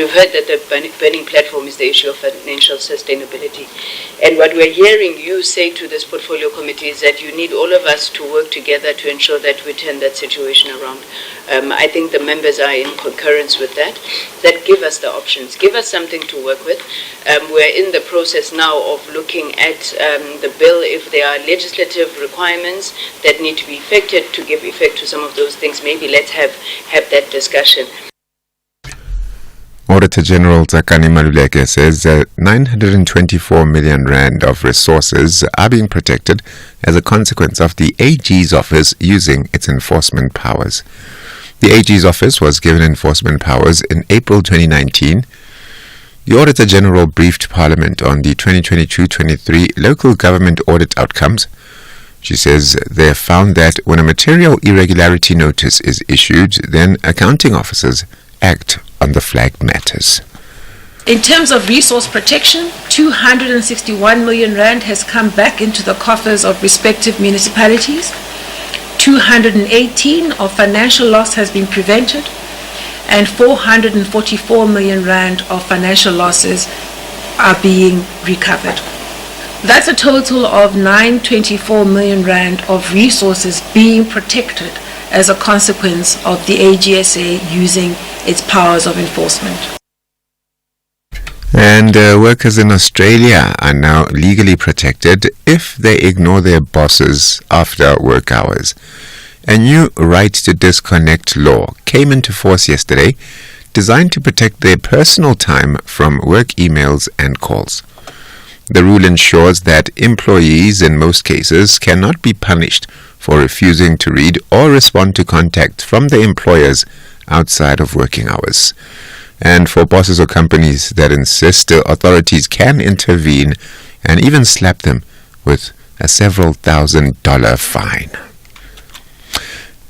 We've heard that the burning platform is the issue of financial sustainability. And what we're hearing you say to this portfolio committee is that you need all of us to work together to ensure that we turn that situation around. I think the members are in concurrence with that. That give us the options, give us something to work with. We're in the process now of looking at the bill, if there are legislative requirements that need to be effected to give effect to some of those things. Maybe let's have that discussion. Auditor General Tsakani Maluleke says 924 million rand of resources are being protected as a consequence of the AG's office using its enforcement powers. The AG's office was given enforcement powers in April 2019. The Auditor General briefed Parliament on the 2022-23 local government audit outcomes. She says they have found that when a material irregularity notice is issued, then accounting officers act on the flagged matters. In terms of resource protection, 261 million rand has come back into the coffers of respective municipalities. 218 of financial loss has been prevented, and 444 million rand of financial losses are being recovered. That's a total of 924 million rand of resources being protected as a consequence of the AGSA using its powers of enforcement. And workers in Australia are now legally protected if they ignore their bosses after work hours. A new right to disconnect law came into force yesterday, designed to protect their personal time from work emails and calls. The rule ensures that employees in most cases cannot be punished for refusing to read or respond to contact from their employers outside of working hours. And for bosses or companies that insist, the authorities can intervene and even slap them with a several $1,000 fine.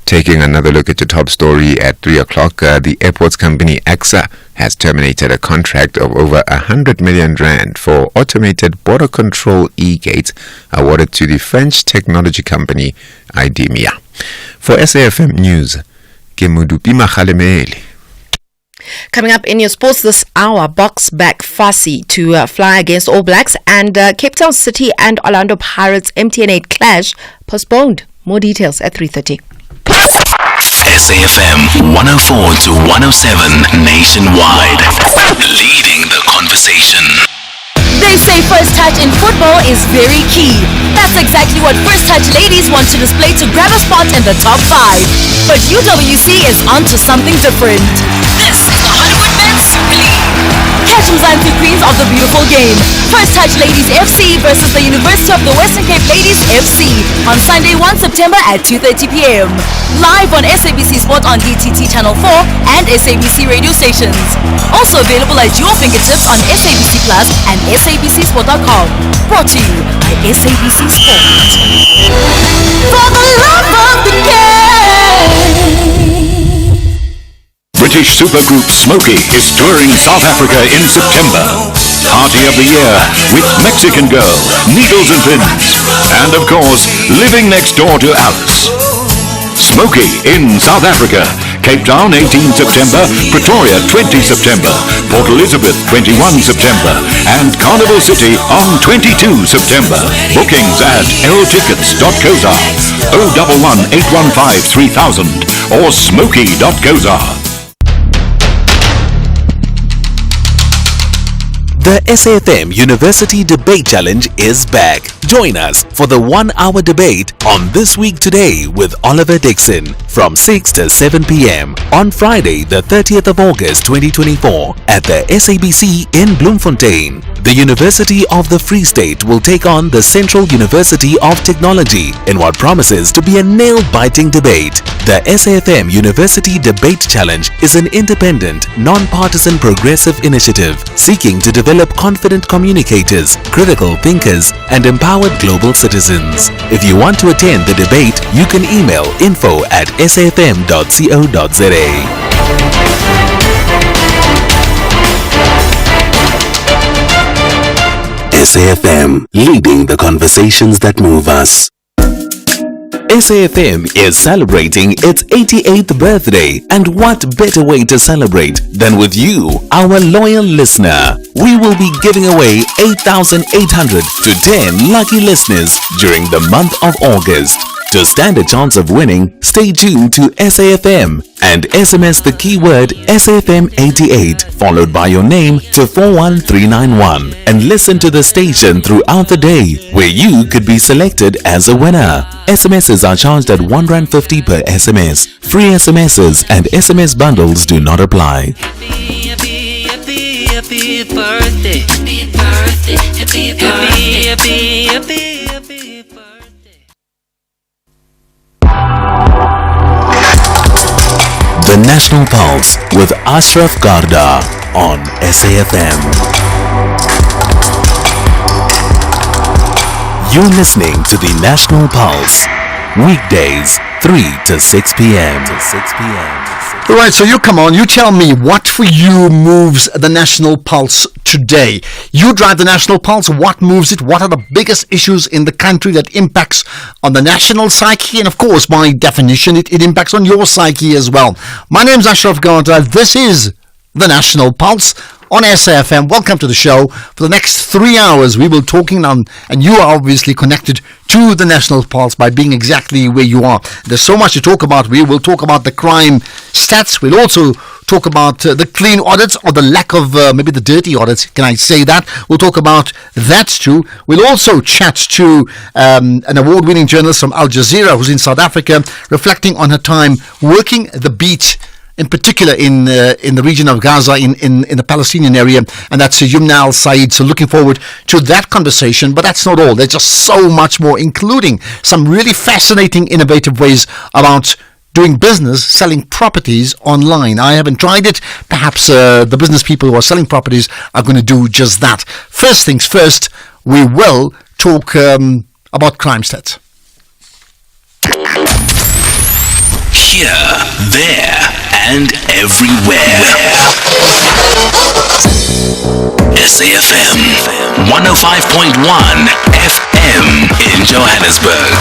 Taking another look at the top story at 3 o'clock, the airports company AXA has terminated a contract of over 100 million rand for automated border control e-gates awarded to the French technology company IDEMIA. For SAFM News, Kemudupi Makhalemeli. Coming up in your sports this hour, Boks back fussy to fly against All Blacks, and Cape Town City and Orlando Pirates MTN8 clash postponed. More details at 3:30. SAFM 104 to 107 nationwide, leading the conversation. They say first touch in football is very key. That's exactly what First Touch ladies want to display to grab a spot in the top 5. But UWC is onto something different. This is the Hollywood Men's Super League. Catch Mzansi Queens of the beautiful game. First Touch Ladies FC versus the University of the Western Cape Ladies FC on Sunday 1 September at 2:30 p.m. Live on SABC Sport on DTT Channel 4 and SABC radio stations. Also available at your fingertips on SABC Plus and SABCSport.com. Brought to you by SABC Sport. For the love of the game. British supergroup Smokey is touring South Africa in September. Party of the year with Mexican Girl, Needles and Pins, and of course, living next door to Alice. Smokey in South Africa. Cape Town 18 September, Pretoria 20 September, Port Elizabeth 21 September, and Carnival City on 22 September. Bookings at ltickets.coza, 011 815 3000 or smoky.coza. The SAFM University Debate Challenge is back. Join us for the 1-hour debate on This Week Today with Oliver Dixon from 6 to 7 p.m. on Friday, the 30th of August 2024 at the SABC in Bloemfontein. The University of the Free State will take on the Central University of Technology in what promises to be a nail-biting debate. The SAFM University Debate Challenge is an independent, non-partisan progressive initiative seeking to develop confident communicators, critical thinkers, and empowered global citizens. If you want to attend the debate, you can email info@safm.co.za. SAFM, leading the conversations that move us. SAFM is celebrating its 88th birthday, and what better way to celebrate than with you, our loyal listener. We will be giving away 8,800 to 10 lucky listeners during the month of August. To stand a chance of winning, stay tuned to SAFM and SMS the keyword SAFM88 followed by your name to 41391 and listen to the station throughout the day, where you could be selected as a winner. SMSs are charged at R1.50 per SMS. Free SMSs and SMS bundles do not apply. Happy birthday. Happy birthday. Happy birthday. Happy birthday. The National Pulse with Ashraf Garda on SAFM. You're listening to the National Pulse, weekdays 3 to 6 p.m. All right, so you come on, you tell me what for you moves the National Pulse today. You drive the National Pulse, what moves it? What are the biggest issues in the country that impacts on the national psyche? And of course, by definition, it impacts on your psyche as well. My name's Ashraf Garda. This is the National Pulse on SAFM. Welcome to the show. For the next 3 hours, we will be talking on, and you are obviously connected to the National Pulse by being exactly where you are. There's so much to talk about. We will talk about the crime stats. We'll also talk about the clean audits, or the lack of, maybe the dirty audits. Can I say that? We'll talk about that too. We'll also chat to an award-winning journalist from Al Jazeera who's in South Africa, reflecting on her time working the beat, in particular in the region of Gaza, in the Palestinian area, and that's Yumna Al Said. So looking forward to that conversation. But that's not all. There's just so much more, including some really fascinating, innovative ways about doing business, selling properties online. I haven't tried it. Perhaps the business people who are selling properties are going to do just that. First things first, we will talk about crime stats. Here, there, and everywhere. SAFM 105.1 FM in Johannesburg.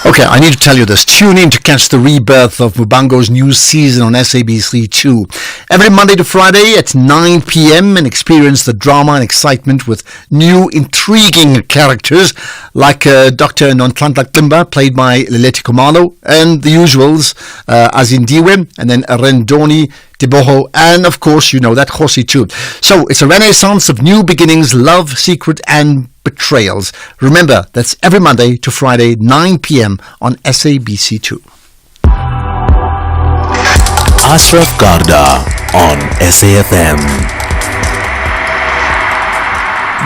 Okay, I need to tell you this. Tune in to catch the rebirth of Mubango's new season on SABC2. Every Monday to Friday at 9 p.m. and experience the drama and excitement with new intriguing characters like Dr. Nonhlanhla Klimba, played by Leleti Khumalo, and the usuals, Azindiwe, and then Rendoni, Tiboho, and of course, you know that Khosi too. So it's a renaissance of new beginnings, love, secret, and betrayals. Remember, that's every Monday to Friday, 9 p.m. on SABC2. Ashraf Garda on SAFM.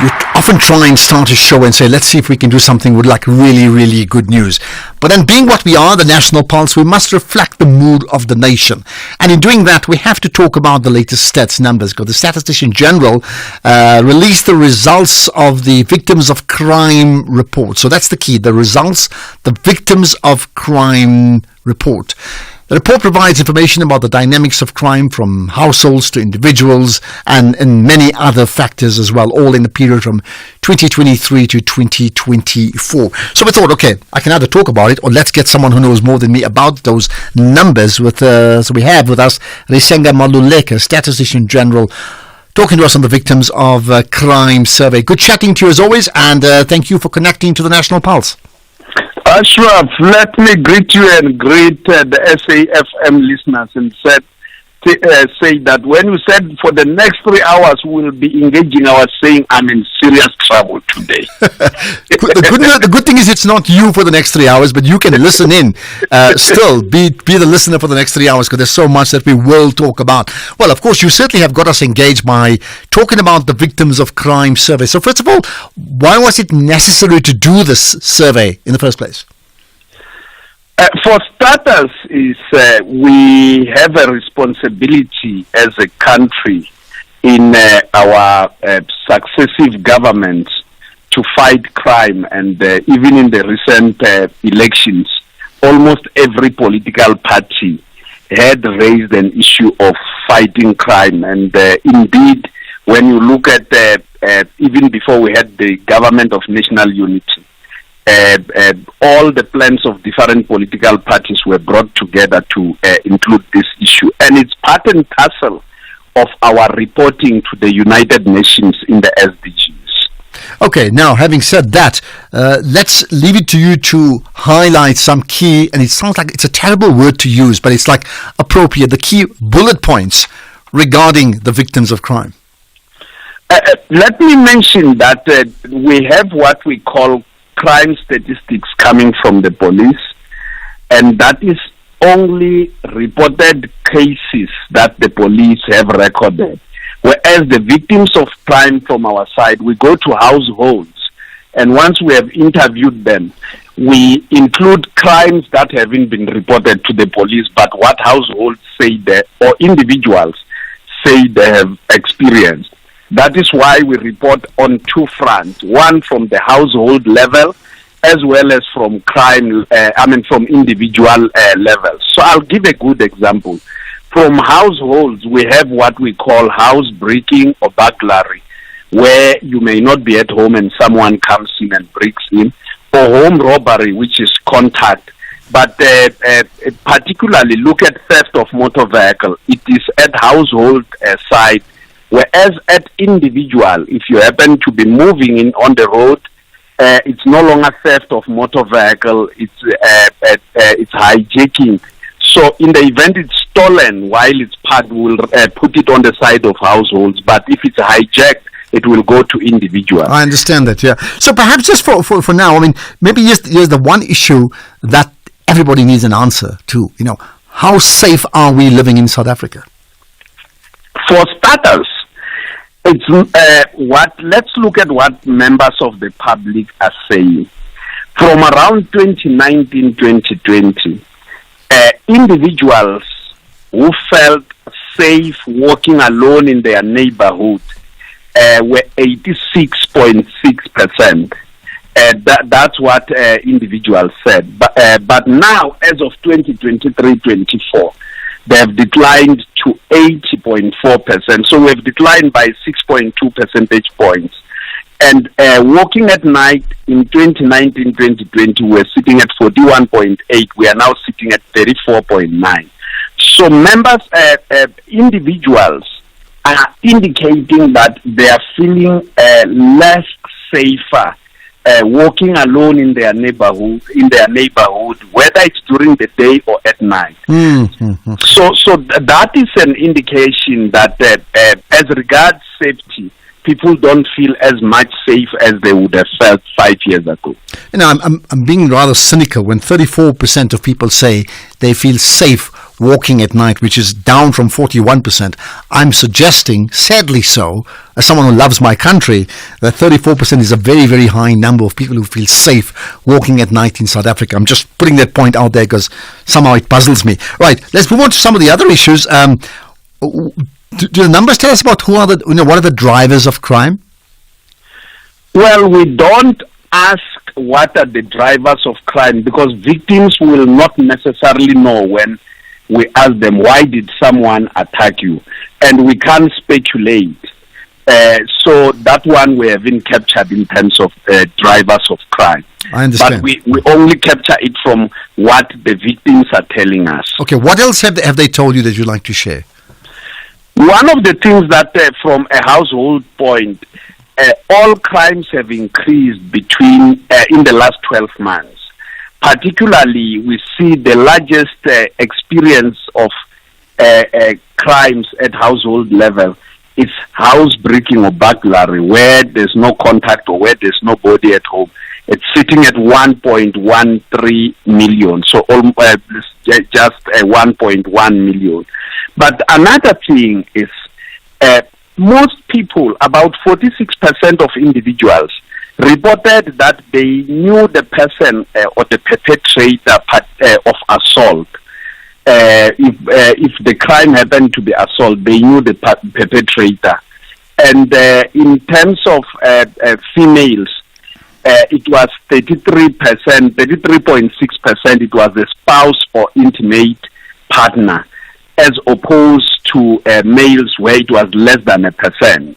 You often try and start a show and say, let's see if we can do something with like really, really good news. But then, being what we are, the National Pulse, we must reflect the mood of the nation. And in doing that, we have to talk about the latest stats numbers. Because the Statistician General released the results of the Victims of Crime report. So that's the key, the results, the Victims of Crime report. The report provides information about the dynamics of crime from households to individuals and many other factors as well, all in the period from 2023 to 2024. So we thought, okay, I can either talk about it or let's get someone who knows more than me about those numbers. So we have with us Risenga Maluleka, Statistician General, talking to us on the Victims of Crime survey. Good chatting to you as always, and thank you for connecting to the National Pulse. Ashraf, let me greet you and greet the SAFM listeners and say that when you said for the next 3 hours we'll be engaging, I was saying I'm in serious trouble today. The good thing is it's not you for the next 3 hours, but you can listen in. Still, be the listener for the next 3 hours, because there's so much that we will talk about. Well, of course, you certainly have got us engaged by talking about the Victims of Crime survey. So first of all, why was it necessary to do this survey in the first place? For starters, we have a responsibility as a country in our successive governments to fight crime, and even in the recent elections, almost every political party had raised an issue of fighting crime. And indeed, when you look at even before we had the government of national unity, all the plans of different political parties were brought together to include this issue. And it's part and parcel of our reporting to the United Nations in the SDGs. Okay, now having said that, let's leave it to you to highlight some key, and it sounds like it's a terrible word to use, but it's like appropriate, the key bullet points regarding the victims of crime. Let me mention that we have what we call crime statistics coming from the police, and that is only reported cases that the police have recorded. Whereas the victims of crime from our side, we go to households, and once we have interviewed them, we include crimes that haven't been reported to the police, but what households say that, or individuals say they have experienced. That is why we report on two fronts, one from the household level, as well as from from individual levels. So I'll give a good example. From households, we have what we call house breaking or burglary, where you may not be at home and someone comes in and breaks in, or home robbery, which is contact. But particularly look at theft of motor vehicle. It is at household side, whereas at individual, if you happen to be moving in on the road, it's no longer theft of motor vehicle, it's hijacking. So in the event it's stolen while it's parked, we'll put it on the side of households. But if it's hijacked, it will go to individuals. I understand that, yeah. So perhaps just for now, I mean, maybe here's the one issue that everybody needs an answer to. You know, how safe are we living in South Africa? For starters, it's let's look at what members of the public are saying. From around 2019-2020, individuals who felt safe walking alone in their neighborhood were 86.6%. That's what individuals said. But now, as of 2023-24, they have declined to 80.4%. So we've declined by 6.2 percentage points. And walking at night in 2019-2020, we're sitting at 41.8. We are now sitting at 34.9. So members, individuals are indicating that they are feeling less safer walking alone in their neighborhood, whether it's during the day or at night. Mm-hmm. So that is an indication that as regards safety, people don't feel as much safe as they would have felt 5 years ago. You know, I'm being rather cynical when 34% of people say they feel safe walking at night, which is down from 41%. I'm suggesting, sadly so, as someone who loves my country, that 34% is a very, very high number of people who feel safe walking at night in South Africa. I'm just putting that point out there because somehow it puzzles me. Right, let's move on to some of the other issues. Do the numbers tell us about what are the drivers of crime? Well, we don't ask what are the drivers of crime because victims will not necessarily know when we ask them, why did someone attack you? And we can't speculate. So that one we haven't captured in terms of drivers of crime. I understand. But we only capture it from what the victims are telling us. Okay, what else have they told you that you'd like to share? One of the things that from a household point, all crimes have increased between in the last 12 months. Particularly, we see the largest experience of crimes at household level is house breaking or burglary, where there's no contact or where there's nobody at home. It's sitting at 1.13 million, so just 1.1 million. But another thing is most people, about 46% of individuals, reported that they knew the person or the perpetrator of assault. If the crime happened to be assault, they knew the perpetrator. And in terms of females, it was 33.6%. It was the spouse or intimate partner, as opposed to males where it was less than 1%.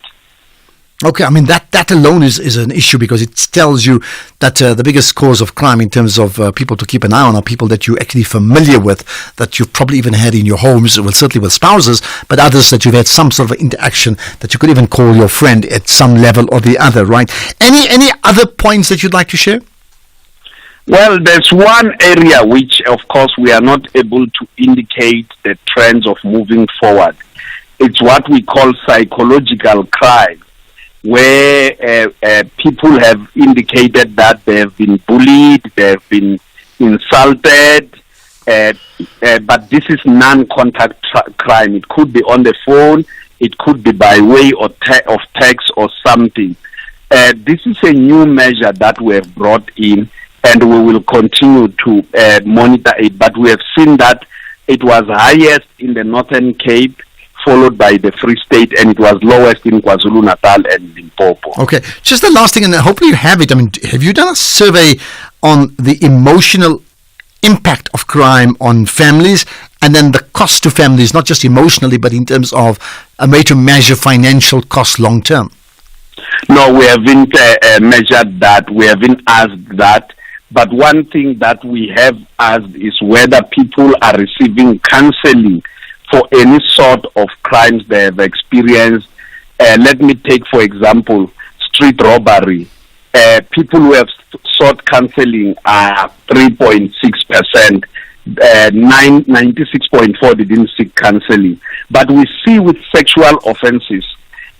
Okay, I mean that alone is an issue, because it tells you that the biggest cause of crime in terms of people to keep an eye on are people that you're actually familiar with, that you've probably even had in your homes, well, certainly with spouses, but others that you've had some sort of interaction that you could even call your friend at some level or the other, right? Any other points that you'd like to share? Well, there's one area which, of course, we are not able to indicate the trends of moving forward. It's what we call psychological crime, where people have indicated that they have been bullied, they have been insulted, but this is non-contact crime. It could be on the phone, it could be by way of text or something. This is a new measure that we have brought in, and we will continue to monitor it. But we have seen that it was highest in the Northern Cape, followed by the Free State, and it was lowest in KwaZulu-Natal and Limpopo. Okay, just the last thing, and hopefully you have it. I mean, have you done a survey on the emotional impact of crime on families, and then the cost to families, not just emotionally, but in terms of a way to measure financial costs long term? No, we haven't measured that. We haven't asked that. But one thing that we have asked is whether people are receiving counseling for any sort of crimes they have experienced. Let me take, for example, street robbery. People who have sought counseling are 3.6%. 96.4% didn't seek counseling. But we see with sexual offenses,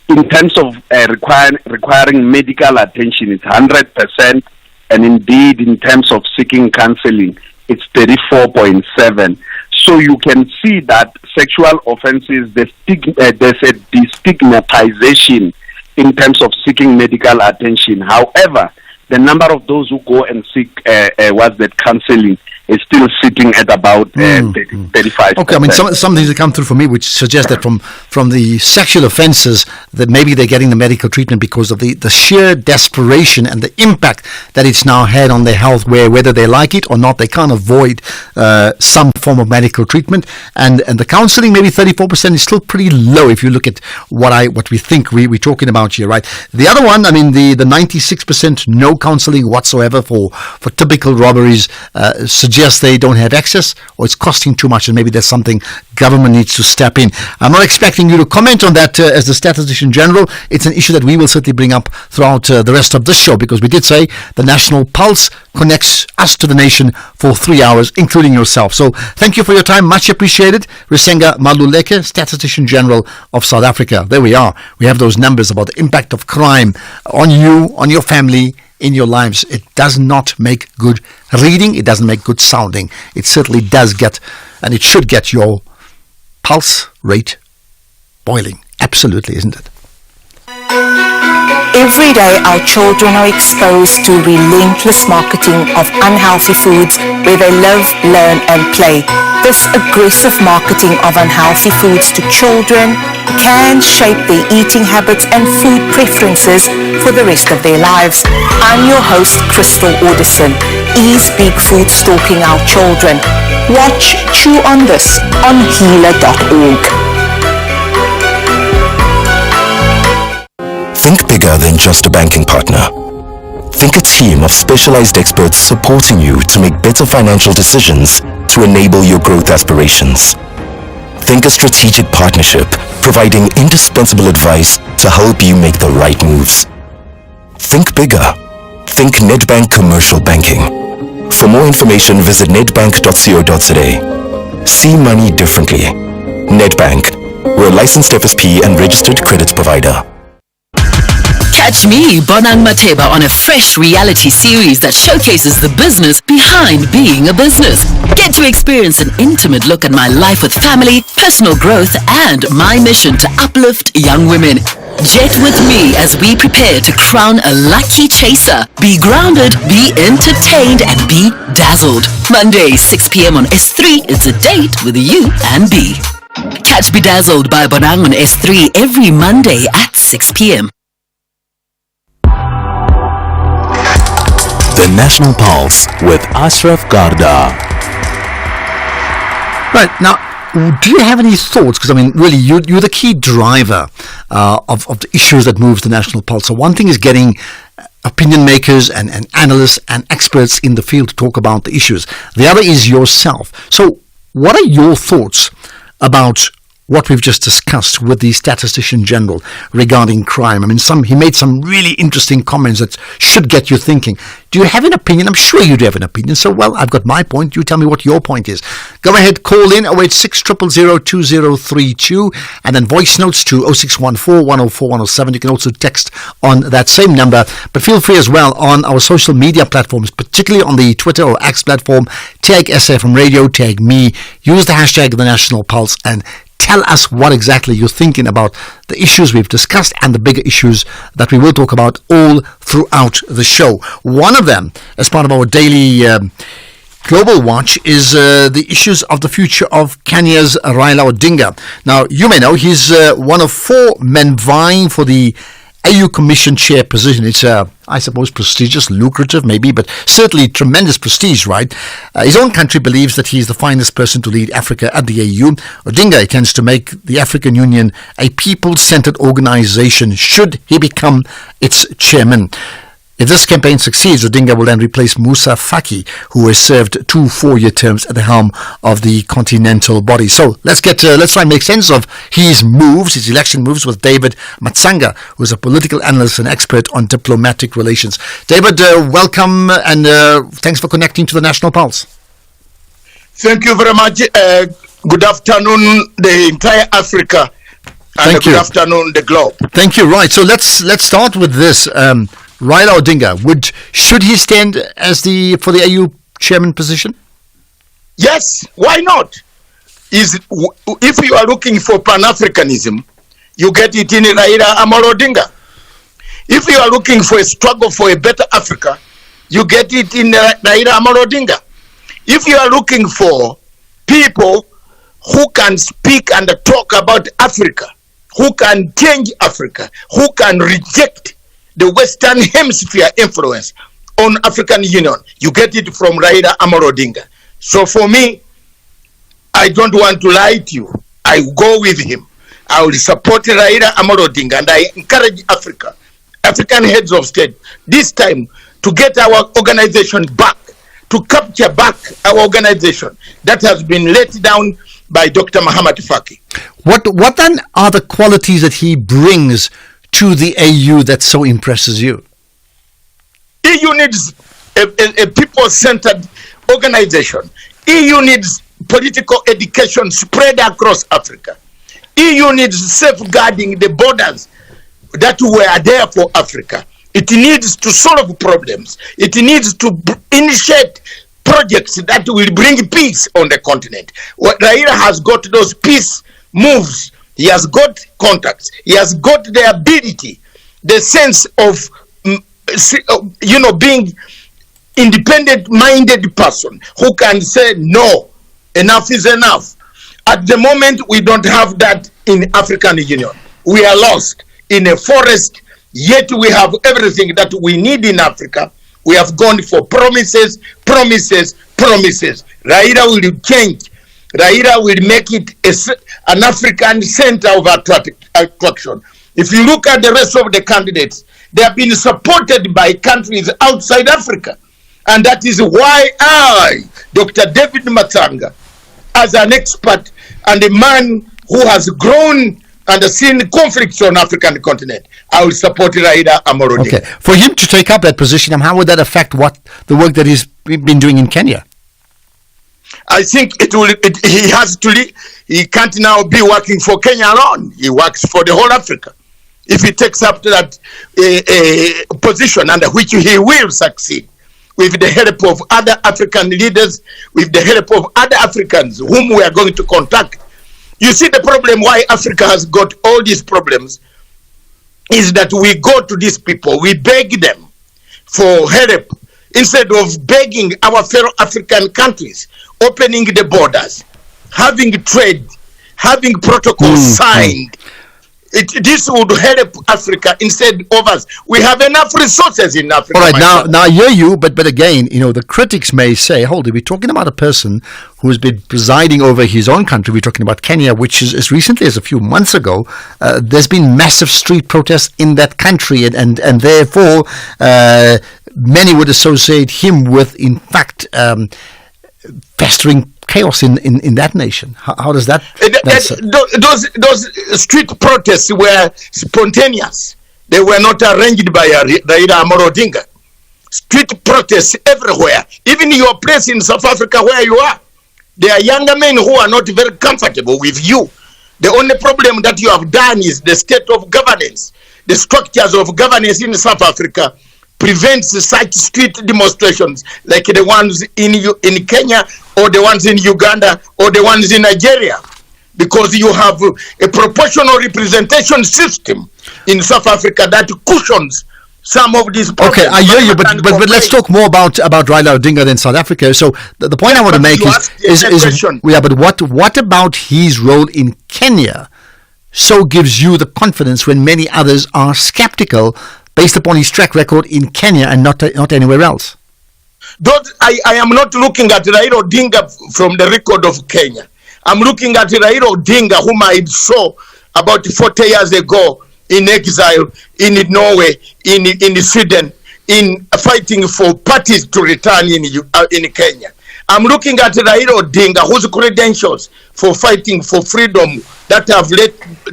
in terms of requiring medical attention, it's 100%. And indeed, in terms of seeking counseling, it's 34.7%. So you can see that sexual offenses, there's a destigmatization in terms of seeking medical attention. However, the number of those who go and seek counseling is still sitting at about 35%. Okay, I mean, some things that come through for me which suggest that from the sexual offences, that maybe they're getting the medical treatment because of the sheer desperation and the impact that it's now had on their health, where whether they like it or not, they can't avoid some form of medical treatment. And the counselling, maybe 34%, is still pretty low if you look at what we think we're talking about here, right? The other one, I mean, the 96% no counselling whatsoever for typical robberies suggests they don't have access, or it's costing too much, and maybe there's something government needs to step in. I'm not expecting you to comment on that as the Statistician General. It's an issue that we will certainly bring up throughout the rest of this show, because we did say the National Pulse connects us to the nation for 3 hours, including yourself. So thank you for your time. Much appreciated. Risenga Maluleke, Statistician General of South Africa. There we are. We have those numbers about the impact of crime on you, on your family, in your lives. It does not make good reading. It doesn't make good sounding. It certainly does get, and it should get, your pulse rate boiling. Absolutely, isn't it? Every day our children are exposed to relentless marketing of unhealthy foods where they live, learn and play. This aggressive marketing of unhealthy foods to children can shape their eating habits and food preferences for the rest of their lives. I'm your host, Crystal Audison. Is big food stalking our children? Watch Chew on This on healer.org. Think bigger than just a banking partner. Think a team of specialized experts supporting you to make better financial decisions to enable your growth aspirations. Think a strategic partnership providing indispensable advice to help you make the right moves. Think bigger. Think Nedbank Commercial Banking. For more information, visit nedbank.co.za. See money differently. Nedbank. We're a licensed FSP and registered credit provider. Catch me, Bonang Mateba, on a fresh reality series that showcases the business behind being a business. Get to experience an intimate look at my life with family, personal growth, and my mission to uplift young women. Jet with me as we prepare to crown a lucky chaser. Be grounded, be entertained, and be dazzled. Monday, 6 p.m. on S3 is a date with you and B. Catch Bedazzled by Bonang on S3 every Monday at 6 p.m. The National Pulse with Ashraf Garda. Right, now, do you have any thoughts? Because, I mean, really, you're the key driver of the issues that moves the National Pulse. So one thing is getting opinion makers and analysts and experts in the field to talk about the issues. The other is yourself. So what are your thoughts about what we've just discussed with the Statistician General regarding crime? I mean, he made some really interesting comments that should get you thinking. Do you have an opinion? I'm sure you do have an opinion. So, well, I've got my point. You tell me what your point is. Go ahead, call in 086 000 2032 and then voice notes to 0614 104 107. You can also text on that same number. But feel free as well on our social media platforms, particularly on the Twitter or X platform. Tag SAFM Radio, tag me. Use the hashtag The National Pulse and tell us what exactly you're thinking about the issues we've discussed and the bigger issues that we will talk about all throughout the show. One of them, as part of our daily Global Watch, is the issues of the future of Kenya's Raila Odinga. Now, you may know he's one of 4 men vying for the AU Commission chair position. It's, I suppose, prestigious, lucrative maybe, but certainly tremendous prestige, right? His own country believes that he's the finest person to lead Africa at the AU. Odinga intends to make the African Union a people-centered organization should he become its chairman. If this campaign succeeds, Odinga will then replace Musa Faki, who has served 2 4-year terms at the helm of the continental body. So let's try and make sense of his election moves, with David Matsanga, who is a political analyst and expert on diplomatic relations. David, welcome and thanks for connecting to the National Pulse. Thank you very much. Good afternoon, the entire Africa, and good afternoon, the globe. Thank you. Right. So let's start with this. Raila Odinga, should he stand as for the AU chairman position? Yes, why not? If you are looking for Pan-Africanism, you get it in Raila Amolo Odinga. If you are looking for a struggle for a better Africa, you get it in Raila Amolo Odinga. If you are looking for people who can speak and talk about Africa, who can change Africa, who can reject the Western Hemisphere influence on African Union, you get it from Raila Amolo Odinga. So for me, I don't want to lie to you. I will go with him. I will support Raila Amolo Odinga, and I encourage African heads of state, this time to get our organization back, to capture back our organization that has been let down by Dr. Muhammad Faki. What then are the qualities that he brings to the AU that so impresses you? EU needs a people-centered organization. EU needs political education spread across Africa. EU needs safeguarding the borders that were there for Africa. It needs to solve problems. It needs to initiate projects that will bring peace on the continent. Raila has got those peace moves. He has got contacts. He has got the ability, the sense of, being independent-minded person who can say, no, enough is enough. At the moment, we don't have that in African Union. We are lost in a forest, yet we have everything that we need in Africa. We have gone for promises, promises, promises. Raila will change. Raila will make it an African center of attraction. If you look at the rest of the candidates, they have been supported by countries outside Africa. And that is why I, Dr. David Matsanga, as an expert and a man who has grown and seen conflicts on the African continent, I will support Raila Amolo Odinga. Okay. For him to take up that position, how would that affect the work that he's been doing in Kenya? I think he has to leave. He can't now be working for Kenya alone. He works for the whole Africa. If he takes up that position under which he will succeed, with the help of other African leaders, with the help of other Africans whom we are going to contact. You see, the problem why Africa has got all these problems is that we go to these people, we beg them for help instead of begging our fellow African countries, opening the borders, having trade, having protocols signed, This would help Africa instead of us. We have enough resources in Africa. All right, my now brother. I hear you, but again, the critics may say, hold it, we're talking about a person who has been presiding over his own country. We're talking about Kenya, which is as recently as a few months ago, there's been massive street protests in that country, and therefore many would associate him with, in fact, festering chaos in that nation. How does that? Those street protests were spontaneous. They were not arranged by Raila Amolo Odinga. Street protests everywhere, even your place in South Africa where you are. There are younger men who are not very comfortable with you. The only problem that you have done is the state of governance. The structures of governance in South Africa prevents such street demonstrations like the ones in Kenya or the ones in Uganda or the ones in Nigeria, because you have a proportional representation system in South Africa that cushions some of these problems. Okay, I hear you, but let's talk more about Raila Odinga than South Africa. So the point I want to make is what about his role in Kenya so gives you the confidence when many others are skeptical based upon his track record in Kenya and not anywhere else? I am not looking at Raila Odinga from the record of Kenya. I'm looking at Raila Odinga, whom I saw about 40 years ago in exile in Norway, in Sweden, in fighting for parties to return in Kenya. I'm looking at Raila Odinga, whose credentials for fighting for freedom that have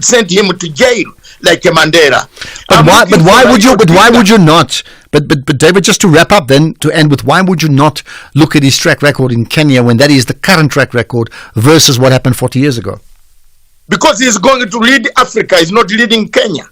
sent him to jail like a Mandela. But why would you not? But David, just to wrap up then, to end with, why would you not look at his track record in Kenya when that is the current track record versus what happened 40 years ago? Because he's going to lead Africa, he's not leading Kenya.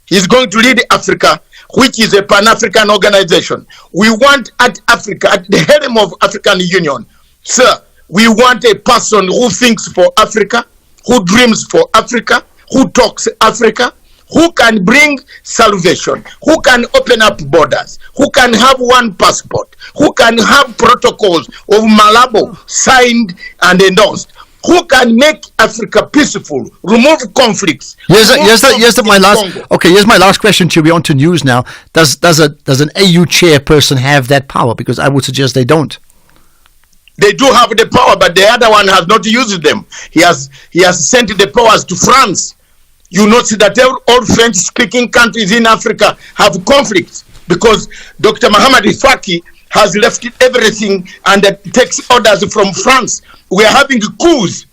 He's going to lead Africa, which is a Pan-African organization. We want at Africa, at the helm of African Union, sir, we want a person who thinks for Africa, who dreams for Africa, who talks Africa, who can bring salvation, who can open up borders, who can have one passport, who can have protocols of Malabo signed and endorsed, who can make Africa peaceful, remove conflicts. Here's my last question to you. We're on to news now. Does an AU chairperson have that power? Because I would suggest they don't. They do have the power, but the other one has not used them. He has sent the powers to France. You notice that all French-speaking countries in Africa have conflicts because Dr. Mohamed Faki has left everything and takes orders from France. We are having coups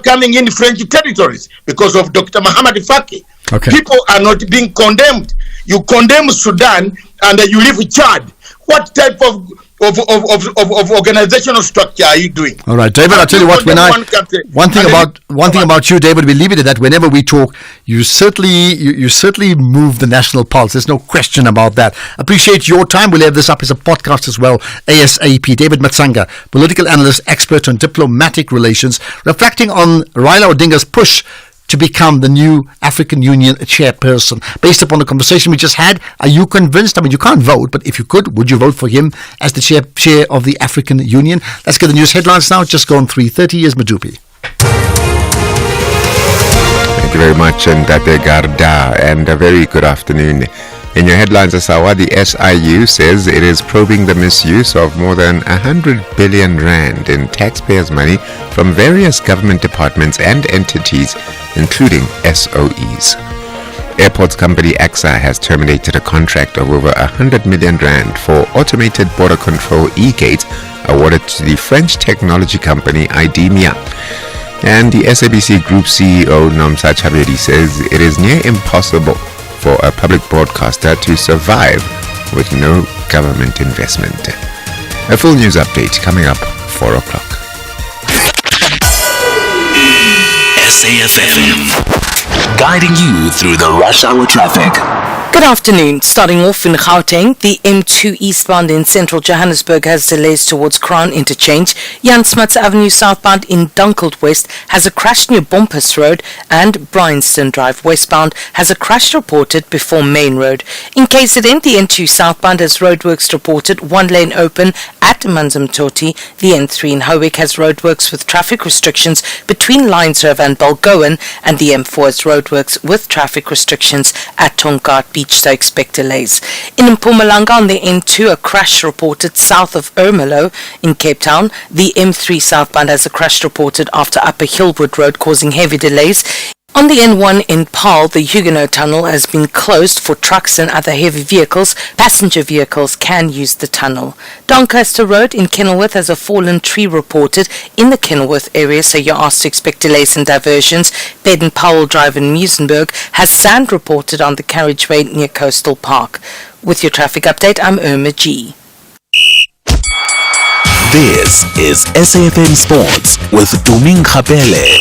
coming in French territories because of Dr. Mohamed Faki. Okay. People are not being condemned. You condemn Sudan and you leave Chad. What type of organizational structure are you doing? All right, David, I'll tell you what, one thing about you, David, we leave it at that. Whenever we talk, you certainly move the national pulse. There's no question about that. Appreciate your time. We'll have this up as a podcast as well, ASAP. David Matsanga, political analyst, expert on diplomatic relations, reflecting on Raila Odinga's push to become the new African Union chairperson. Based upon the conversation we just had, are you convinced? I mean, you can't vote, but if you could, would you vote for him as the chair of the African Union? Let's get the news headlines now. Just gone 3:30. Here's Madupi. Thank you very much, Ashraf Garda, and a very good afternoon. In your headlines, Asawa, the SIU says it is probing the misuse of more than 100 billion rand in taxpayers' money from various government departments and entities, including SOEs. Airports company AXA has terminated a contract of over 100 million rand for automated border control e-gates awarded to the French technology company IDEMIA. And the SABC Group CEO Nomsa Chabedi says it is near impossible for a public broadcaster to survive with no government investment. A full news update coming up 4 o'clock. SAFM, guiding you through the rush hour traffic. Good afternoon. Starting off in Gauteng, the M2 eastbound in central Johannesburg has delays towards Crown Interchange. Jan Smuts Avenue southbound in Dunkeld West has a crash near Bompus Road, and Bryanston Drive westbound has a crash reported before Main Road. In KZN, the N2 southbound has roadworks reported, one lane open at Manzamtoti. The N3 in Howick has roadworks with traffic restrictions between Lions River and Balgowan, and the M4 has roadworks with traffic restrictions at Tongaat Beach, so expect delays. In Mpumalanga on the N2, a crash reported south of Ermelo in Cape Town. The M3 southbound has a crash reported after Upper Hillwood Road, causing heavy delays. On the N1 in Paarl, the Huguenot Tunnel has been closed for trucks and other heavy vehicles. Passenger vehicles can use the tunnel. Doncaster Road in Kenilworth has a fallen tree reported in the Kenilworth area, so you're asked to expect delays and diversions. Baden Powell Drive in Muizenberg has sand reported on the carriageway near Coastal Park. With your traffic update, I'm Irma G. This is SAFM Sports with Tuming Khapele.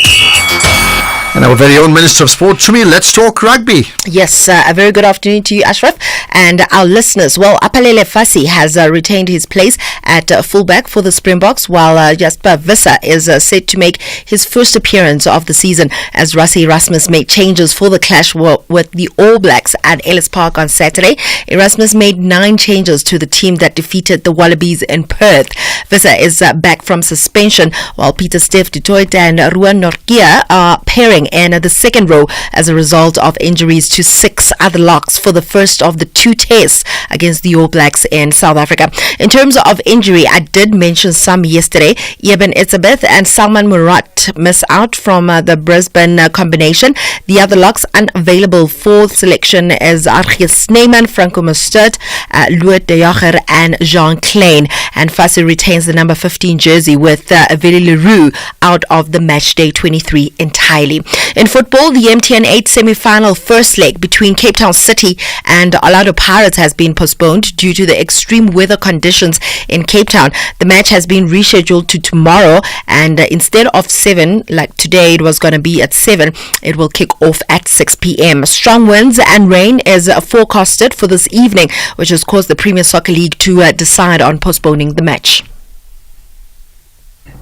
And our very own Minister of Sport, Chumi, let's talk rugby. Yes, a very good afternoon to you, Ashraf, and our listeners. Well, Apalele Fassi has retained his place at fullback for the Springboks, while Jasper Visser is set to make his first appearance of the season as Rassie Erasmus made changes for the clash with the All Blacks at Ellis Park on Saturday. Erasmus made 9 changes to the team that defeated the Wallabies in Perth. Visser is back from suspension, while Peter Steph du Toit and Ruan Norkia are pairing in the second row as a result of injuries to 6 other locks for the first of the 2 tests against the All Blacks in South Africa. In terms of injury, I did mention some yesterday. Eben Etzebeth and Salman Murat miss out from the Brisbane combination. The other locks unavailable for selection is Argies Snyman, Franco Mostert, Louis de Jager and Jean Klein. And Fassi retains the number 15 jersey with Vili Leroux out of the matchday 23 entirely. In football, the MTN 8 semi-final first leg between Cape Town City and Orlando Pirates has been postponed due to the extreme weather conditions in Cape Town. The match has been rescheduled to tomorrow, and instead of 7, like today it was going to be at 7, it will kick off at 6 p.m. Strong winds and rain is forecasted for this evening, which has caused the Premier Soccer League to decide on postponing the match.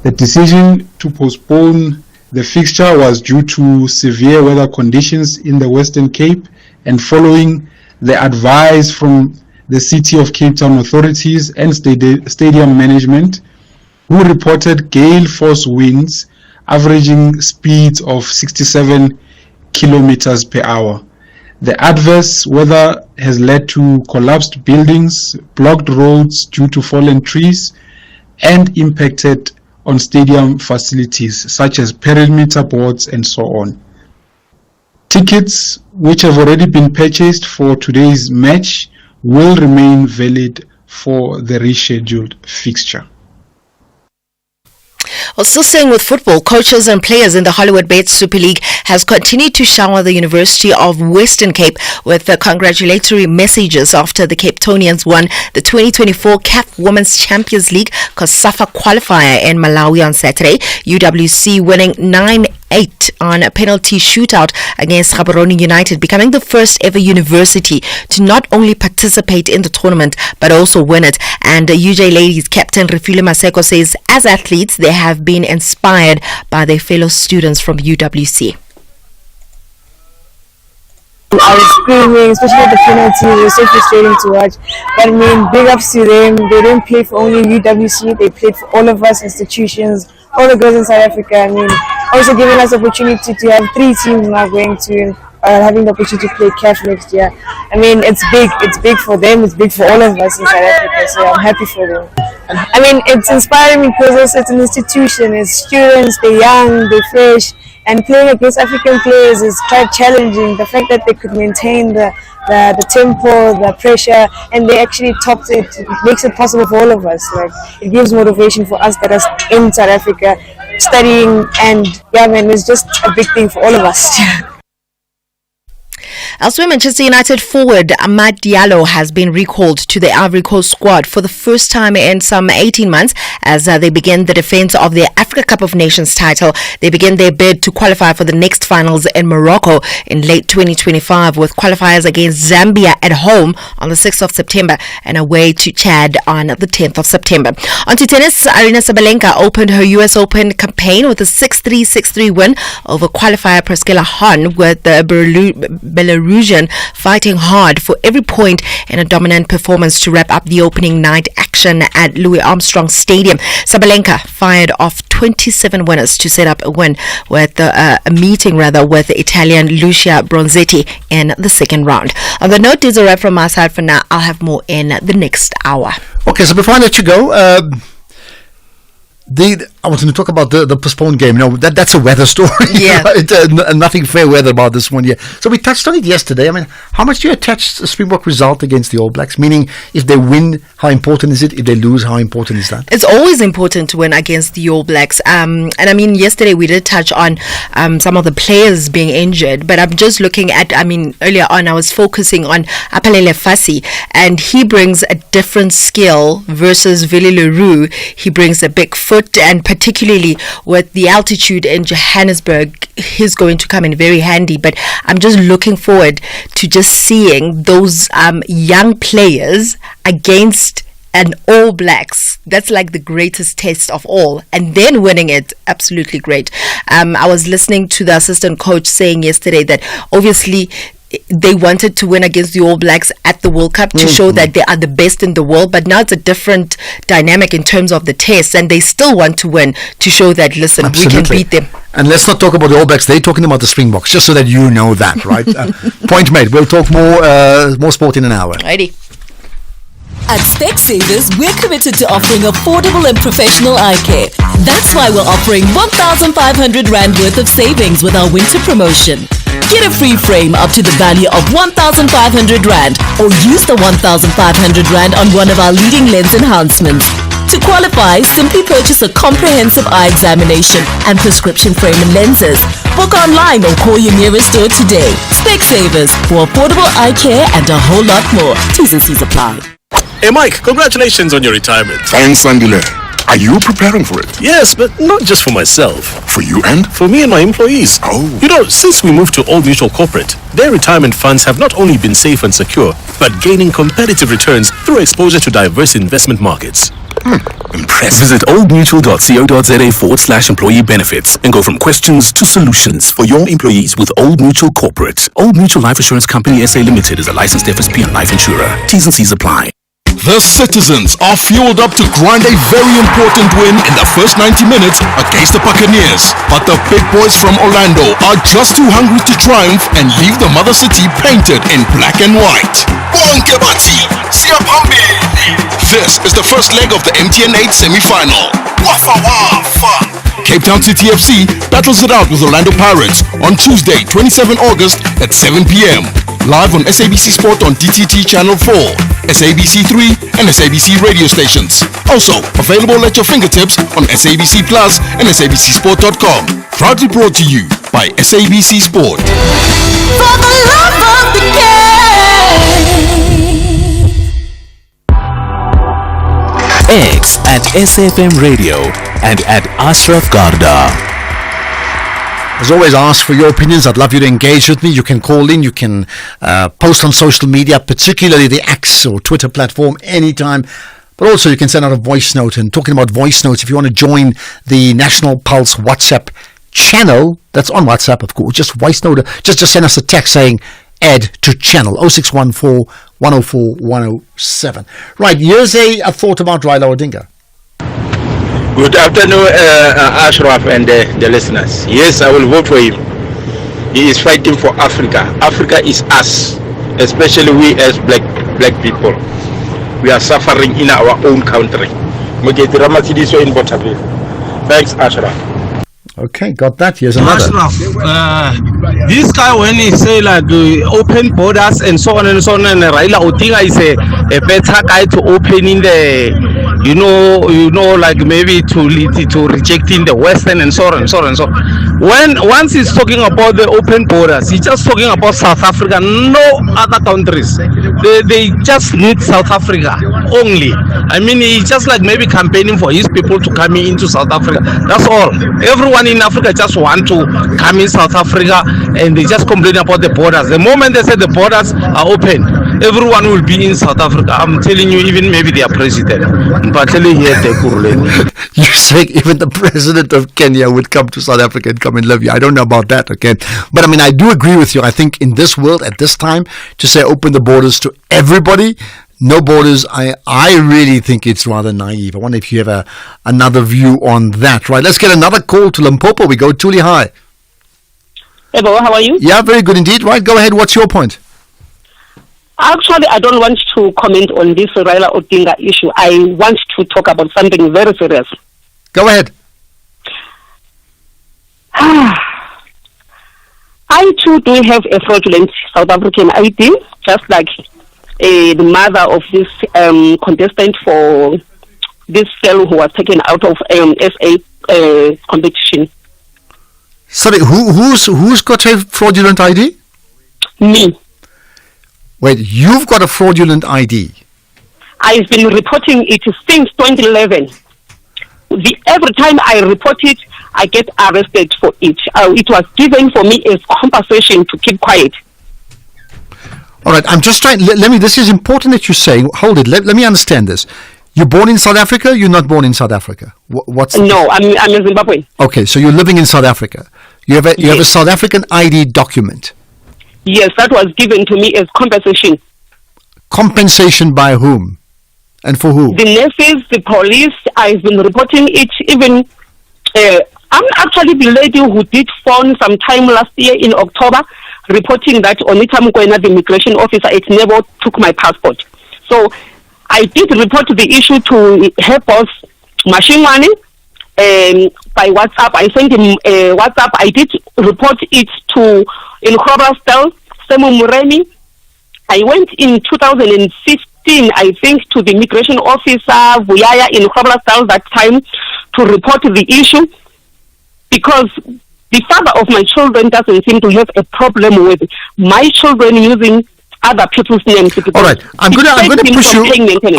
The decision to postpone the fixture was due to severe weather conditions in the Western Cape and following the advice from the City of Cape Town authorities and stadium management, who reported gale force winds averaging speeds of 67 kilometers per hour. The adverse weather has led to collapsed buildings, blocked roads due to fallen trees, and impacted on stadium facilities such as perimeter boards and so on. Tickets, which have already been purchased for today's match, will remain valid for the rescheduled fixture. Well, still staying with football, coaches and players in the Hollywood Bet Super League has continued to shower the University of Western Cape with congratulatory messages after the Cape Townians won the 2024 CAF Women's Champions League COSAFA qualifier in Malawi on Saturday. UWC winning 9-8 on a penalty shootout against Gaborone United, becoming the first ever university to not only participate in the tournament but also win it. And UJ Ladies captain Refile Maseko says as athletes they have been inspired by their fellow students from UWC. I was screaming, especially the penalty. It was so frustrating to watch. But I mean, big ups to them. They didn't play for only UWC. They played for all of us, institutions, all the girls in South Africa. I mean, also giving us the opportunity to have 3 teams now going to having the opportunity to play CAF next year. I mean, it's big. It's big for them. It's big for all of us in South Africa. So I'm happy for them. I mean, it's inspiring because also it's an institution. It's students. They're young. They're fresh. And playing against African players is quite challenging. The fact that they could maintain the tempo, the pressure, and they actually topped it, it makes it possible for all of us. Like, it gives motivation for us that are in South Africa studying, and yeah, man, it's just a big thing for all of us. Elsewhere, Manchester United forward Amad Diallo has been recalled to the Ivory Coast squad for the first time in some 18 months as they begin the defense of their Africa Cup of Nations title. They begin their bid to qualify for the next finals in Morocco in late 2025 with qualifiers against Zambia at home on the 6th of September and away to Chad on the 10th of September. On to tennis, Aryna Sabalenka opened her US Open campaign with a 6-3, 6-3 win over qualifier Praskila Hahn, with the Belarusian fighting hard for every point in a dominant performance to wrap up the opening night action at Louis Armstrong Stadium. Sabalenka fired off 27 winners to set up a win with a meeting with Italian Lucia Bronzetti in the second round. On the note, this is a wrap from my side for now. I'll have more in the next hour. Okay, so before I let you go, I wanted to talk about the postponed game. That's a weather story. Yeah. Right? Nothing fair weather about this one yet. So we touched on it yesterday. I mean, how much do you attach the Springbok result against the All Blacks? Meaning, if they win, how important is it? If they lose, how important is that? It's always important to win against the All Blacks. And I mean, yesterday we did touch on some of the players being injured, but I'm just looking at, earlier on I was focusing on Apalele Fassi, and he brings a different skill versus Willie Leroux. He brings a big foot, and particularly with the altitude in Johannesburg, he's going to come in very handy. But I'm just looking forward to just seeing those young players against an All Blacks. That's like the greatest test of all, and then winning it, absolutely great. I was listening to the assistant coach saying yesterday that obviously they wanted to win against the All Blacks at the World Cup to show that they are the best in the world, but now it's a different dynamic in terms of the test, and they still want to win to show that, listen, Absolutely. We can beat them. And let's not talk about the All Blacks. They're talking about the Springboks, just so that you know that, right? Point made. We'll talk more sport in an hour. Righty. At Specsavers, we're committed to offering affordable and professional eye care. That's why we're offering 1,500 Rand worth of savings with our winter promotion. Get a free frame up to the value of 1,500 Rand, or use the 1,500 Rand on one of our leading lens enhancements. To qualify, simply purchase a comprehensive eye examination and prescription frame and lenses. Book online or call your nearest store today. Specsavers, for affordable eye care and a whole lot more. T's and C's apply. Hey Mike, congratulations on your retirement. Thanks, Andile. Are you preparing for it? Yes, but not just for myself. For you and? For me and my employees. Oh. Since we moved to Old Mutual Corporate, their retirement funds have not only been safe and secure, but gaining competitive returns through exposure to diverse investment markets. Impressive. Visit oldmutual.co.za/employee benefits and go from questions to solutions for your employees with Old Mutual Corporate. Old Mutual Life Assurance Company SA Limited is a licensed FSP and life insurer. T's and C's apply. The citizens are fueled up to grind a very important win in the first 90 minutes against the Buccaneers. But the big boys from Orlando are just too hungry to triumph and leave the mother city painted in black and white. Bonke Bati, Siapambili. This is the first leg of the MTN 8 semi-final. Wafa Wafa. Cape Town City FC battles it out with Orlando Pirates on Tuesday, 27 August at 7 p.m. Live on SABC Sport on DTT Channel 4, SABC 3 and SABC radio stations. Also available at your fingertips on SABC Plus and SABCSport.com. Proudly brought to you by SABC Sport. For the love of the game. X at SFM Radio and at Ashraf Garda. As always, ask for your opinions. I'd love you to engage with me. You can call in. You can post on social media, particularly the X or Twitter platform, anytime. But also you can send out a voice note. And talking about voice notes, if you want to join the National Pulse WhatsApp channel, that's on WhatsApp, of course, just voice note. Just send us a text saying add to channel 0614 104 107. Right, here's a thought about Raila Odinga. Good afternoon, Ashraf and the listeners. Yes, I will vote for him. He is fighting for Africa. Africa is us, especially we as black people. We are suffering in our own country. Thanks, Ashraf. Okay, got that. Here's another. Ashraf, this guy, when he say like open borders and so on, and Raila Odinga is a better guy to open in you know, like maybe to rejecting the Western and so on and so on and so on. Once he's talking about the open borders, he's just talking about South Africa, no other countries. They just need South Africa only. I mean, he's just like maybe campaigning for his people to come into South Africa. That's all. Everyone in Africa just want to come in South Africa, and they just complain about the borders. The moment they say the borders are open, everyone will be in South Africa. I'm telling you, even maybe their president. You saying even the president of Kenya would come to South Africa and come and live here? I don't know about that, okay? But I mean, I do agree with you. I think in this world, at this time, to say open the borders to everybody, no borders, I really think it's rather naive. I wonder if you have another view on that, right? Let's get another call to Limpopo. We go, Tuli, hi. Hey, Baba, how are you? Yeah, very good indeed. Right, go ahead. What's your point? Actually, I don't want to comment on this Raila Odinga issue. I want to talk about something very serious. Go ahead. I too do have a fraudulent South African ID, just like the mother of this contestant for this girl who was taken out of SA competition. Sorry, who's got a fraudulent ID? Me. Wait, you've got a fraudulent ID? I've been reporting it since 2011. Every time I report it, I get arrested for it. It was given for me as compensation to keep quiet. All right, I'm just trying. Let me. This is important that you're saying. Hold it. Let me understand this. You're born in South Africa. You're not born in South Africa. No, I'm in Zimbabwe. Okay, so you're living in South Africa. You have a South African ID document. Yes, that was given to me as compensation. Compensation by whom? And for who? The nurses, the police. I've been reporting it. Even I'm actually the lady who did phone sometime last year in October, reporting that Onita Mukwena, the immigration officer, it never took my passport. So I did report the issue to her boss, Mashingwane, by WhatsApp. I sent him WhatsApp. I did report it to in Groblersdal, Semu Muremi. I went in 2015, I think, to the immigration officer, Vuyaya, in Groblersdal that time to report the issue, because the father of my children doesn't seem to have a problem with my children using other people's names. All right, I'm going to push you.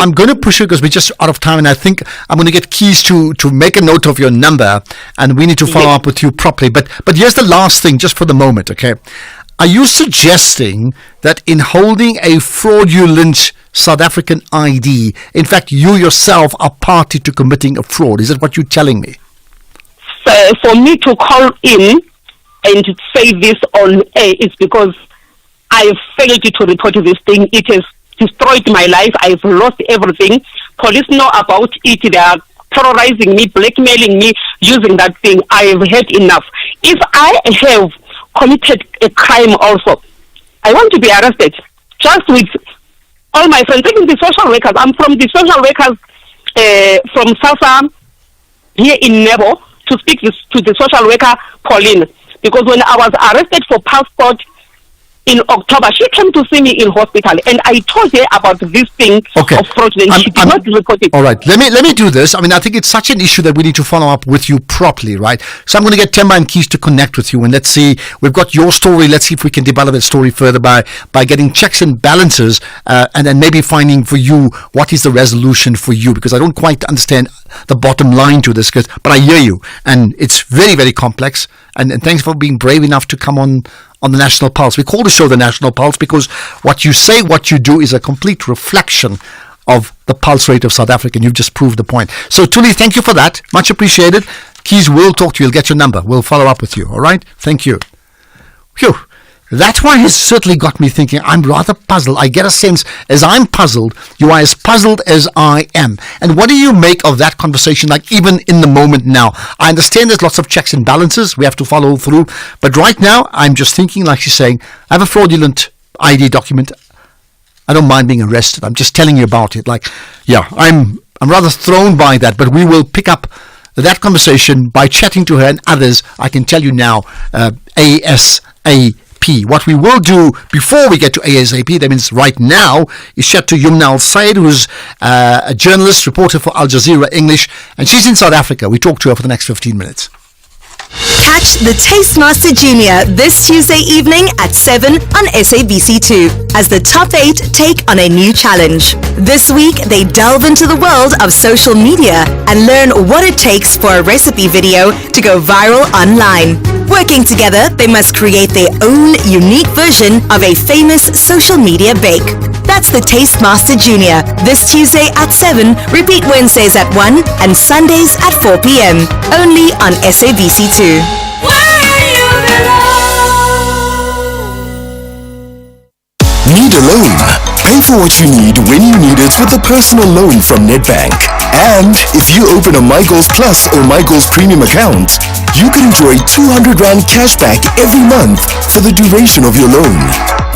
I'm going to push you because we're just out of time, and I think I'm going to get Keys to make a note of your number, and we need to follow up with you properly. But here's the last thing, just for the moment, okay? Are you suggesting that in holding a fraudulent South African ID, in fact, you yourself are party to committing a fraud? Is that what you're telling me? For me to call in and to say this on air is because I failed to report this thing. It has destroyed my life. I've lost everything. Police know about it. They are terrorizing me, blackmailing me, using that thing. I've had enough. If I have committed a crime also, I want to be arrested. Just with all my friends, even the social workers. I'm from the social workers from SASA here in Nebo to speak to the social worker, Pauline. Because when I was arrested for passport in October, she came to see me in hospital, and I told her about this thing of fraudulent. She did not report it. All right, let me do this. I mean, I think it's such an issue that we need to follow up with you properly, right? So I'm going to get Temba and Keys to connect with you, and let's see. We've got your story. Let's see if we can develop that story further by getting checks and balances, and then maybe finding for you what is the resolution for you, because I don't quite understand the bottom line to this. But I hear you, and it's very, very complex. And thanks for being brave enough to come on the National Pulse. We call the show the National Pulse because what you say, what you do is a complete reflection of the pulse rate of South Africa, and you've just proved the point. So, Tuli, thank you for that. Much appreciated. Keys will talk to you. He'll get your number. We'll follow up with you. All right? Thank you. Phew. That one has certainly got me thinking. I'm rather puzzled. I get a sense, as I'm puzzled, you are as puzzled as I am. And what do you make of that conversation, like even in the moment now? I understand there's lots of checks and balances we have to follow through. But right now, I'm just thinking, like she's saying, I have a fraudulent ID document. I don't mind being arrested. I'm just telling you about it. Like, yeah, I'm rather thrown by that. But we will pick up that conversation by chatting to her and others. I can tell you now, ASAP. ASAP. What we will do before we get to ASAP, that means right now, is chat to Yumna Al-Said, who's a journalist, reporter for Al Jazeera English, and she's in South Africa. We talk to her for the next 15 minutes. Catch the Tastemaster Junior this Tuesday evening at 7 on SABC2 as the top 8 take on a new challenge. This week, they delve into the world of social media and learn what it takes for a recipe video to go viral online. Working together, they must create their own unique version of a famous social media bake. That's the Tastemaster Junior this Tuesday at 7, repeat Wednesdays at 1 and Sundays at 4 p.m. only on SABC2. Need a loan? Pay for what you need when you need it with a personal loan from Nedbank. And if you open a MyGoals Plus or MyGoals Premium account, you can enjoy 200 Rand cashback every month for the duration of your loan.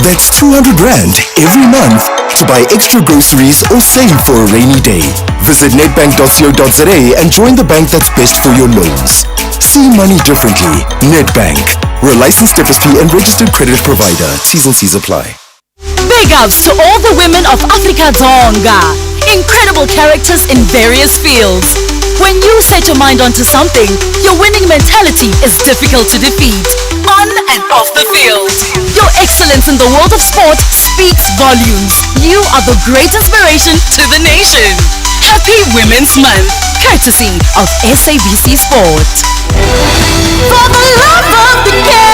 That's 200 Rand every month to buy extra groceries or save for a rainy day. Visit nedbank.co.za and join the bank that's best for your loans. See money differently. Nedbank. We're a licensed FSP and registered credit provider. T's and C's apply. Big ups to all the women of Africa Tonga. Incredible characters in various fields. When you set your mind onto something, your winning mentality is difficult to defeat. On and off the field. Your excellence in the world of sport speaks volumes. You are the great inspiration to the nation. Happy Women's Month, courtesy of SABC Sport. For the love of the game.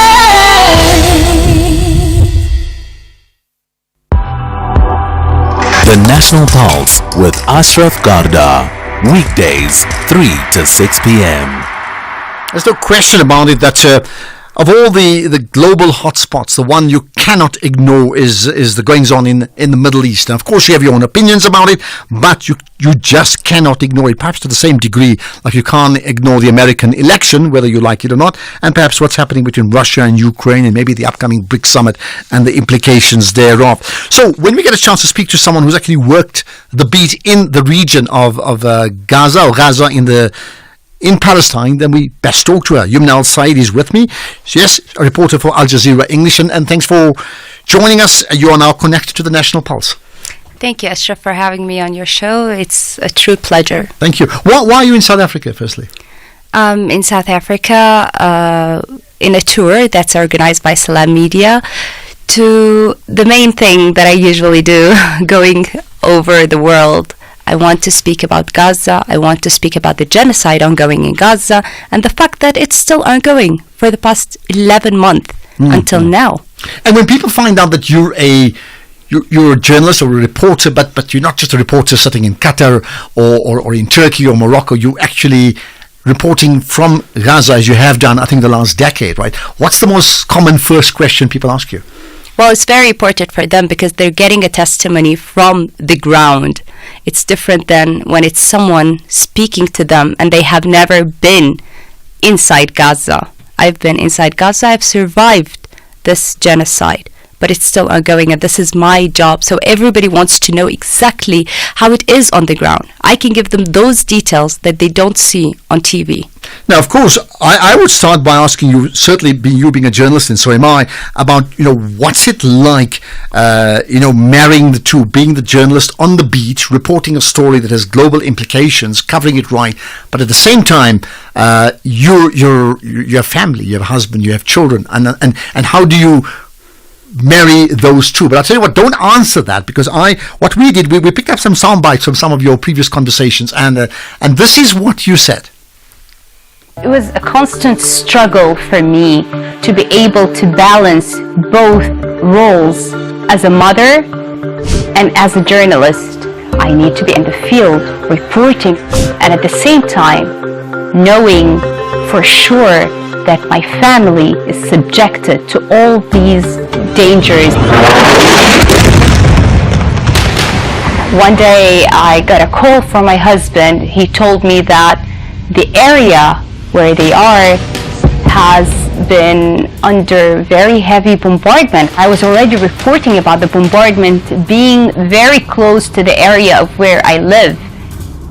The National Pulse with Ashraf Garda. Weekdays, 3 to 6 p.m. There's no question about it that of all the global hotspots, the one you cannot ignore is the goings on in the Middle East. And of course, you have your own opinions about it, but you just cannot ignore it, perhaps to the same degree like you can't ignore the American election, whether you like it or not, and perhaps what's happening between Russia and Ukraine and maybe the upcoming BRICS summit and the implications thereof. So when we get a chance to speak to someone who's actually worked the beat in the region of Gaza in Palestine, then we best talk to her. Yumna Al-Said is with me. Yes, a reporter for Al Jazeera English, and thanks for joining us. You are now connected to the National Pulse. Thank you, Ashraf, for having me on your show. It's a true pleasure. Thank you. Why are you in South Africa, firstly? In South Africa, in a tour that's organized by Salam Media, to the main thing that I usually do, going over the world. I want to speak about Gaza. I want to speak about the genocide ongoing in Gaza and the fact that it's still ongoing for the past 11 months until now. And when people find out that you're a journalist or a reporter, but you're not just a reporter sitting in Qatar or in Turkey or Morocco, you're actually reporting from Gaza as you have done, I think, the last decade, right? What's the most common first question people ask you? Well, it's very important for them because they're getting a testimony from the ground. It's different than when it's someone speaking to them and they have never been inside Gaza. I've been inside Gaza. I've survived this genocide, but it's still ongoing, and this is my job. So everybody wants to know exactly how it is on the ground. I can give them those details that they don't see on TV. Now, of course, I would start by asking you, certainly you being a journalist, and so am I, about, what's it like, marrying the two, being the journalist on the beat, reporting a story that has global implications, covering it right, but at the same time, you have family, you have a husband, you have children, and how do you marry those two? But I'll tell you what, don't answer that, because what we did, we picked up some sound bites from some of your previous conversations, and this is what you said. It was a constant struggle for me to be able to balance both roles as a mother and as a journalist. I need to be in the field reporting and at the same time knowing for sure that my family is subjected to all these dangers. One day I got a call from my husband. He told me that the area where they are has been under very heavy bombardment. I was already reporting about the bombardment being very close to the area of where I live.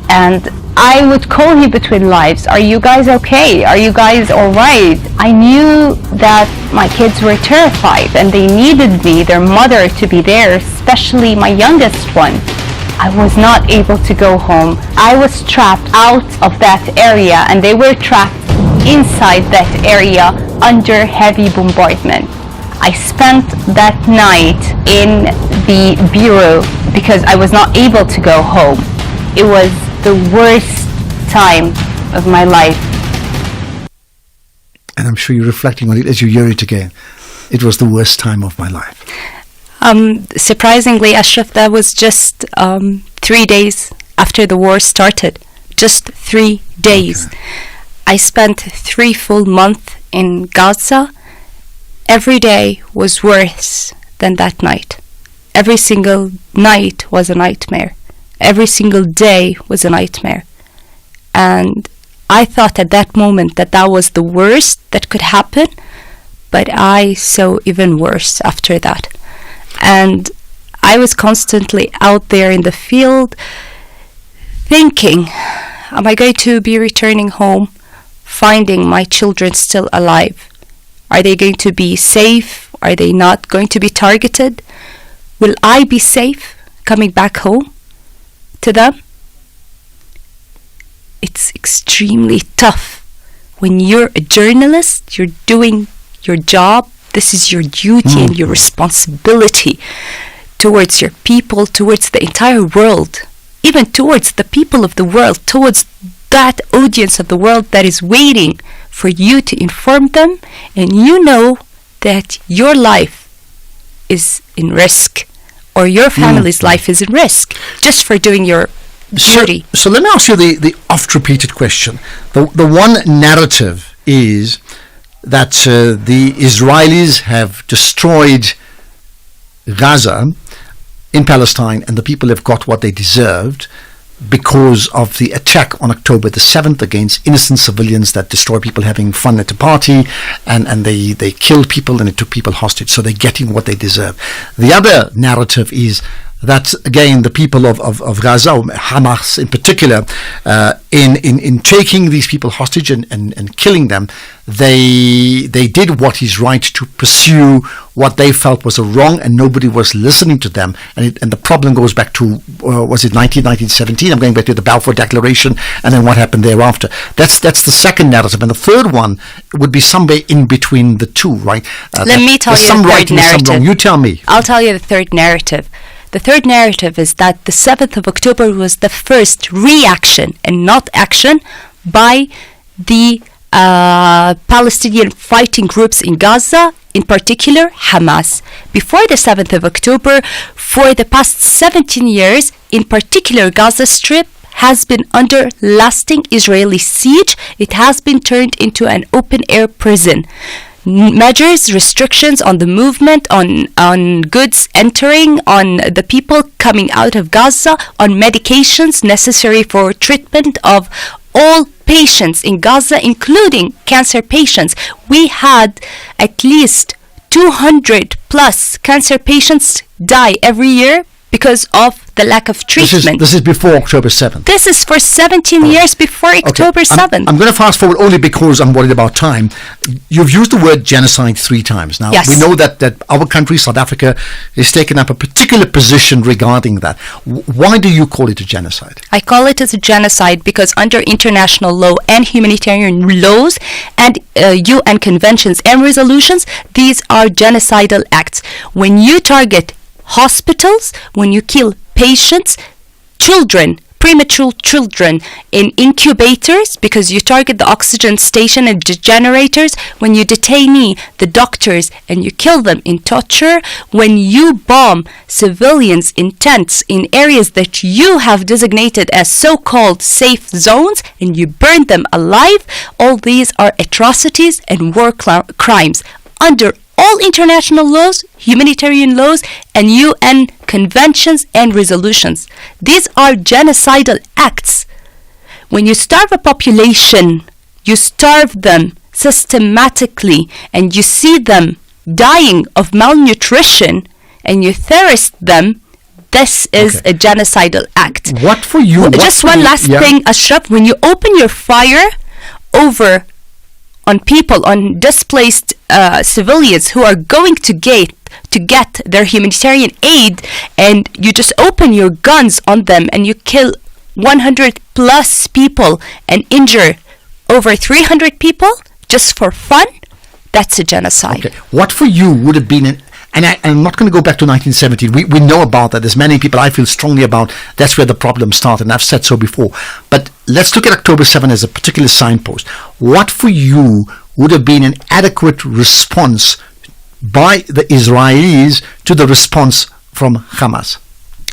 And I would call him between lives. Are you guys okay? Are you guys all right? I knew that my kids were terrified and they needed me, their mother, to be there, especially my youngest one. I was not able to go home. I was trapped out of that area and they were trapped inside that area under heavy bombardment. I spent that night in the bureau because I was not able to go home. It was the worst time of my life. And I'm sure you're reflecting on it as you hear it again. It was the worst time of my life. Surprisingly, Ashraf, that was just 3 days after the war started. Just 3 days. Okay. I spent 3 full months in Gaza. Every day was worse than that night. Every single night was a nightmare. Every single day was a nightmare. And I thought at that moment that that was the worst that could happen, but I saw even worse after that. And I was constantly out there in the field thinking, am I going to be returning home, finding my children still alive? Are they going to be safe? Are they not going to be targeted? Will I be safe coming back home to them? It's extremely tough. When you're a journalist, you're doing your job. This is your duty and your responsibility towards your people, towards the entire world, even towards the people of the world, towards that audience of the world that is waiting for you to inform them, and you know that your life is in risk or your family's life is in risk just for doing your duty. So let me ask you the oft-repeated question. The one narrative is that the Israelis have destroyed Gaza in Palestine and the people have got what they deserved because of the attack on October the 7th against innocent civilians that destroyed people having fun at a party, and they killed people and it took people hostage, so they're getting what they deserve. The other narrative is that, again, the people of Gaza, Hamas in particular, in taking these people hostage and killing them, they did what is right to pursue what they felt was a wrong, and nobody was listening to them. And the problem goes back to, was it 1917? I'm going back to the Balfour Declaration, and then what happened thereafter. That's the second narrative. And the third one would be somewhere in between the two, right? Let me tell you the third narrative. Some wrong. You tell me. I'll tell you the third narrative. The third narrative is that the 7th of October was the first reaction and not action by the Palestinian fighting groups in Gaza, in particular Hamas. Before the 7th of October, for the past 17 years, in particular Gaza Strip has been under lasting Israeli siege. It has been turned into an open-air prison. Measures, restrictions on the movement, on goods entering, on the people coming out of Gaza, on medications necessary for treatment of all patients in Gaza, including cancer patients. We had at least 200 plus cancer patients die every year because of the lack of treatment. This is before October 7th. This is for 17 years before October 7th. I'm going to fast forward only because I'm worried about time. You've used the word genocide 3 times. Now, we know that our country, South Africa, has taken up a particular position regarding that. Why do you call it a genocide? I call it as a genocide because under international law and humanitarian laws and UN conventions and resolutions, these are genocidal acts. When you target hospitals, when you kill patients, children, premature children in incubators because you target the oxygen station and the generators, when you detain the doctors and you kill them in torture, when you bomb civilians in tents in areas that you have designated as so-called safe zones and you burn them alive, all these are atrocities and war crimes under all international laws, humanitarian laws, and UN conventions and resolutions. These are genocidal acts. When you starve a population, you starve them systematically, and you see them dying of malnutrition, and you thirst them, this is a genocidal act. What for you? Just one last thing, Ashraf. When you open your fire over on people, on displaced civilians who are going to get their humanitarian aid, and you just open your guns on them and you kill 100 plus people and injure over 300 people just for fun, that's a genocide. Okay. What for you would have been and I'm not going to go back to 1917. We know about that. There's many people I feel strongly about. That's where the problem started, and I've said so before. But let's look at October 7 as a particular signpost. What for you would have been an adequate response by the Israelis to the response from Hamas?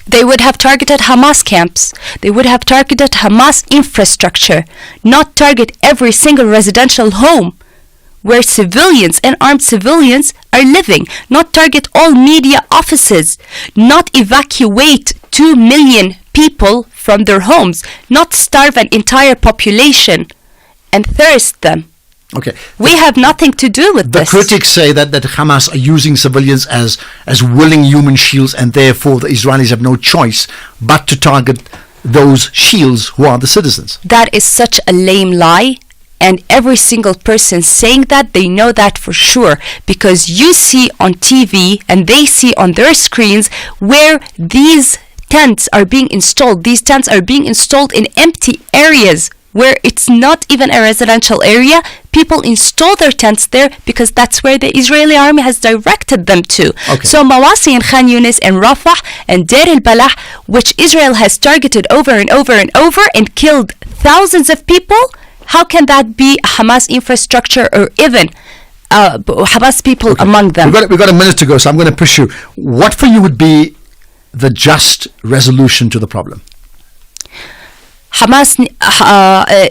They would have targeted Hamas camps. They would have targeted Hamas infrastructure, not target every single residential home where civilians and armed civilians are living, not target all media offices, not evacuate 2 million people from their homes, not starve an entire population and thirst them. Okay. We have nothing to do with this. The critics say that Hamas are using civilians as willing human shields, and therefore the Israelis have no choice but to target those shields who are the citizens. That is such a lame lie. And every single person saying that, they know that for sure, because you see on TV and they see on their screens where these tents are being installed. These tents are being installed in empty areas where it's not even a residential area. People install their tents there because that's where the Israeli army has directed them to. Okay. So Mawasi and Khan Yunis and Rafah and Deir al-Balah, which Israel has targeted over and over and over and killed thousands of people, how can that be Hamas infrastructure or even Hamas people among them? We've got a minute to go, so I'm going to push you. What for you would be the just resolution to the problem?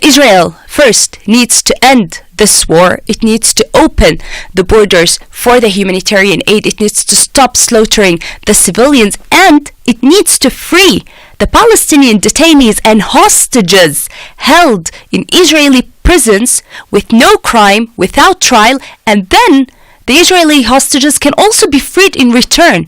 Israel first needs to end this war. It needs to open the borders for the humanitarian aid. It needs to stop slaughtering the civilians, and it needs to free the Palestinian detainees and hostages held in Israeli prisons with no crime, without trial, and then the Israeli hostages can also be freed in return.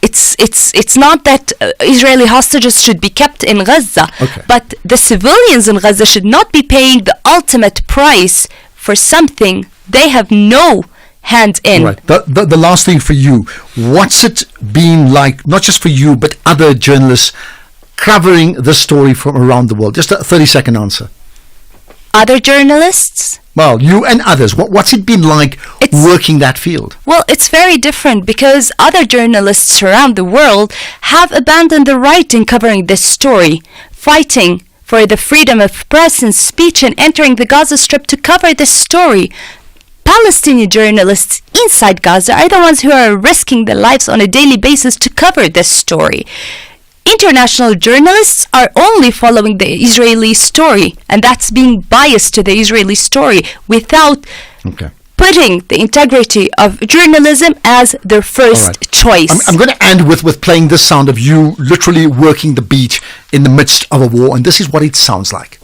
It's not that Israeli hostages should be kept in Gaza, but the civilians in Gaza should not be paying the ultimate price for something they have no hand in. Right. The last thing for you, what's it been like, not just for you, but other journalists covering this story from around the world? Just a 30-second answer. Other journalists? Well, you and others. What's it been like working that field? Well, it's very different because other journalists around the world have abandoned the right in covering this story, fighting for the freedom of press and speech and entering the Gaza Strip to cover this story. Palestinian journalists inside Gaza are the ones who are risking their lives on a daily basis to cover this story. International journalists are only following the Israeli story, and that's being biased to the Israeli story without putting the integrity of journalism as their first choice. I'm going to end with playing this sound of you literally working the beach in the midst of a war, and this is what it sounds like.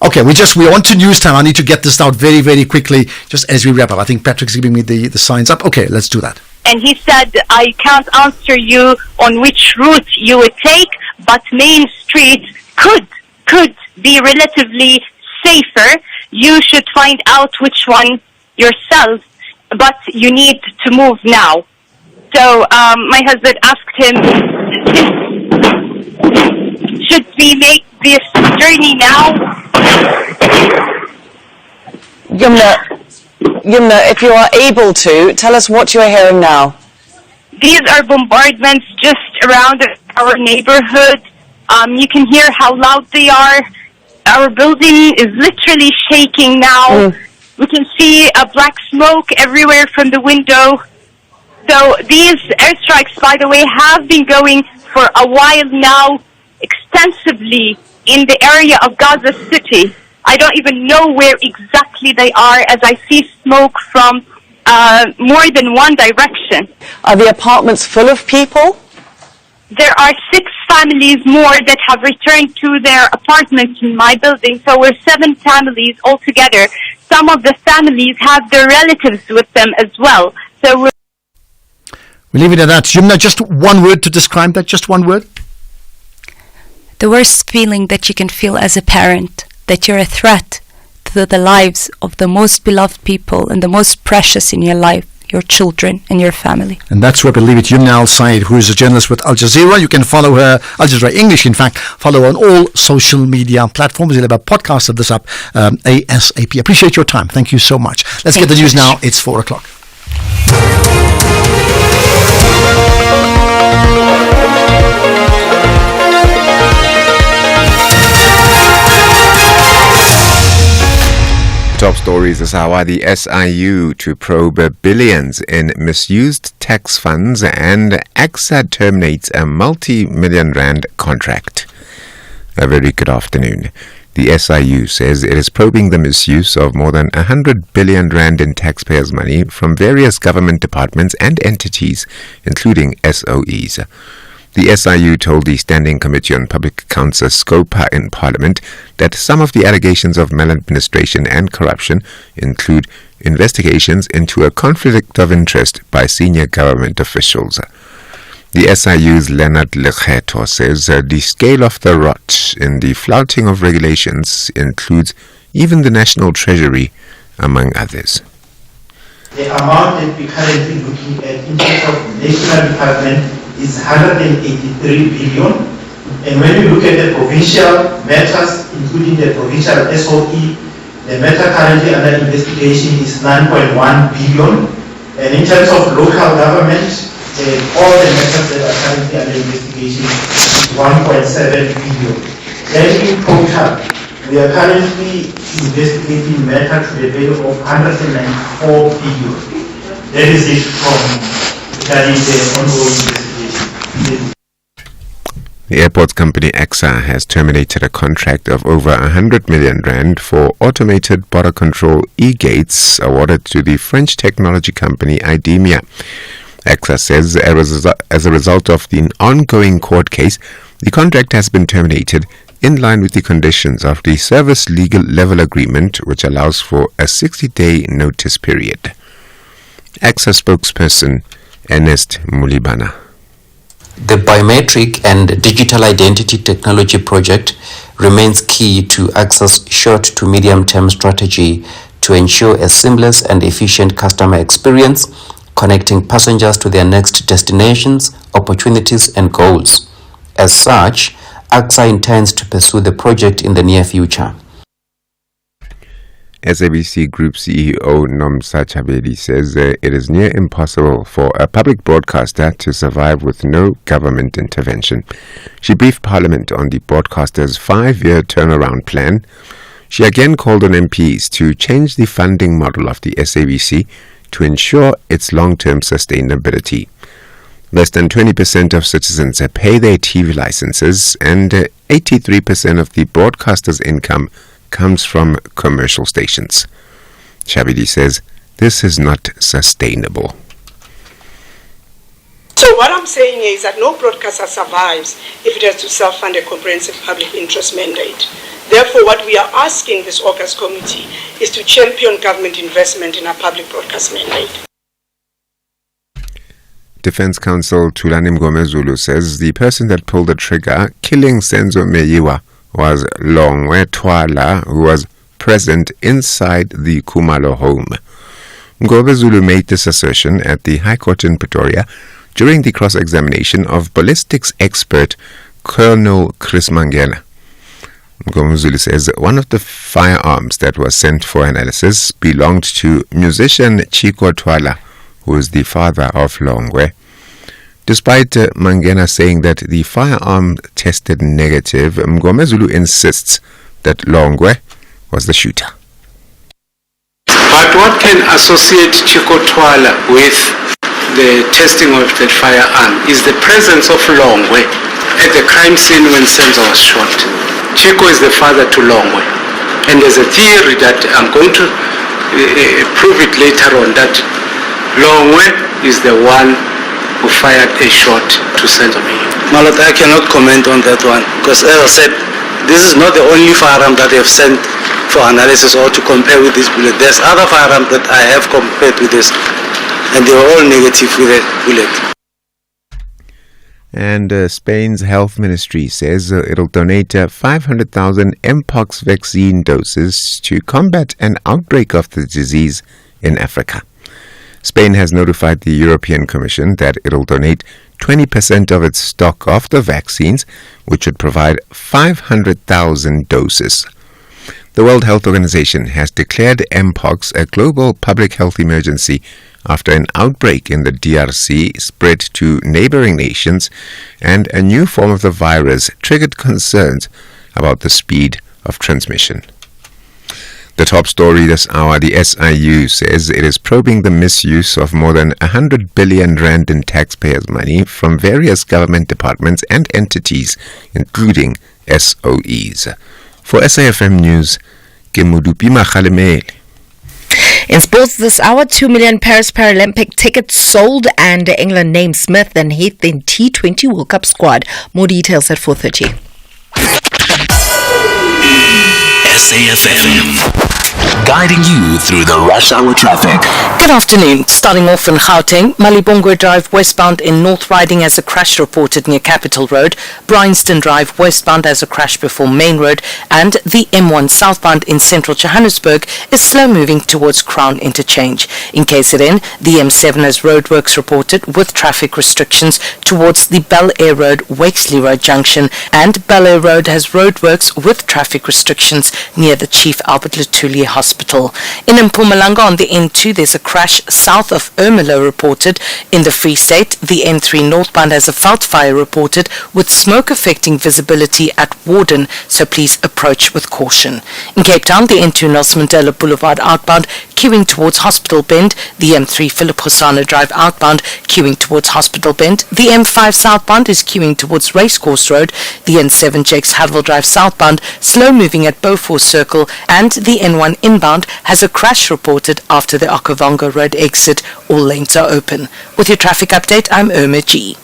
Okay, we're on to news time. I need to get this out very, very quickly, just as we wrap up. I think Patrick's giving me the signs up. Okay, let's do that. And he said, I can't answer you on which route you would take, but Main Street could be relatively safer. You should find out which one yourself, but you need to move now. So my husband asked him, should we make this journey now? Yumna, if you are able to, tell us what you are hearing now. These are bombardments just around our neighborhood. You can hear how loud they are. Our building is literally shaking now. We can see a black smoke everywhere from the window. So these airstrikes, by the way, have been going for a while now, extensively in the area of Gaza City. I don't even know where exactly they are, as I see smoke from more than one direction. Are the apartments full of people? There are 6 families more that have returned to their apartments in my building, so we're 7 families altogether. Some of the families have their relatives with them as well. So we'll leave it at that. Yumna, just one word to describe that, just one word. The worst feeling that you can feel as a parent, that you're a threat to the lives of the most beloved people and the most precious in your life, your children and your family. And that's where we leave it. Yumna Al-Said, who is a journalist with Al Jazeera. You can follow her, Al Jazeera English, in fact, follow on all social media platforms. We'll have a podcast of this up ASAP. Appreciate your time. Thank you so much. Let's get the news now. It's 4 o'clock. Top stories is how the SIU to probe billions in misused tax funds, and AXA terminates a multi-million rand contract. A very good afternoon. The SIU says it is probing the misuse of more than 100 billion rand in taxpayers' money from various government departments and entities, including SOEs. The SIU told the Standing Committee on Public Accounts, SCOPA, in Parliament that some of the allegations of maladministration and corruption include investigations into a conflict of interest by senior government officials. The SIU's Leonard Lekgetho says the scale of the rot in the flouting of regulations includes even the National Treasury, among others. The amount that we're currently looking at in terms of national department is 183 billion. And when you look at the provincial matters, including the provincial SOE, the matter currently under investigation is 9.1 billion. And in terms of local government, all the matters that are currently under investigation is 1.7 billion. Then in total, we are currently investigating matter to the value of 194 billion. That is it from regarding the ongoing investigation. The airports company AXA has terminated a contract of over 100 million rand for automated border control e-gates awarded to the French technology company IDEMIA. AXA says as a result of the ongoing court case, the contract has been terminated in line with the conditions of the service legal level agreement, which allows for a 60-day notice period. AXA spokesperson Ernest Mulibana. The biometric and digital identity technology project remains key to AXA's short to medium-term strategy to ensure a seamless and efficient customer experience, connecting passengers to their next destinations, opportunities, and goals. As such, AXA intends to pursue the project in the near future. SABC Group CEO Nomsa Chabedi says it is near impossible for a public broadcaster to survive with no government intervention. She briefed Parliament on the broadcaster's 5-year turnaround plan. She again called on MPs to change the funding model of the SABC to ensure its long-term sustainability. Less than 20% of citizens pay their TV licenses, and 83% of the broadcaster's income comes from commercial stations. Chabedi says this is not sustainable. So what I'm saying is that no broadcaster survives if it has to self-fund a comprehensive public interest mandate. Therefore, what we are asking this August committee is to champion government investment in a public broadcast mandate. Defense Counsel Thulani Mngomezulu says the person that pulled the trigger killing Senzo Meyiwa was Longwe Twala, who was present inside the Kumalo home. Mngomezulu made this assertion at the High Court in Pretoria during the cross-examination of ballistics expert Colonel Chris Mangena. Mngomezulu says one of the firearms that was sent for analysis belonged to musician Chico Twala, who is the father of Longwe. Despite Mangena saying that the firearm tested negative, Mngomezulu insists that Longwe was the shooter. But what can associate Chico Twala with the testing of that firearm is the presence of Longwe at the crime scene when Senzo was shot. Chico is the father to Longwe. And there's a theory that I'm going to prove it later on, that Longwe is the one who fired a shot to Senzo. Malot, I cannot comment on that one because, as I said, this is not the only firearm that I have sent for analysis or to compare with this bullet. There's other firearms that I have compared with this, and they were all negative with the bullet. And Spain's health ministry says it'll donate 500,000 Mpox vaccine doses to combat an outbreak of the disease in Africa. Spain has notified the European Commission that it'll donate 20% of its stock of the vaccines, which would provide 500,000 doses. The World Health Organization has declared Mpox a global public health emergency after an outbreak in the DRC spread to neighboring nations, and a new form of the virus triggered concerns about the speed of transmission. The top story this hour, the SIU says it is probing the misuse of more than 100 billion rand in taxpayers' money from various government departments and entities, including SOEs. For SAFM News, Kemudupi Makhalemele. In sports this hour, 2 million Paris Paralympic tickets sold and England named Smith and Heath in T20 World Cup squad. More details at 4:30. SAFM, guiding you through the rush hour traffic. Good afternoon. Starting off in Gauteng, Malibongwe Drive westbound in North Riding has a crash reported near Capitol Road. Bryanston Drive westbound has a crash before Main Road, and the M1 southbound in central Johannesburg is slow moving towards Crown Interchange. In KZN, the M7 has roadworks reported with traffic restrictions towards the Bel Air Road Wakesley Road junction, and Bel Air Road has roadworks with traffic restrictions near the Chief Albert Luthuli Hospital. In Mpumalanga on the N2, there's a crash south of Ermelo reported. In the Free State, the N3 northbound has a veld fire reported with smoke affecting visibility at Warden, so please approach with caution. In Cape Town, the N2 Nelson Mandela Boulevard outbound queuing towards Hospital Bend, the M3 Philip Hosana Drive outbound queuing towards Hospital Bend, the M5 southbound is queuing towards Racecourse Road, the N7 Jakes Hadwell Drive southbound slow moving at Beaufort Circle, and the N1 inbound has a crash reported after the Okavango Road exit. All lanes are open. With your traffic update, I'm Irma G.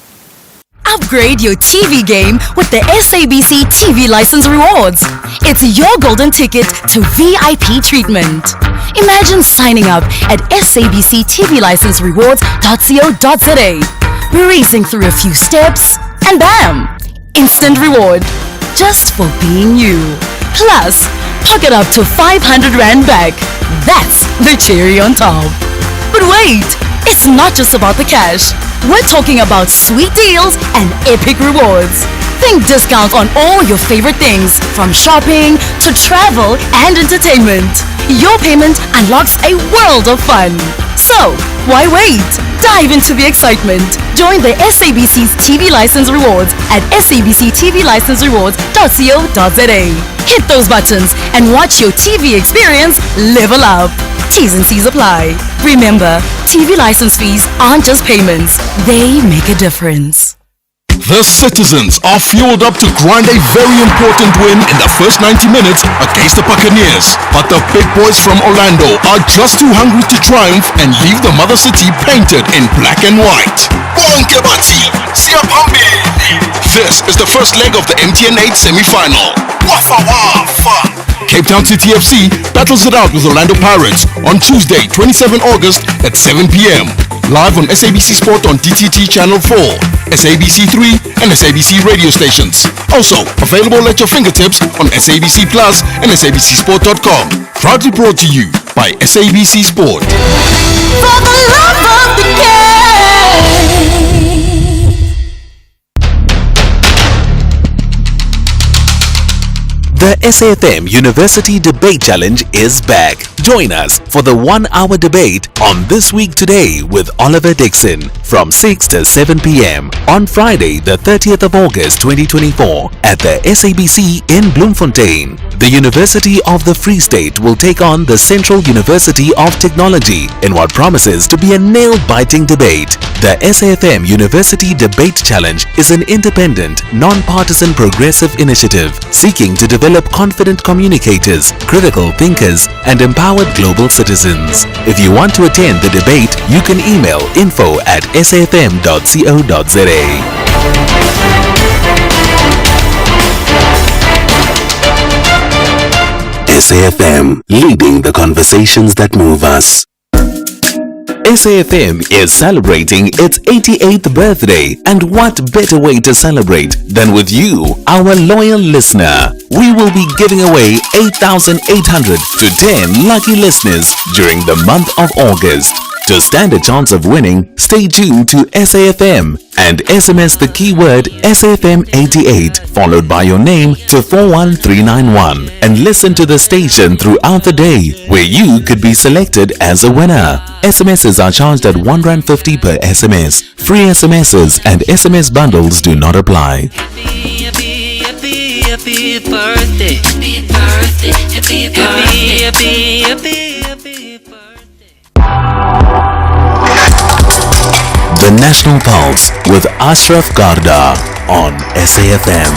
Upgrade your TV game with the SABC TV License Rewards. It's your golden ticket to VIP treatment. Imagine signing up at sabctvlicenserewards.co.za, breezing through a few steps, and bam! Instant reward, just for being you. Plus, pocket up to 500 Rand back. That's the cherry on top. But wait, it's not just about the cash. We're talking about sweet deals and epic rewards. Think discounts on all your favorite things, from shopping to travel and entertainment. Your payment unlocks a world of fun. So, why wait? Dive into the excitement. Join the SABC's TV License Rewards at sabctvlicenserewards.co.za. Hit those buttons and watch your TV experience level up. T's and C's apply. Remember, TV license fees aren't just payments, they make a difference. The citizens are fueled up to grind a very important win in the first 90 minutes against the Buccaneers. But the big boys from Orlando are just too hungry to triumph and leave the mother city painted in black and white. This is the first leg of the MTN 8 semi-final. Wafa Wafa! Cape Town City FC battles it out with Orlando Pirates on Tuesday, 27 August at 7 p.m. Live on SABC Sport on DTT Channel 4, SABC 3 and SABC radio stations. Also available at your fingertips on SABC Plus and SABCSport.com. Proudly brought to you by SABC Sport. For the love of the game. The SAFM University Debate Challenge is back. Join us for the 1-hour debate on This Week Today with Oliver Dixon from 6 to 7 p.m. on Friday, the 30th of August 2024 at the SABC in Bloemfontein. The University of the Free State will take on the Central University of Technology in what promises to be a nail-biting debate. The SAFM University Debate Challenge is an independent, non-partisan progressive initiative seeking to develop confident communicators, critical thinkers, and empowered global citizens. If you want to attend the debate, you can email info@safm.co.za. SAFM, leading the conversations that move us. SAFM is celebrating its 88th birthday, and what better way to celebrate than with you, our loyal listener. We will be giving away 8,800 to 10 lucky listeners during the month of August. To stand a chance of winning, stay tuned to SAFM and SMS the keyword SAFM88 followed by your name to 41391 and listen to the station throughout the day where you could be selected as a winner. SMSs are charged at R1.50 per SMS. Free SMSs and SMS bundles do not apply. Happy birthday. Happy birthday. Happy birthday. Happy birthday. The National Pulse with Ashraf Garda on SAFM.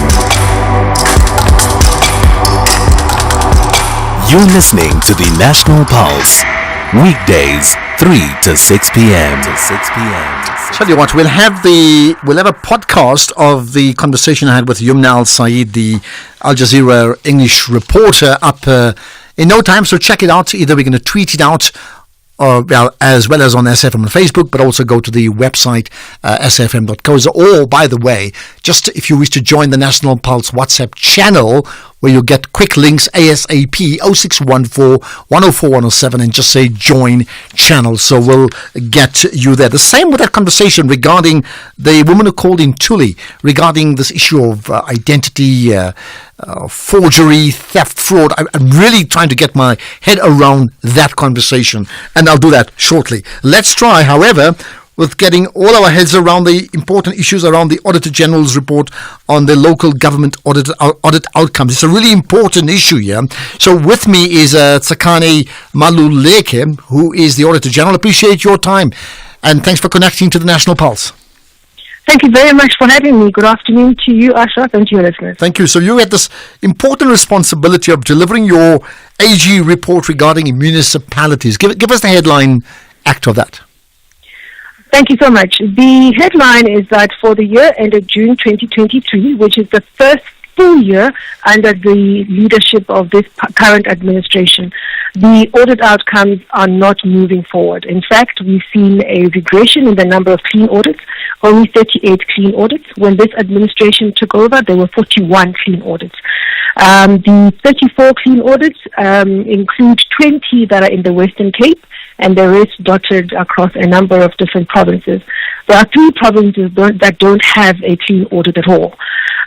You're listening to the National Pulse. Weekdays 3 to 6 p.m. Tell you what, we'll have a podcast of the conversation I had with Yumna Al-Saeed, the Al Jazeera English reporter, up in no time. So check it out. Either we're going to tweet it out, as well as on SFM on Facebook, but also go to the website sfm.co. Or, by the way, just if you wish to join the National Pulse WhatsApp channel, where you'll get quick links ASAP 0614 104 107 and just say join channel. So we'll get you there. The same with that conversation regarding the woman who called in Tuli regarding this issue of identity forgery, theft, fraud. I'm really trying to get my head around that conversation, and I'll do that shortly. Let's try, however, with getting all our heads around the important issues around the Auditor General's report on the local government audit outcomes. It's a really important issue here. So with me is Tsakane Maluleke, who is the Auditor General. Appreciate your time, and thanks for connecting to the National Pulse. Thank you very much for having me. Good afternoon to you, Ashraf, and to your listeners. Thank you. So you had this important responsibility of delivering your AG report regarding municipalities. Give us the headline act of that. Thank you so much. The headline is that for the year ended June 2023, which is the first full year under the leadership of this current administration, the audit outcomes are not moving forward. In fact, we've seen a regression in the number of clean audits, only 38 clean audits. When this administration took over, there were 41 clean audits. The 34 clean audits include 20 that are in the Western Cape, and the rest dotted across a number of different provinces. There are 3 provinces that don't have a clean audit at all.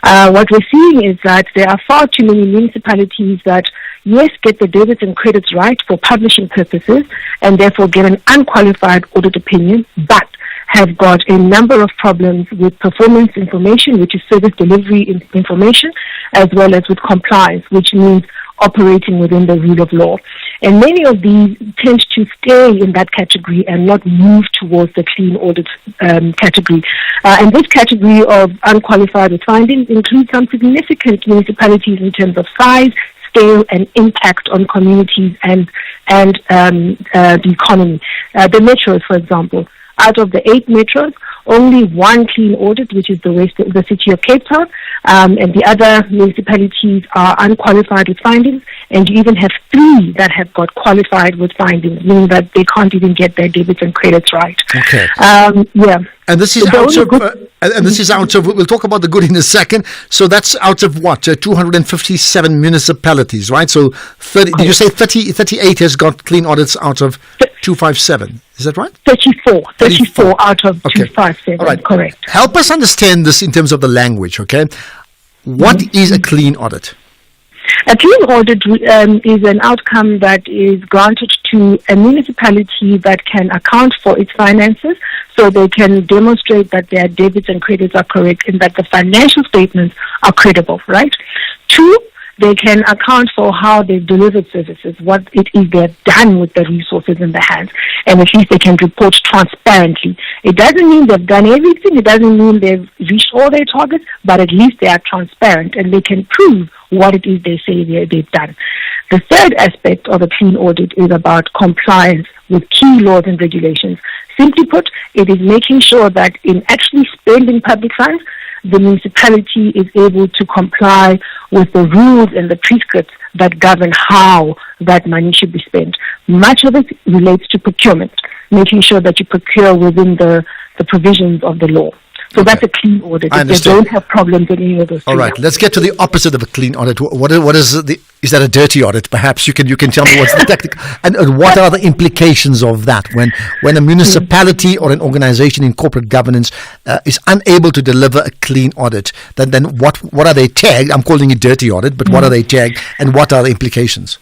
What we're seeing is that there are far too many municipalities that, yes, get the debits and credits right for publishing purposes and therefore get an unqualified audit opinion, but have got a number of problems with performance information, which is service delivery information, as well as with compliance, which means operating within the rule of law. And many of these tend to stay in that category and not move towards the clean audit category. And this category of unqualified with findings includes some significant municipalities in terms of size, scale, and impact on communities and the economy. The metros, for example. Out of the 8 metros, only 1 clean audit, which is the city of Cape Town, and the other municipalities are unqualified with findings, and you even have 3 that have got qualified with findings, meaning that they can't even get their debits and credits right. Okay. Yeah. And this is out of, we'll talk about the good in a second. So that's out of what? 257 municipalities, right? So 30, did you say 38 has got clean audits out of 257? Is that right? 34 out of 257, all right. Correct. Help us understand this in terms of the language, okay? What is a clean audit? A clean audit is an outcome that is granted to a municipality that can account for its finances, so they can demonstrate that their debits and credits are correct and that the financial statements are credible, right? 2, they can account for how they've delivered services, what it is they've done with the resources in their hands, and at least they can report transparently. It doesn't mean they've done everything, it doesn't mean they've reached all their targets, but at least they are transparent and they can prove what it is they say they've done. The third aspect of a clean audit is about compliance with key laws and regulations. Simply put, it is making sure that in actually spending public funds, the municipality is able to comply with the rules and the prescripts that govern how that money should be spent. Much of it relates to procurement. making sure that you procure within the provisions of the law. So that's a clean audit. I If they understand. don't have problems in any of those. All right, let's get to the opposite of a clean audit. What is is that a dirty audit? Perhaps you can tell me what's the technical and what are the implications of that when a municipality or an organization in corporate governance is unable to deliver a clean audit. Then what are they tagged? I'm calling it dirty audit, but what are they tagged and what are the implications?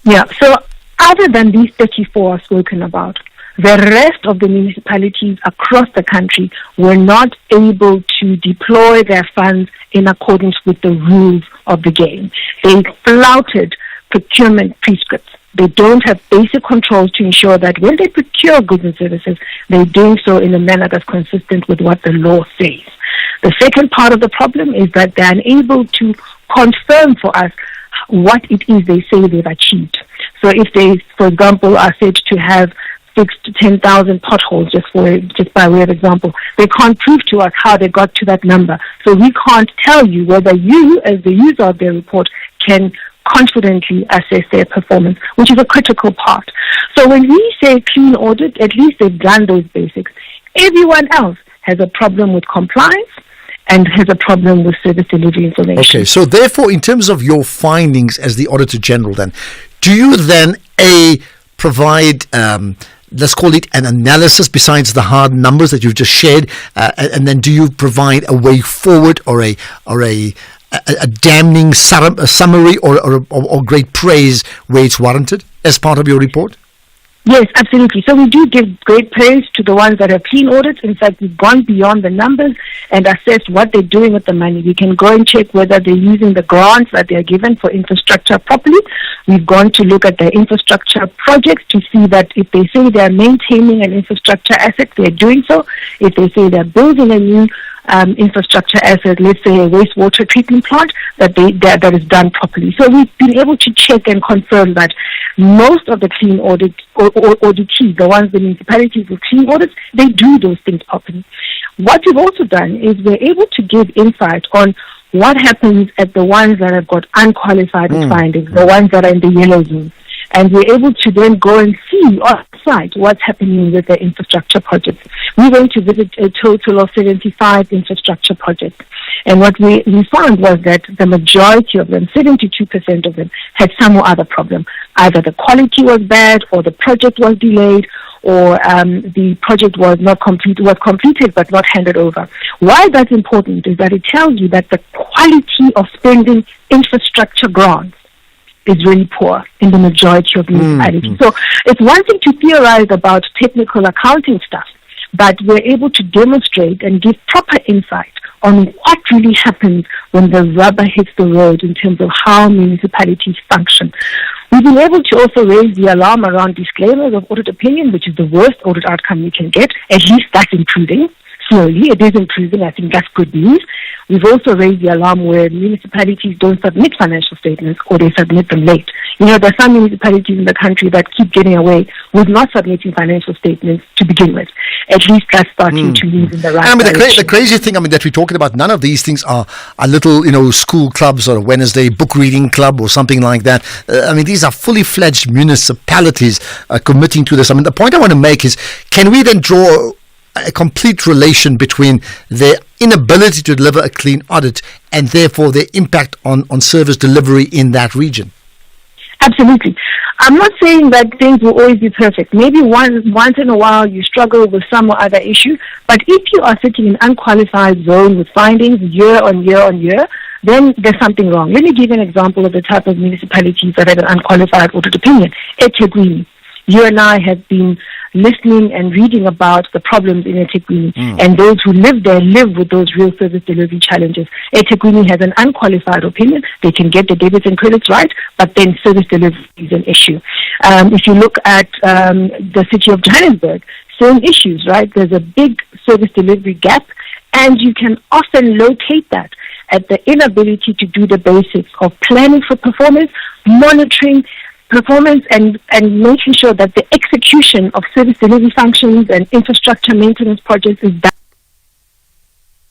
Yeah. So other than these 34 I've spoken about, the rest of the municipalities across the country were not able to deploy their funds in accordance with the rules of the game. They flouted procurement prescripts. They don't have basic controls to ensure that when they procure goods and services, they're doing so in a manner that's consistent with what the law says. The second part of the problem is that they're unable to confirm for us what it is they say they've achieved. So if they, for example, are said to have fixed 10,000 potholes, just by way of example, they can't prove to us how they got to that number. So we can't tell you whether you, as the user of their report, can confidently assess their performance, which is a critical part. So when we say clean audit, at least they've done those basics. Everyone else has a problem with compliance and has a problem with service delivery information. Okay, so therefore, in terms of your findings as the Auditor General, then, do you then provide let's call it an analysis besides the hard numbers that you've just shared, and then do you provide a way forward or a damning summary or great praise where it's warranted as part of your report? Yes, absolutely. So we do give great praise to the ones that have clean audits. In fact, we've gone beyond the numbers and assessed what they're doing with the money. We can go and check whether they're using the grants that they're given for infrastructure properly. We've gone to look at their infrastructure projects to see that if they say they're maintaining an infrastructure asset, they're doing so. If they say they're building a new infrastructure asset, let's say a wastewater treatment plant, that is done properly. So we've been able to check and confirm that most of the clean auditees, the ones, the municipalities with clean audits, they do those things properly. What we've also done is we're able to give insight on what happens at the ones that have got unqualified findings, the ones that are in the yellow zone. And we're able to then go and see on site what's happening with the infrastructure projects. We went to visit a total of 75 infrastructure projects. And what we found was that the majority of them, 72% of them, had some or other problem. Either the quality was bad, or the project was delayed, or the project was not completed but not handed over. Why that's important is that it tells you that the quality of spending infrastructure grants is really poor in the majority of municipalities. So it's one thing to theorize about technical accounting stuff, but we're able to demonstrate and give proper insight on what really happens when the rubber hits the road in terms of how municipalities function. We've been able to also raise the alarm around disclaimers of audit opinion, which is the worst audit outcome you can get. At least that's improving. Slowly, it is improving. I think that's good news. We've also raised the alarm where municipalities don't submit financial statements or they submit them late. You know, there are some municipalities in the country that keep getting away with not submitting financial statements to begin with. At least that's starting to move in the right direction. The crazy thing, that we're talking about, none of these things are little, school clubs or a Wednesday book reading club or something like that. These are fully fledged municipalities committing to this. The point I want to make is, can we then draw a complete relation between their inability to deliver a clean audit and therefore their impact on service delivery in that region? Absolutely. I'm not saying that things will always be perfect. Maybe once in a while you struggle with some or other issue, but if you are sitting in an unqualified zone with findings year on year on year, then there's something wrong. Let me give you an example of the type of municipalities that have an unqualified audit opinion. eThekwini. You and I have been listening and reading about the problems in eThekwini, and those who live there live with those real service delivery challenges. eThekwini has an unqualified opinion. They can get the debits and credits right, but then service delivery is an issue. If you look at the city of Johannesburg, same issues, right? There's a big service delivery gap, and you can often locate that at the inability to do the basics of planning for performance, monitoring performance, and making sure that the execution of service delivery functions and infrastructure maintenance projects is done.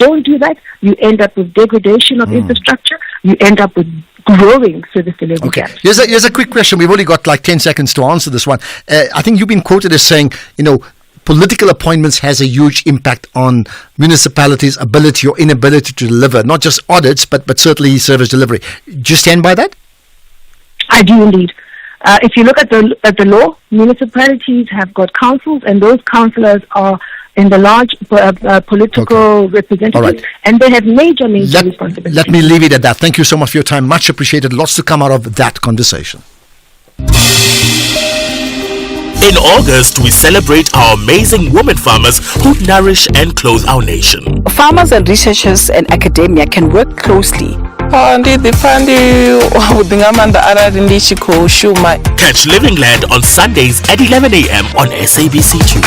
don't do that, you end up with degradation of infrastructure, you end up with growing service delivery gaps. Here's a quick question. We've only got like 10 seconds to answer this one. I think you've been quoted as saying, political appointments has a huge impact on municipalities' ability or inability to deliver, not just audits, but certainly service delivery. Do you stand by that? I do indeed. If you look at the law, municipalities have got councils, and those councillors are in the large political representatives, and they have major responsibilities. Let me leave it at that. Thank you so much for your time. Much appreciated. Lots to come out of that conversation. In August, we celebrate our amazing women farmers who nourish and clothe our nation. Farmers and researchers and academia can work closely. Catch Living Land on Sundays at 11 a.m. on SABC2.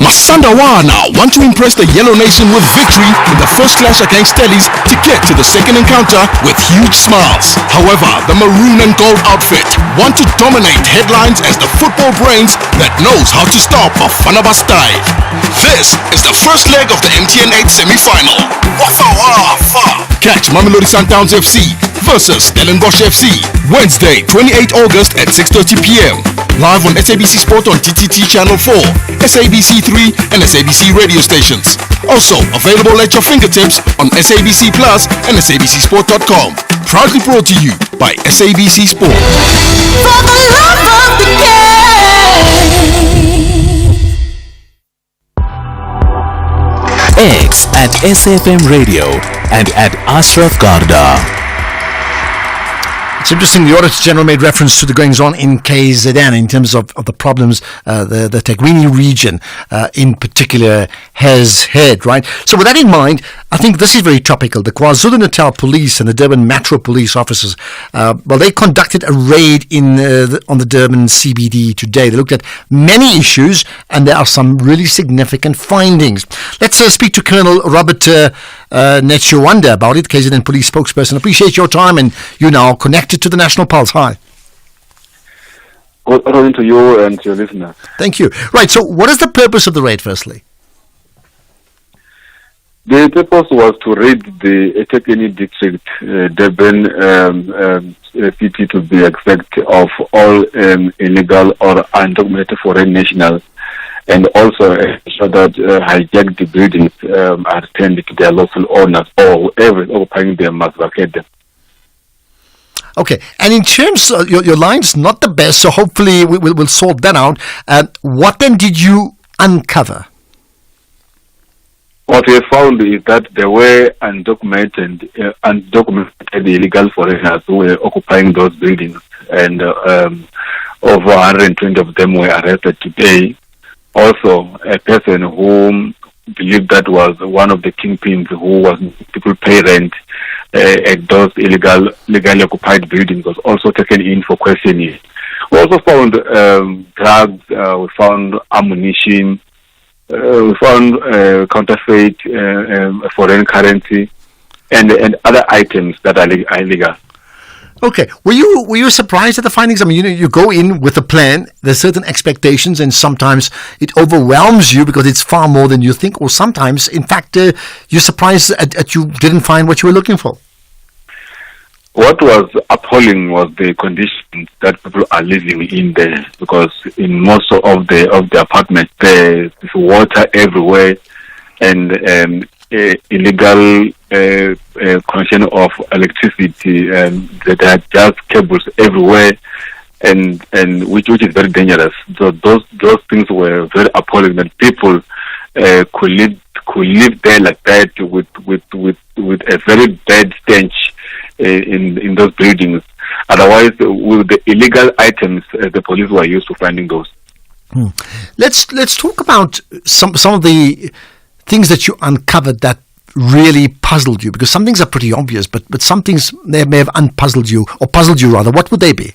Masandawana want to impress the Yellow Nation with victory in the first clash against Tellies to get to the second encounter with huge smiles. However, the maroon and gold outfit want to dominate headlines as the football brains that knows how to stop Bafana Bastille. This is the first leg of the MTN 8 semi-final. Wafa Wafa! Catch Mamelodi Sundowns FC versus Stellenbosch FC Wednesday, 28 August at 6:30 p.m. Live on SABC Sport on TTT Channel 4, SABC 3 and SABC radio stations. Also available at your fingertips on SABC Plus and SABCSport.com. Proudly brought to you by SABC Sport. For the love of the game. X at SFM Radio and at Ashraf Garda. It's interesting, the Auditor General made reference to the goings on in KZN in terms of the problems the Tekwini region in particular has had, right? So with that in mind, I think this is very topical. The KwaZulu-Natal Police and the Durban Metro Police officers, they conducted a raid on the Durban CBD today. They looked at many issues and there are some really significant findings. Let's speak to Colonel Robert Netshawanda about it, KZN Police spokesperson. Appreciate your time, and you now connected to the National Pulse. Hi. Good morning to you and to your listeners. Thank you. Right, so what is the purpose of the raid, firstly? The purpose was to raid the eThekwini district, Durban city to be exact, of all illegal or undocumented foreign nationals, and also ensure that hijacked buildings are returned to their lawful owners, or whoever is occupying them must vacate them. Okay, and in terms of your line's not the best, so hopefully we'll sort that out. What then did you uncover? What we found is that there were undocumented illegal foreigners who were occupying those buildings, and over 120 of them were arrested today. Also, a person who believed that was one of the kingpins who was people pay rent at those legally occupied buildings was also taken in for questioning. We also found drugs, we found ammunition, we found counterfeit foreign currency, and other items that are illegal. Okay, were you surprised at the findings? I mean, you go in with a plan. There's certain expectations, and sometimes it overwhelms you because it's far more than you think. Or sometimes, in fact, you're surprised at you didn't find what you were looking for. What was appalling was the conditions that people are living in there, because in most of the apartments there's water everywhere, and illegal connection of electricity, and there are just cables everywhere, and which is very dangerous. So those things were very appalling, that people could live there like that with a very bad stench in those buildings. Otherwise, with the illegal items, the police were used to finding those. Let's talk about some of the things that you uncovered that really puzzled you, because some things are pretty obvious, but some things may have unpuzzled you, or puzzled you rather. What would they be?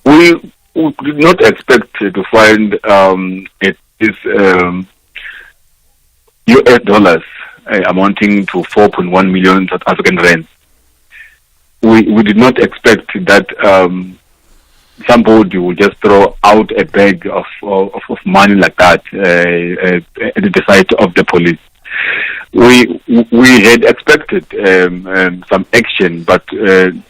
We did not expect to find US dollars amounting to 4.1 million South African rand. we did not expect that somebody will just throw out a bag of money like that at the side of the police. We had expected some action, but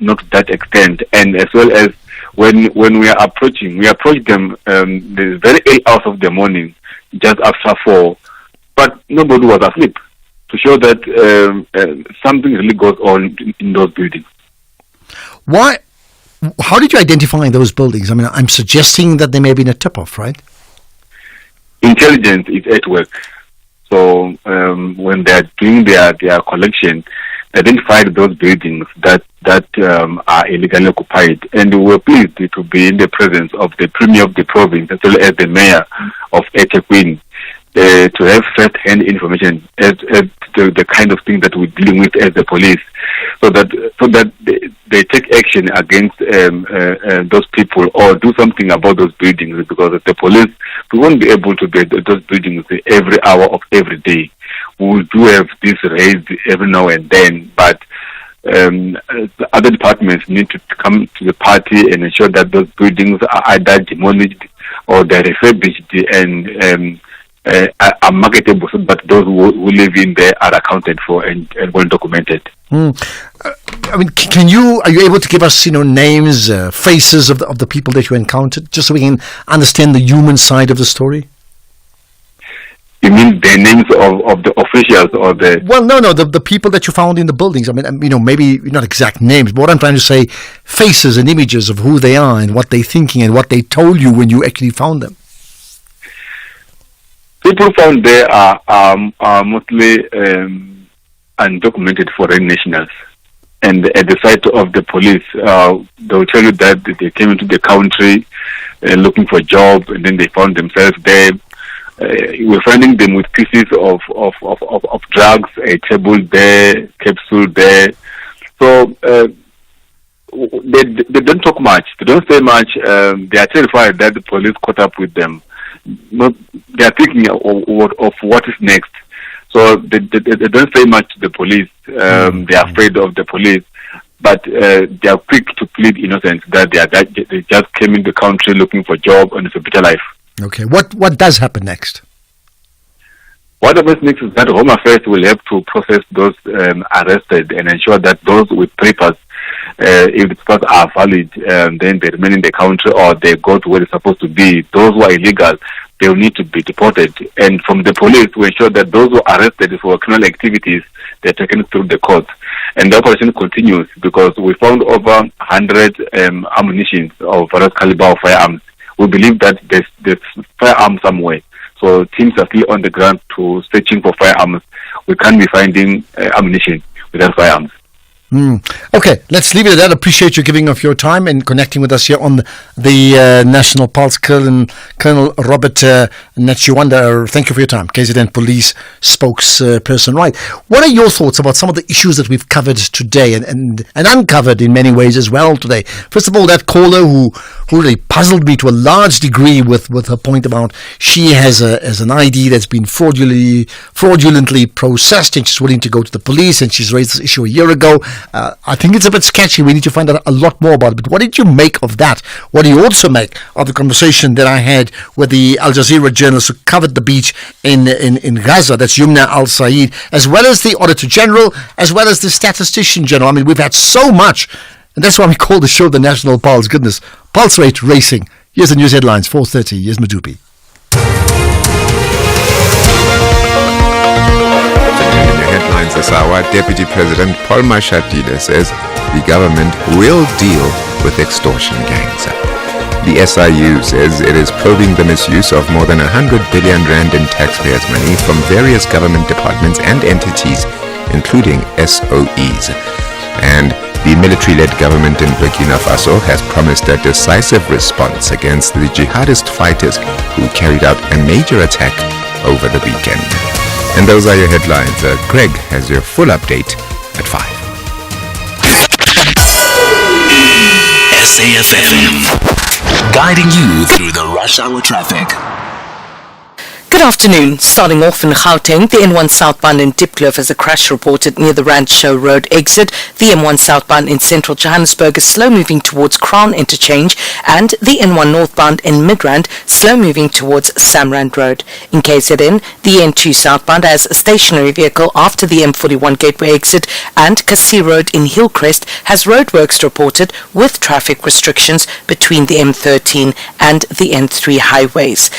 not to that extent. And as well as when we approach them the very early hours of the morning, just after 4, but nobody was asleep, to show that something really goes on in those buildings. Why? How did you identify those buildings? I mean, I'm suggesting that there may have been a tip-off, right? Intelligence is at work. So when they are doing their collection, they identified those buildings that are illegally occupied. And we were pleased to be in the presence of the Premier of the province, as well as the Mayor of eThekwini, to have first-hand information as to the kind of thing that we're dealing with as the police, so that they take action against those people or do something about those buildings, because the police, we won't be able to be at those buildings every hour of every day. We do have these raids every now and then, but the other departments need to come to the party and ensure that those buildings are either demolished or they're refurbished and are marketable, so that those who live in there are accounted for and well documented. I mean, are you able to give us, names, faces of the people that you encountered, just so we can understand the human side of the story? You mean the names of the officials or the... Well, no, the people that you found in the buildings. I mean, maybe not exact names, but what I'm trying to say, faces and images of who they are and what they're thinking and what they told you when you actually found them. People found there are mostly undocumented foreign nationals. And at the side of the police, they will tell you that they came into the country looking for a job, and then they found themselves there. We're finding them with pieces of drugs, a table there, capsule there. So they don't talk much. They don't say much. They are terrified that the police caught up with them. They are thinking of what is next. So they don't say much to the police. They are afraid of the police, but they are quick to plead innocence, that they just came in the country looking for a job and it's a better life. Okay, what does happen next? What happens next is that Home Affairs will have to process those arrested and ensure that those with papers, if the papers are valid, then they remain in the country or they go to where they're supposed to be. Those who are illegal, they will need to be deported. And from the police, we ensure that those who are arrested for criminal activities, they're taken through the court. And the operation continues because we found over 100 ammunition of various caliber of firearms. We believe that there's firearms somewhere. So teams are still on the ground to searching for firearms. We can't be finding ammunition without firearms. Okay, let's leave it at that. Appreciate you giving of your time and connecting with us here on the National Pulse. Colonel Robert Nachiwanda, thank you for your time. KZN Police spokesperson. Right. What are your thoughts about some of the issues that we've covered today and uncovered in many ways as well today? First of all, that caller who really puzzled me to a large degree with her point about she has an ID that's been fraudulently processed and she's willing to go to the police, and she's raised this issue a year ago. I think it's a bit sketchy. We need to find out a lot more about it. But what did you make of that? What do you also make of the conversation that I had with the Al Jazeera journalist who covered the beach in Gaza, that's Yumna Al-Said, as well as the Auditor General, as well as the Statistician General? I mean, we've had so much, and that's why we call the show the National Pulse. Goodness, pulse rate racing. Here's the news headlines, 4:30. Here's Madupi. Headlines this hour. Deputy President Paul Mashatile says the government will deal with extortion gangs. The SIU says it is probing the misuse of more than 100 billion rand in taxpayers' money from various government departments and entities, including SOEs. And the military-led government in Burkina Faso has promised a decisive response against the jihadist fighters who carried out a major attack over the weekend. And those are your headlines. Greg has your full update at 5. SAFM, guiding you through the rush hour traffic. Good afternoon. Starting off in Gauteng, the N1 southbound in Diepkloof has a crash reported near the Rand Show Road exit. The M1 southbound in central Johannesburg is slow moving towards Crown Interchange, and the N1 northbound in Midrand slow moving towards Samrand Road. In KZN, the N2 southbound has a stationary vehicle after the M41 gateway exit, and Kasi Road in Hillcrest has roadworks reported with traffic restrictions between the M13 and the N3 highways.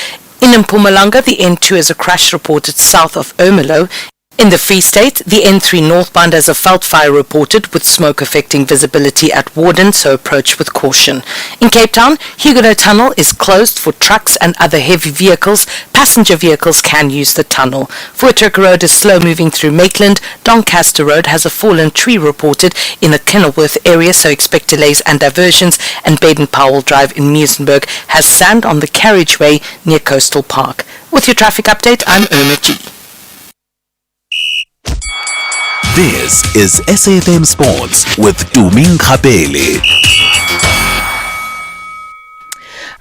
In Mpumalanga, the N2 has a crash reported south of Ermelo. In the Free State, the N3 northbound has a veld fire reported with smoke affecting visibility at Warden, so approach with caution. In Cape Town, Huguenot Tunnel is closed for trucks and other heavy vehicles. Passenger vehicles can use the tunnel. Voortrekker Road is slow moving through Maitland. Doncaster Road has a fallen tree reported in the Kenilworth area, so expect delays and diversions. And Baden-Powell Drive in Muizenberg has sand on the carriageway near Coastal Park. With your traffic update, I'm Irma G. This is SAFM Sports with Tuming Khapele.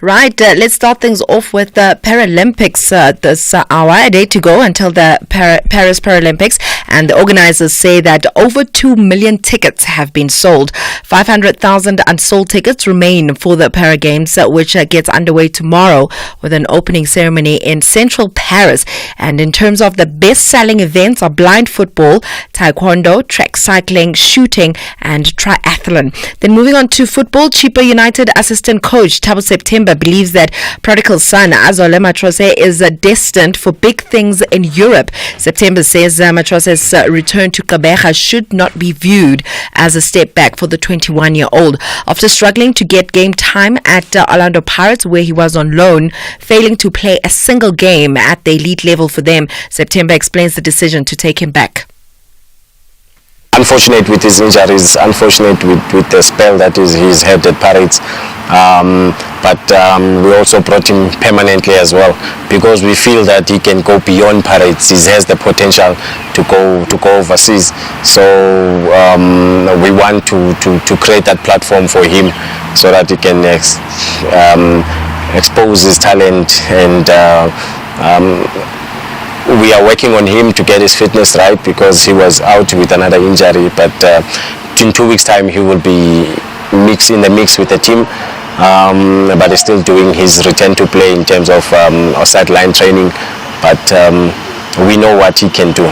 Right, let's start things off with the Paralympics this hour. A day to go until the Paris Paralympics, and the organizers say that over 2 million tickets have been sold. 500,000 unsold tickets remain for the Para Games, which gets underway tomorrow with an opening ceremony in central Paris. And in terms of the best-selling events are blind football, taekwondo, track cycling, shooting, and triathlon. Then moving on to football, Chippa United assistant coach Thabo September believes that prodigal son Azole Matrose is destined for big things in Europe. September says Matrose's return to Gqeberha should not be viewed as a step back for the 21-year-old. After struggling to get game time at Orlando Pirates, where he was on loan, failing to play a single game at the elite level for them, September explains the decision to take him back. Unfortunate with his injuries, unfortunate with the spell that he's had at Pirates, but we also brought him permanently as well because we feel that he can go beyond Pirates. He has the potential to go overseas, so we want to create that platform for him so that he can expose his talent, and we are working on him to get his fitness right because he was out with another injury, but in 2 weeks time he will be in the mix with the team, but he's still doing his return to play in terms of sideline training, but we know what he can do.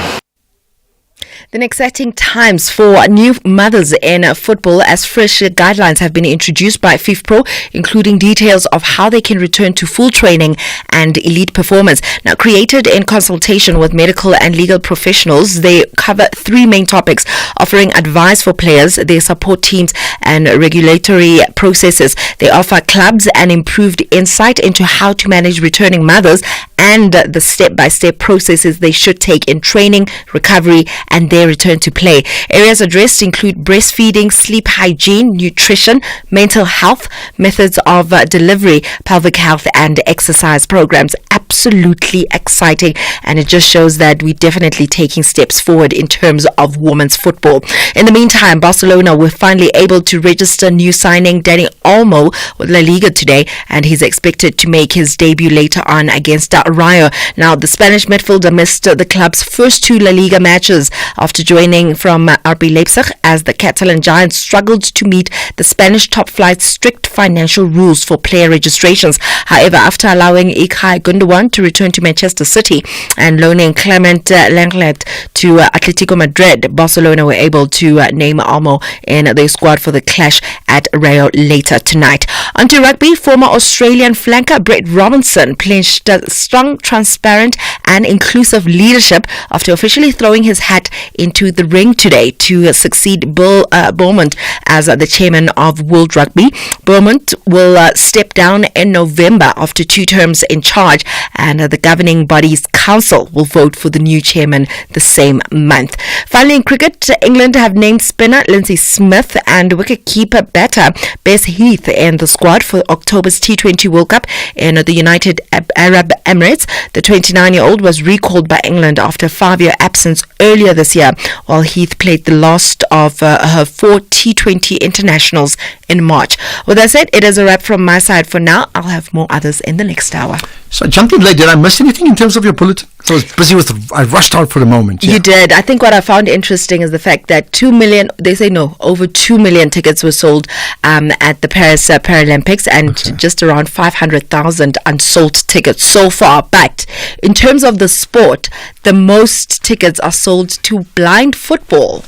Then exciting times for new mothers in football as fresh guidelines have been introduced by FIFPro, including details of how they can return to full training and elite performance. Now, created in consultation with medical and legal professionals, they cover 3 main topics, offering advice for players, their support teams, and regulatory processes. They offer clubs an improved insight into how to manage returning mothers and the step-by-step processes they should take in training, recovery, and their return to play. Areas addressed include breastfeeding, sleep hygiene, nutrition, mental health, methods of delivery, pelvic health, and exercise programs. Absolutely exciting, and it just shows that we're definitely taking steps forward in terms of women's football. In the meantime, Barcelona were finally able to register new signing Dani Olmo with La Liga today, and he's expected to make his debut later on against Rayo. Now, the Spanish midfielder missed the club's first 2 La Liga matches after joining from RB Leipzig as the Catalan Giants struggled to meet the Spanish top flight's strict financial rules for player registrations. However, after allowing Ilkay Gundogan to return to Manchester City and loaning Clement Lenglet to Atletico Madrid, Barcelona were able to name Olmo in their squad for the clash at Rayo later tonight. Onto rugby, former Australian flanker Brett Robinson pledged strong, transparent and inclusive leadership after officially throwing his hat into the ring today to succeed Bill Beaumont as the chairman of World Rugby. Beaumont will step down in November after 2 terms in charge, and the governing body's council will vote for the new chairman the same month. Finally, in cricket, England have named spinner Lindsay Smith and wicketkeeper batter Bess Heath in the squad for October's T20 World Cup in the United Arab Emirates. The 29-year-old was recalled by England after a 5-year absence earlier this year Australia, while Heath played the last of her 4 T20 internationals in March. With that said, it is a wrap from my side for now. I'll have more others in the next hour. So I jumped in late. Did I miss anything in terms of your bulletin? So I was busy I rushed out for a moment. Yeah. You did. I think what I found interesting is the fact that 2 million, they say no, over 2 million tickets were sold at the Paris Paralympics, and just around 500,000 unsold tickets so far. But in terms of the sport, the most tickets are sold to blind football.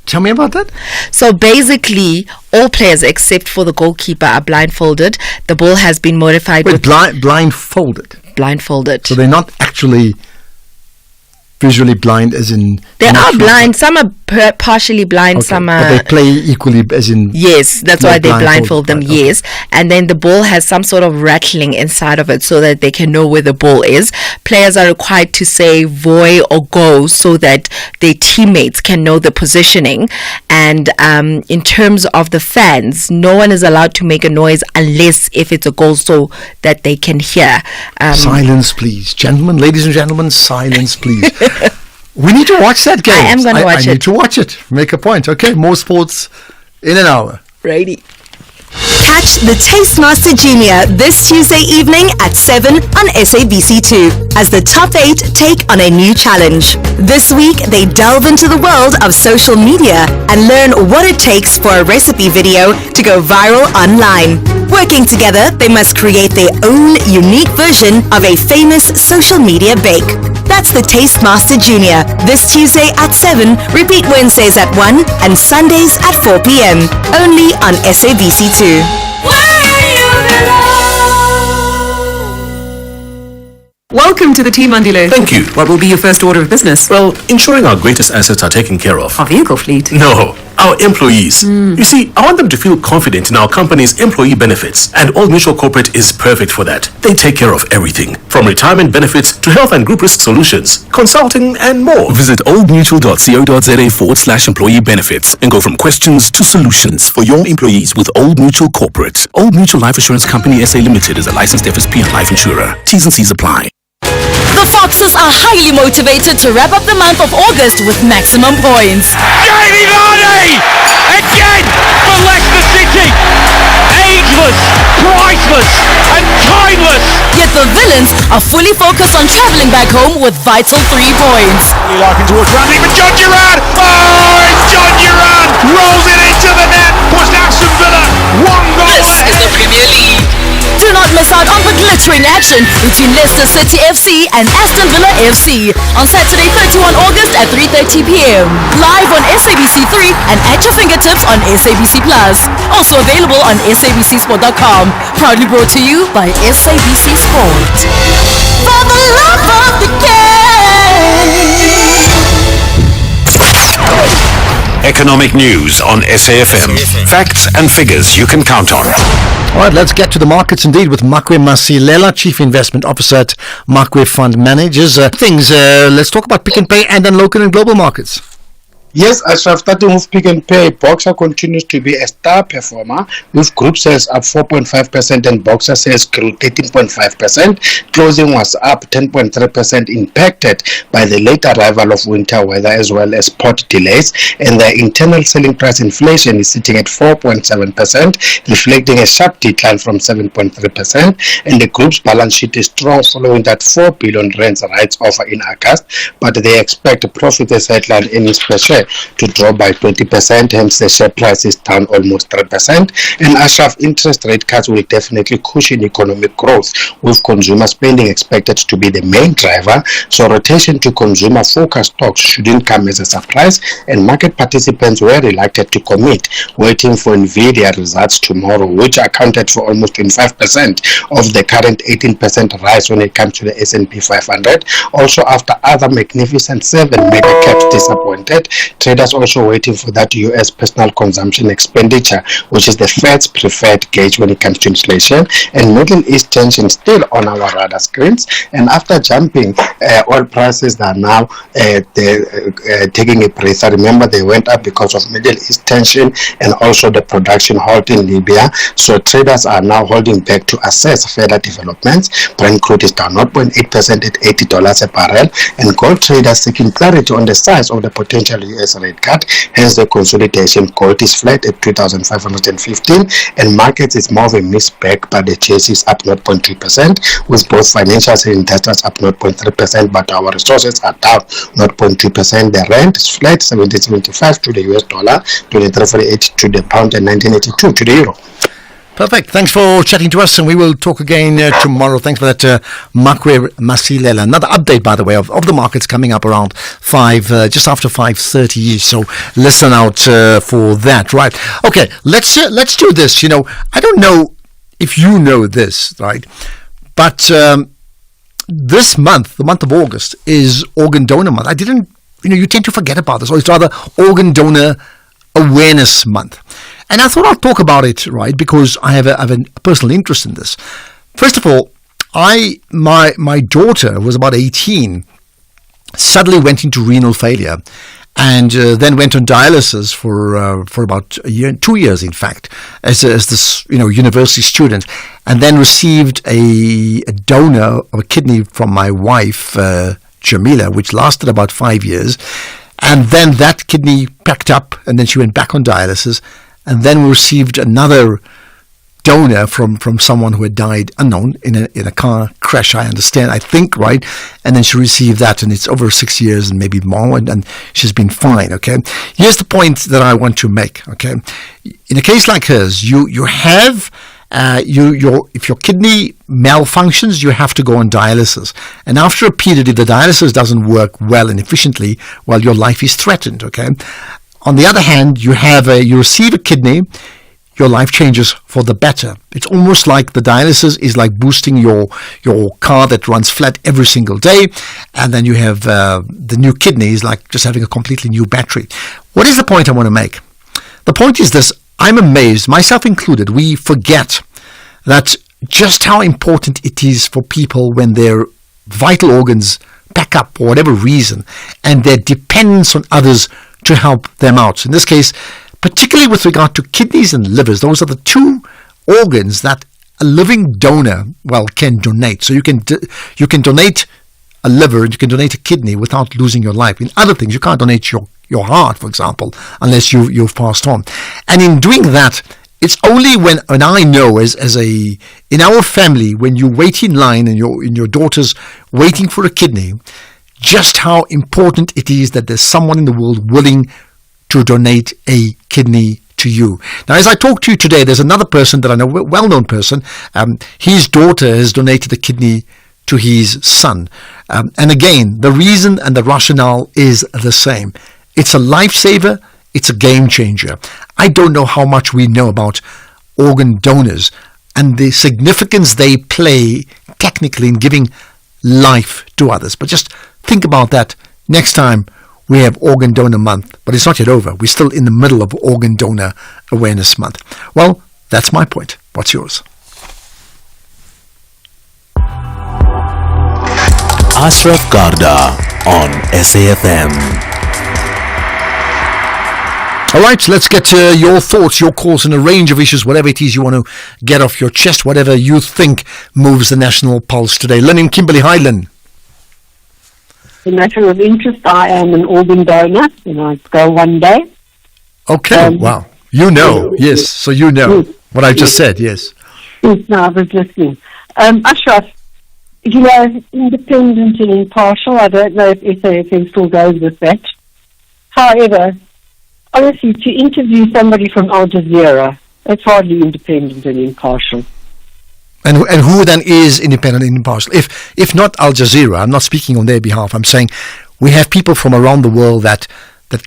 Tell me about that. So basically, all players except for the goalkeeper are blindfolded. The ball has been modified. Wait, blindfolded? Blindfolded. So they're not actually visually blind, as in... They are blind. Some are partially blind, some are... But they play equally, as in... Yes, that's why they blindfold them, yes. And then the ball has some sort of rattling inside of it so that they can know where the ball is. Players are required to say voy or go so that their teammates can know the positioning. And in terms of the fans, no one is allowed to make a noise unless if it's a goal so that they can hear. Silence, please. Gentlemen, ladies and gentlemen, silence, please. We need to watch that game. I am going to watch it. I need to watch it. Make a point. Okay, more sports in an hour. Righty. Catch the Tastemaster Junior this Tuesday evening at 7 on SABC2 as the top 8 take on a new challenge. This week, they delve into the world of social media and learn what it takes for a recipe video to go viral online. Working together, they must create their own unique version of a famous social media bake. That's the Tastemaster Junior this Tuesday at 7, repeat Wednesdays at 1 and Sundays at 4 p.m. only on SABC2. Welcome to the team, Andile. Thank you. What will be your first order of business? Well, ensuring our greatest assets are taken care of. Our vehicle fleet? No, our employees. You see, I want them to feel confident in our company's employee benefits, and Old Mutual Corporate is perfect for that. They take care of everything, from retirement benefits to health and group risk solutions, consulting, and more. Visit oldmutual.co.za/employee benefits and go from questions to solutions for your employees with Old Mutual Corporate. Old Mutual Life Assurance Company SA Limited is a licensed FSP and life insurer. T's and C's apply. The Foxes are highly motivated to wrap up the month of August with maximum points. Jamie Vardy! Again for Leicester City! Ageless, priceless and timeless! Yet the Villains are fully focused on travelling back home with vital 3 points. Larkin towards Bradley for John Duran! Oh, it's John Duran! Rolls it into the net, puts Aston Villa 1 goal This is the Premier League. Do not miss out on the glittering action between Leicester City FC and Aston Villa FC on Saturday 31 August at 3:30 p.m. Live on SABC3 and at your fingertips on SABC Plus. Also available on SABCsport.com. Proudly brought to you by SABC Sport. For the love of the game! Economic news on SAFM. Facts and figures you can count on. All right, let's get to the markets indeed with Makwe Masilela, Chief Investment Officer at Makwe Fund Managers. Let's talk about Pick n Pay and then local and global markets. Yes, Ashraf, starting with Pick n Pay, Boxer continues to be a star performer with group sales up 4.5% and Boxer sales grew 13.5%. Closing was up 10.3%, impacted by the late arrival of winter weather as well as port delays, and the internal selling price inflation is sitting at 4.7%, reflecting a sharp decline from 7.3%, and the group's balance sheet is strong following that 4 billion rands rights offer in August, but they expect profit as headline earnings per share to drop by 20%, hence the share price is down almost 3%. And Ashraf, interest rate cuts will definitely cushion economic growth, with consumer spending expected to be the main driver, so rotation to consumer focused stocks shouldn't come as a surprise, and market participants were reluctant to commit, waiting for Nvidia results tomorrow, which accounted for almost 25% of the current 18% rise when it comes to the S&P 500. Also, after other Magnificent 7 mega caps disappointed, Traders also waiting for that U.S. personal consumption expenditure, which is the Fed's preferred gauge when it comes to inflation. And Middle East tension still on our radar screens. And after jumping, oil prices are now taking a breather. Remember, they went up because of Middle East tension and also the production halt in Libya. So traders are now holding back to assess further developments. Brent crude is down 0.8% at $80 a barrel, and gold traders seeking clarity on the size of the potential U.S. rate cut. Hence, the consolidation. Gold is flat at 2,515, and markets is more of a mixed bag, but the chase is up 0.3%, with both financials and investors up 0.3%, but our resources are down 0.2%. The rand is flat, 70.75 to the US dollar, 23.48 to the pound, and 19.82 to the euro. Perfect. Thanks for chatting to us, and we will talk again tomorrow. Thanks for that, Makwe Masilela. Another update, by the way, of the markets coming up around 5, just after 5:30. So listen out for that. Right. Okay. Let's do this. You know, I don't know if you know this, right? But this month, the month of August, is Organ Donor Month. I didn't, you tend to forget about this, or it's rather Organ Donor Awareness Month. And I thought I'll talk about it, right, because I have a personal interest in this. First of all, my daughter was about 18, suddenly went into renal failure, and then went on dialysis for about a year, 2 years, in fact, as this university student, and then received a donor of a kidney from my wife, Jamila, which lasted about 5 years, and then that kidney packed up, and then she went back on dialysis. And then we received another donor from someone who had died unknown in a car crash, I think, right? And then she received that, and it's over 6 years and maybe more, and she's been fine, okay? Here's the point that I want to make, okay? In a case like hers, you have... if your kidney malfunctions, you have to go on dialysis. And after a period, if the dialysis doesn't work well and efficiently, well, your life is threatened, okay? On the other hand, you receive a kidney, your life changes for the better. It's almost like the dialysis is like boosting your car that runs flat every single day, and then you have the new kidney is like just having a completely new battery. What is the point I want to make? The point is this: I'm amazed, myself included, we forget that just how important it is for people when their vital organs back up for whatever reason, and their dependence on others to help them out. In this case, particularly with regard to kidneys and livers, those are the two organs that a living donor, can donate. So you can donate a liver and you can donate a kidney without losing your life. In other things, you can't donate your heart, for example, unless you've passed on. And in doing that, it's only when I know in our family, when you wait in line and your daughter's waiting for a kidney, just how important it is that there's someone in the world willing to donate a kidney to you. Now, as I talk to you today, there's another person that I know, a well-known person. His daughter has donated a kidney to his son. And again, the reason and the rationale is the same. It's a lifesaver. It's a game changer. I don't know how much we know about organ donors and the significance they play technically in giving life to others. But just think about that next time we have Organ Donor Month. But it's not yet over. We're still in the middle of Organ Donor Awareness Month. Well, that's my point. What's yours? Ashraf Garda on SAFM. All right, let's get your thoughts, your calls on a range of issues, whatever it is you want to get off your chest, whatever you think moves the national pulse today. Lynn in Kimberley. Hi, Lynn. A matter of interest, I am an organ donor, and I go one day. Okay, wow. You know, yes, so you know what I just said, yes. Yes, no, I was listening. Ashraf, independent and impartial, I don't know if SAFM still goes with that. However, honestly, to interview somebody from Al Jazeera, that's hardly independent and impartial. And who then is independent and impartial? If not Al Jazeera, I'm not speaking on their behalf. I'm saying we have people from around the world that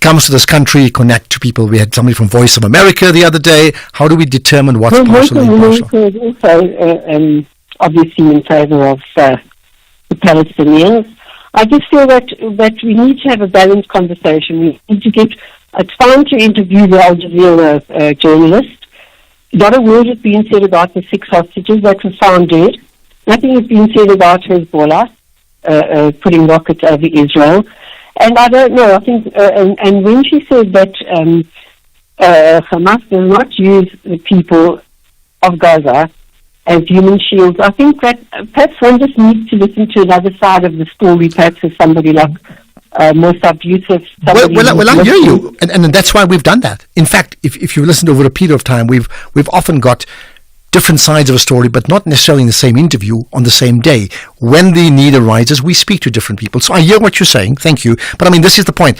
comes to this country, connect to people. We had somebody from Voice of America the other day. How do we determine what's partial and impartial? Voice of America is also obviously in favour of the Palestinians. I just feel that we need to have a balanced conversation. We need to get. It's fine to interview the Al Jazeera journalist. Not a word has been said about the 6 hostages that were found dead. Nothing has been said about Hezbollah putting rockets over Israel. And I don't know. I think, and when she said that Hamas does not use the people of Gaza as human shields, I think that perhaps one just needs to listen to another side of the story, perhaps as somebody like Mossab Youssef. Well, I hear you, and that's why we've done that. In fact, if you listened over a period of time, we've often got different sides of a story, but not necessarily in the same interview on the same day. When the need arises, we speak to different people. So I hear what you're saying. Thank you. But I mean, this is the point.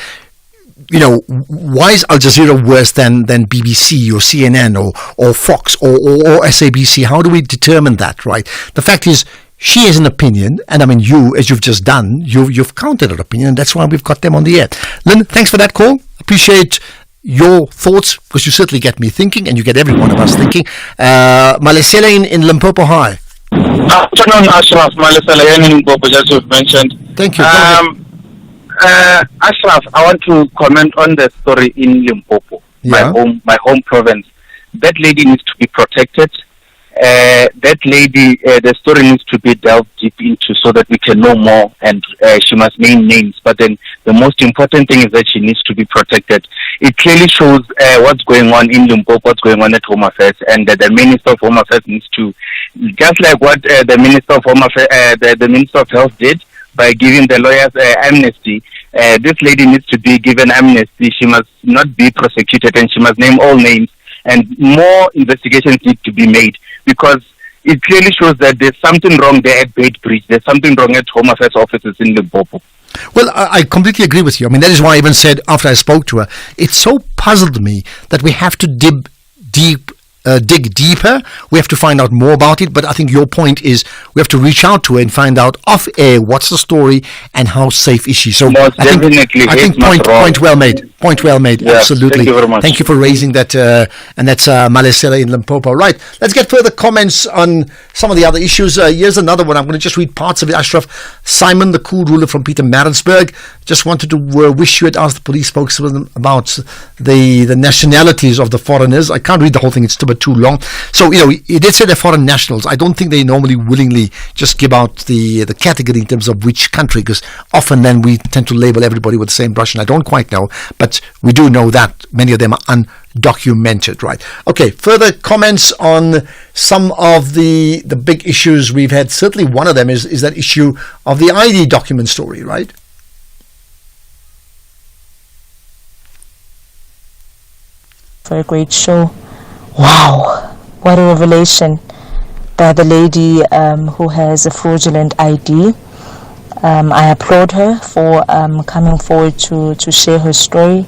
You know, why is Al Jazeera worse than BBC or CNN or Fox or SABC? How do we determine that, right? The fact is, she has an opinion, and I mean, you, as you've just done, you've counted her opinion, and that's why we've got them on the air. Lynn, thanks for that call. Appreciate your thoughts, because you certainly get me thinking, and you get every one of us thinking. Malesela in Limpopo, hi. Afternoon, Ashraf. Malesela in Limpopo, as you've mentioned. Thank you. Ashraf, I want to comment on the story in Limpopo, my home province. That lady needs to be protected. That lady, the story needs to be delved deep into so that we can know more, and she must name names. But then the most important thing is that she needs to be protected. It clearly shows what's going on in Limpopo, what's going on at Home Affairs, and the Minister of Home Affairs needs to, just like what the Minister of Home Affairs, the Minister of Health did by giving the lawyers amnesty. This lady needs to be given amnesty. She must not be prosecuted, and she must name all names. And more investigations need to be made, because it clearly shows that there's something wrong there at Beitbridge. There's something wrong at Home Affairs offices in Limpopo. Well, I completely agree with you. I mean, that is why I even said after I spoke to her, it so puzzled me that we have to dig deeper. We have to find out more about it. But I think your point is we have to reach out to her and find out off air what's the story and how safe is she. So I think point well made. Point well made. Yeah, absolutely. Thank you very much. Thank you for raising that. And that's Malesela in Limpopo. Right. Let's get further comments on some of the other issues. Here's another one. I'm going to just read parts of it. Ashraf. Simon, the cool ruler from Peter Maritzburg, just wanted to wish you had asked the police spokesman about the nationalities of the foreigners. I can't read the whole thing. It's too long. So, you know, he did say they're foreign nationals. I don't think they normally willingly just give out the category in terms of which country, because often then we tend to label everybody with the same brush, and I don't quite know, but we do know that many of them are undocumented, right? Okay, further comments on some of the big issues we've had. Certainly one of them is that issue of the ID document story, right? For a great show. Wow, what a revelation by the lady who has a fraudulent ID. I applaud her for coming forward to share her story.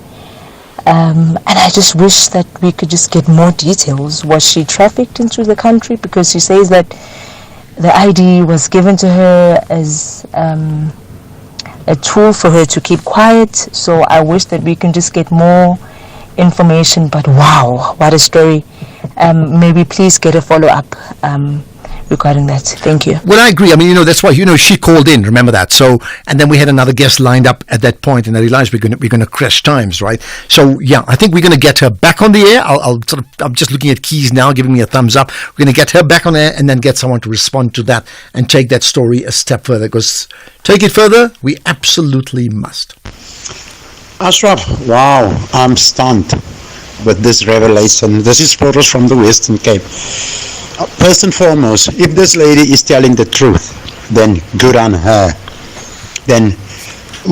And I just wish that we could just get more details. Was she trafficked into the country? Because she says that the ID was given to her as a tool for her to keep quiet. So I wish that we can just get more information. But wow, what a story. Maybe please get a follow-up regarding that. Thank you. Well, I agree. I mean, you know, that's why, she called in, remember that. So, and then we had another guest lined up at that point, and I realized we're going to crash times, right? So, yeah, I think we're going to get her back on the air. I'm just looking at Keys now, giving me a thumbs up. We're going to get her back on air and then get someone to respond to that and take that story a step further, because take it further, we absolutely must. Ashraf, wow, I'm stunned with this revelation. This is photos from the Western Cape. First and foremost, if this lady is telling the truth, then good on her. Then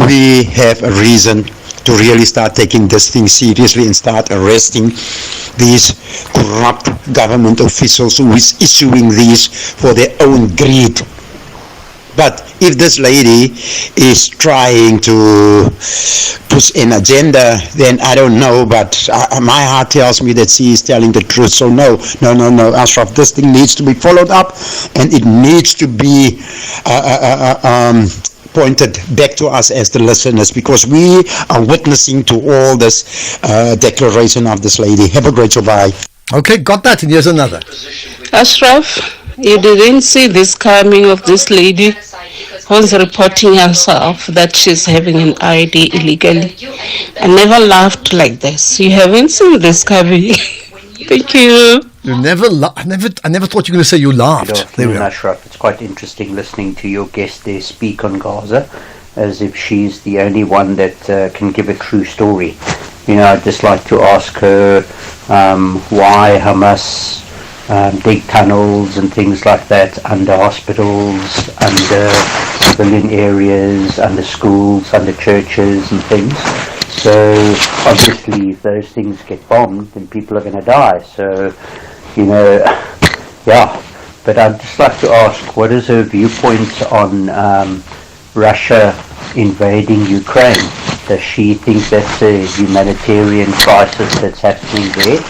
we have a reason to really start taking this thing seriously and start arresting these corrupt government officials who is issuing these for their own greed. But if this lady is trying to push an agenda, then I don't know, but my heart tells me that she is telling the truth. So no, Ashraf, this thing needs to be followed up, and it needs to be pointed back to us as the listeners, because we are witnessing to all this declaration of this lady. Have a great show. Bye. Okay, got that, and here's another. Ashraf, You didn't see this coming of this lady who's reporting herself that she's having an ID illegally. I never laughed like this. You haven't seen this coming. Thank you. You never, I never thought you were going to say you laughed. There we are. Ashraf, it's quite interesting listening to your guest there speak on Gaza, as if she's the only one that can give a true story. You know, I'd just like to ask her why Hamas dig tunnels and things like that under hospitals, under civilian areas, under schools, under churches and things. So obviously if those things get bombed, then people are going to die. So, you know, yeah. But I'd just like to ask, what is her viewpoint on Russia invading Ukraine? Does she think that's a humanitarian crisis that's happening there?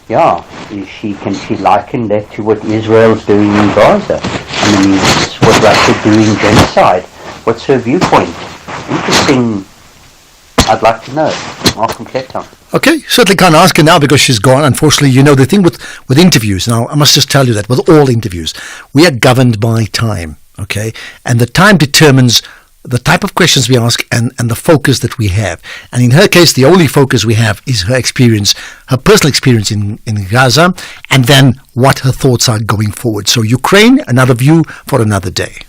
Can she liken that to what Israel's doing in Gaza? I mean, it's what Russia's doing, genocide. What's her viewpoint? Interesting. I'd like to know. Malcolm Clepton. Okay, certainly can't ask her now because she's gone. Unfortunately, you know, the thing with interviews, now I must just tell you that with all interviews, we are governed by time, okay? And the time determines the type of questions we ask and the focus that we have. And in her case, the only focus we have is her experience, her personal experience in Gaza, and then what her thoughts are going forward. So Ukraine, another view for another day.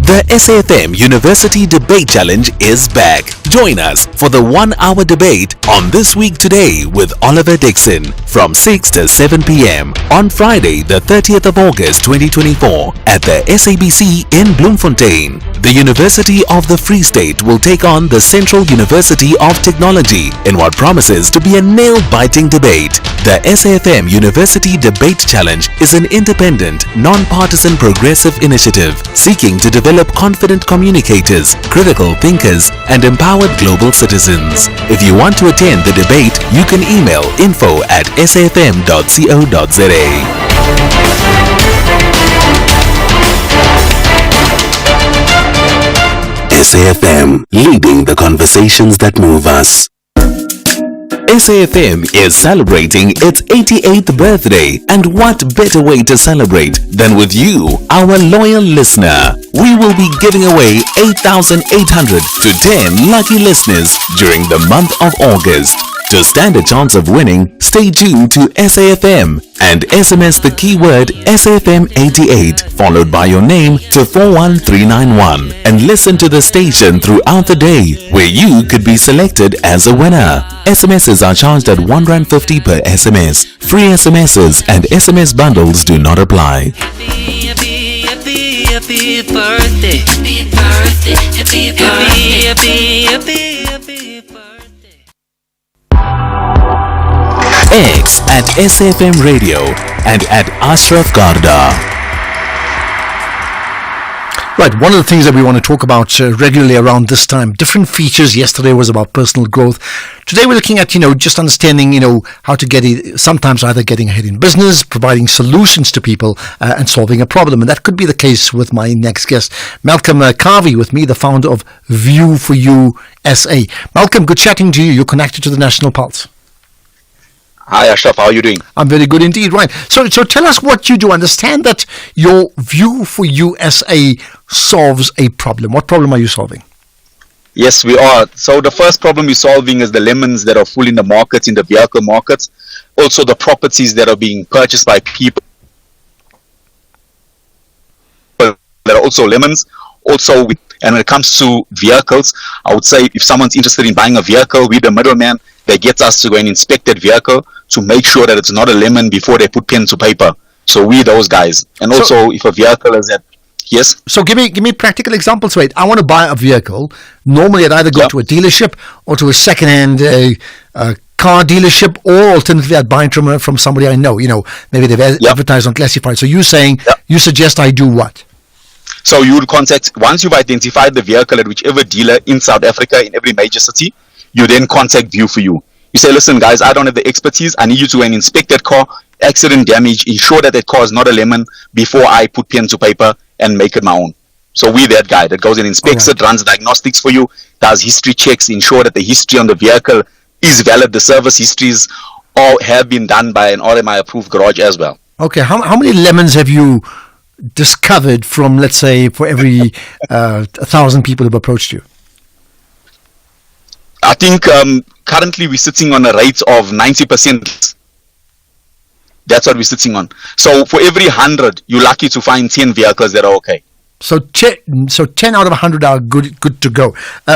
The SAFM University Debate Challenge is back. Join us for the 1 hour debate on This Week Today with Oliver Dixon from 6 to 7 p.m. on Friday the 30th of August 2024 at the SABC in Bloemfontein. The University of the Free State will take on the Central University of Technology in what promises to be a nail-biting debate. The SAFM University Debate Challenge is an independent, non-partisan progressive initiative seeking to develop confident communicators, critical thinkers, and empowered global citizens. If you want to attend the debate, you can email info@safm.co.za. SAFM, leading the conversations that move us. SAFM is celebrating its 88th birthday, and what better way to celebrate than with you, our loyal listener. We will be giving away 8,800 to 10 lucky listeners during the month of August. To stand a chance of winning, stay tuned to SAFM and SMS the keyword SAFM88 followed by your name to 41391 and listen to the station throughout the day where you could be selected as a winner. SMSs are charged at R1.50 per SMS. Free SMSs and SMS bundles do not apply. Happy birthday. Happy birthday. Happy birthday. Happy birthday. X at SAFM Radio and at Ashraf Garda. Right, one of the things that we want to talk about regularly around this time, different features. Yesterday was about personal growth. Today we're looking at, just understanding, how to get it, sometimes either getting ahead in business, providing solutions to people, and solving a problem. And that could be the case with my next guest, Malcolm Carvey, with me, the founder of View for You SA. Malcolm, good chatting to you. You're connected to the National Pulse. Hi Ashraf, how are you doing? I'm very good indeed. Right. So tell us what you do. Understand that your View for USA solves a problem. What problem are you solving? Yes, we are. So the first problem we're solving is the lemons that are full in the markets, in the vehicle markets. Also the properties that are being purchased by people that are also lemons. Also, and when it comes to vehicles, I would say if someone's interested in buying a vehicle, we're the middleman that gets us to go and inspect that vehicle to make sure that it's not a lemon before they put pen to paper. So we're those guys. And also, if a vehicle is at... Yes? So give me practical examples. Wait, I want to buy a vehicle. Normally, I'd either go to a dealership or to a second-hand car dealership, or alternatively, I'd buy it from somebody I know. Maybe they've advertised on Classified. So you're saying, you suggest I do what? So you would contact, once you've identified the vehicle at whichever dealer in South Africa, in every major city, you then contact View for You. You say, listen guys, I don't have the expertise. I need you to go and inspect that car, accident damage, ensure that car is not a lemon before I put pen to paper and make it my own. So we're that guy that goes and inspects it, runs diagnostics for you, does history checks, ensure that the history on the vehicle is valid. The service histories all have been done by an RMI approved garage as well. Okay, how many lemons have you discovered from, let's say, for every 1,000 people who've approached you? I think currently we're sitting on a rate of 90%. That's what we're sitting on. So for every 100, you're lucky to find 10 vehicles that are okay. So 10 out of 100 are good to go.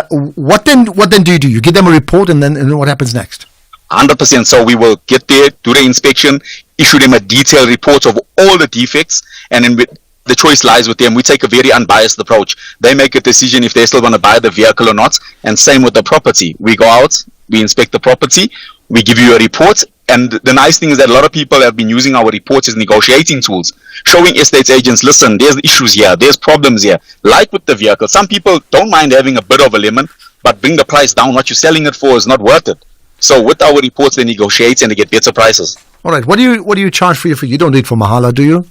What then do? You give them a report, and then what happens next? 100%. So we will get there, do the inspection, issue them a detailed report of all the defects, and then the choice lies with them. We take a very unbiased approach. They make a decision if they still want to buy the vehicle or not, and same with the property. We go out, we inspect the property, we give you a report, and the nice thing is that a lot of people have been using our reports as negotiating tools, showing estate agents, listen, there's issues here, there's problems here. Like with the vehicle, some people don't mind having a bit of a lemon, but bring the price down. What you're selling it for is not worth it. So with our reports, they negotiate and they get better prices. All right. What do you charge for your fee? You don't do it for Mahala, do you?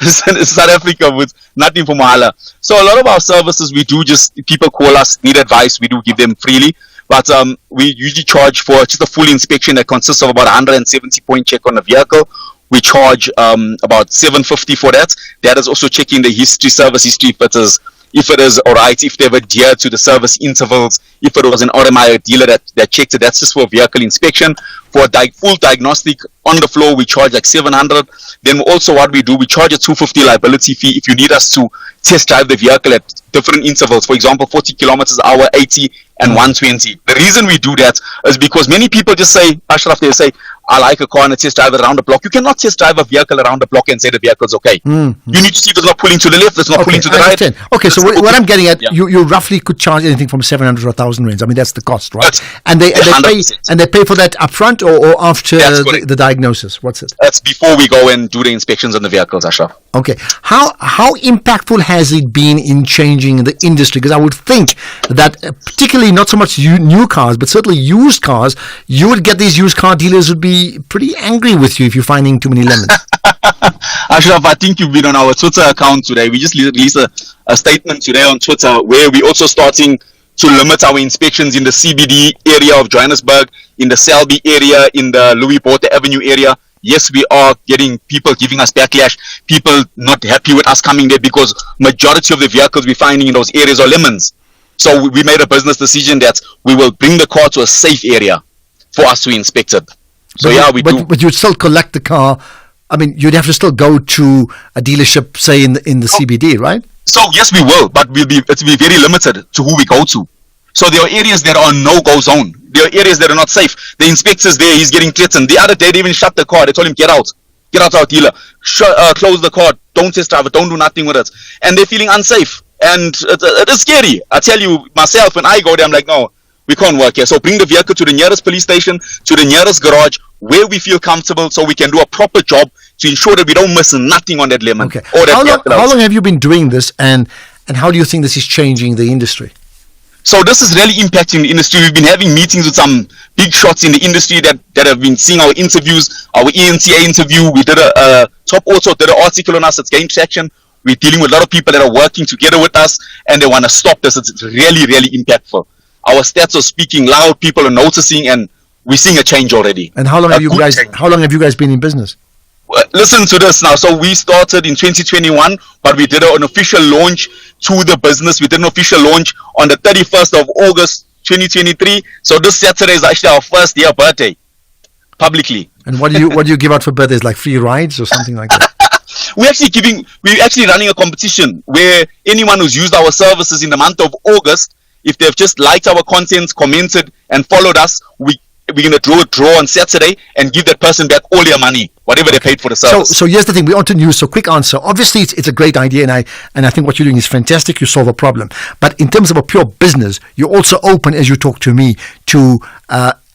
South Africa with nothing for Mahala. So a lot of our services, we do just, people call us, need advice, we do give them freely. But we usually charge for just a full inspection that consists of about 170 point check on the vehicle. We charge about 750 for that. That is also checking the service history, if it is all right, if they've adhered to the service intervals, if it was an RMI dealer that checked it. That's just for vehicle inspection. For full diagnostic on the floor, we charge like 700. Then also what we do, we charge a 250 liability fee if you need us to test drive the vehicle at different intervals. For example, 40 kilometers an hour, 80 and 120. The reason we do that is because many people just say, Ashraf, they say, I like a car and a test drive around the block. You cannot test drive a vehicle around the block and say the vehicle's okay. Mm-hmm. You need to see if it's not pulling to the left, it's not pulling to the right. Okay, so what I'm getting at, you roughly could charge anything from 700 to 1,000 range. I mean, that's the cost, right? And they pay for that upfront or after the diagnosis? What's it? That's before we go and do the inspections on the vehicles, Ashraf. Okay. How impactful has it been in changing the industry? Because I would think that particularly not so much new cars, but certainly used cars, you would get these used car dealers would be pretty angry with you if you're finding too many lemons. Ashraf, I think you've been on our Twitter account today. We just released a statement today on Twitter where we're also starting to limit our inspections in the CBD area of Johannesburg, in the Selby area, in the Louis Botha Avenue area. Yes, we are getting people giving us backlash, people not happy with us coming there because majority of the vehicles we're finding in those areas are lemons. So we made a business decision that we will bring the car to a safe area for us to inspect it. So do. But you'd still collect the car. I mean, you'd have to still go to a dealership, say in the CBD, right? So yes, we will, but it will be very limited to who we go to. So there are areas that are no-go zone. There are areas that are not safe. The inspector's there, he's getting threatened. The other day, they even shut the car. They told him, get out our dealer. Close the car, don't test drive it, don't do nothing with it. And they're feeling unsafe. And it is scary. I tell you, myself, when I go there, I'm like, no, we can't work here. So bring the vehicle to the nearest police station, to the nearest garage, where we feel comfortable so we can do a proper job to ensure that we don't miss nothing on that lemon. Okay. How long have you been doing this, and how do you think this is changing the industry? So this is really impacting the industry. We've been having meetings with some big shots in the industry that have been seeing our interviews, our ENTA interview. We did Top Auto did an article on us. It's gained traction. We're dealing with a lot of people that are working together with us, and they want to stop this. It's really, really impactful. Our stats are speaking loud. People are noticing, and we're seeing a change already. And how long have you guys been in business? Listen to this now. So we started in 2021, but we did an official launch to the business. We did an official launch on the 31st of August 2023. So this Saturday is actually our first year birthday publicly. And what do you give out for birthdays, like free rides or something like that? We're actually running a competition where anyone who's used our services in the month of August, if they've just liked our content, commented and followed us, we're going to do a draw on Saturday and give that person back all their money, whatever they paid for the service. So here's the thing. We're on to news. So quick answer. Obviously, it's a great idea, and I think what you're doing is fantastic. You solve a problem. But in terms of a pure business, you're also open, as you talk to me, to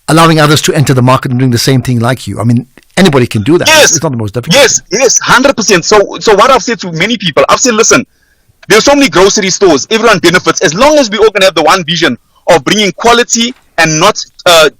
allowing others to enter the market and doing the same thing like you. I mean, anybody can do that. Yes. It's not the most difficult. Yes, 100%. So what I've said to many people, I've said, listen, there's so many grocery stores. Everyone benefits as long as we all can have the one vision of bringing quality and not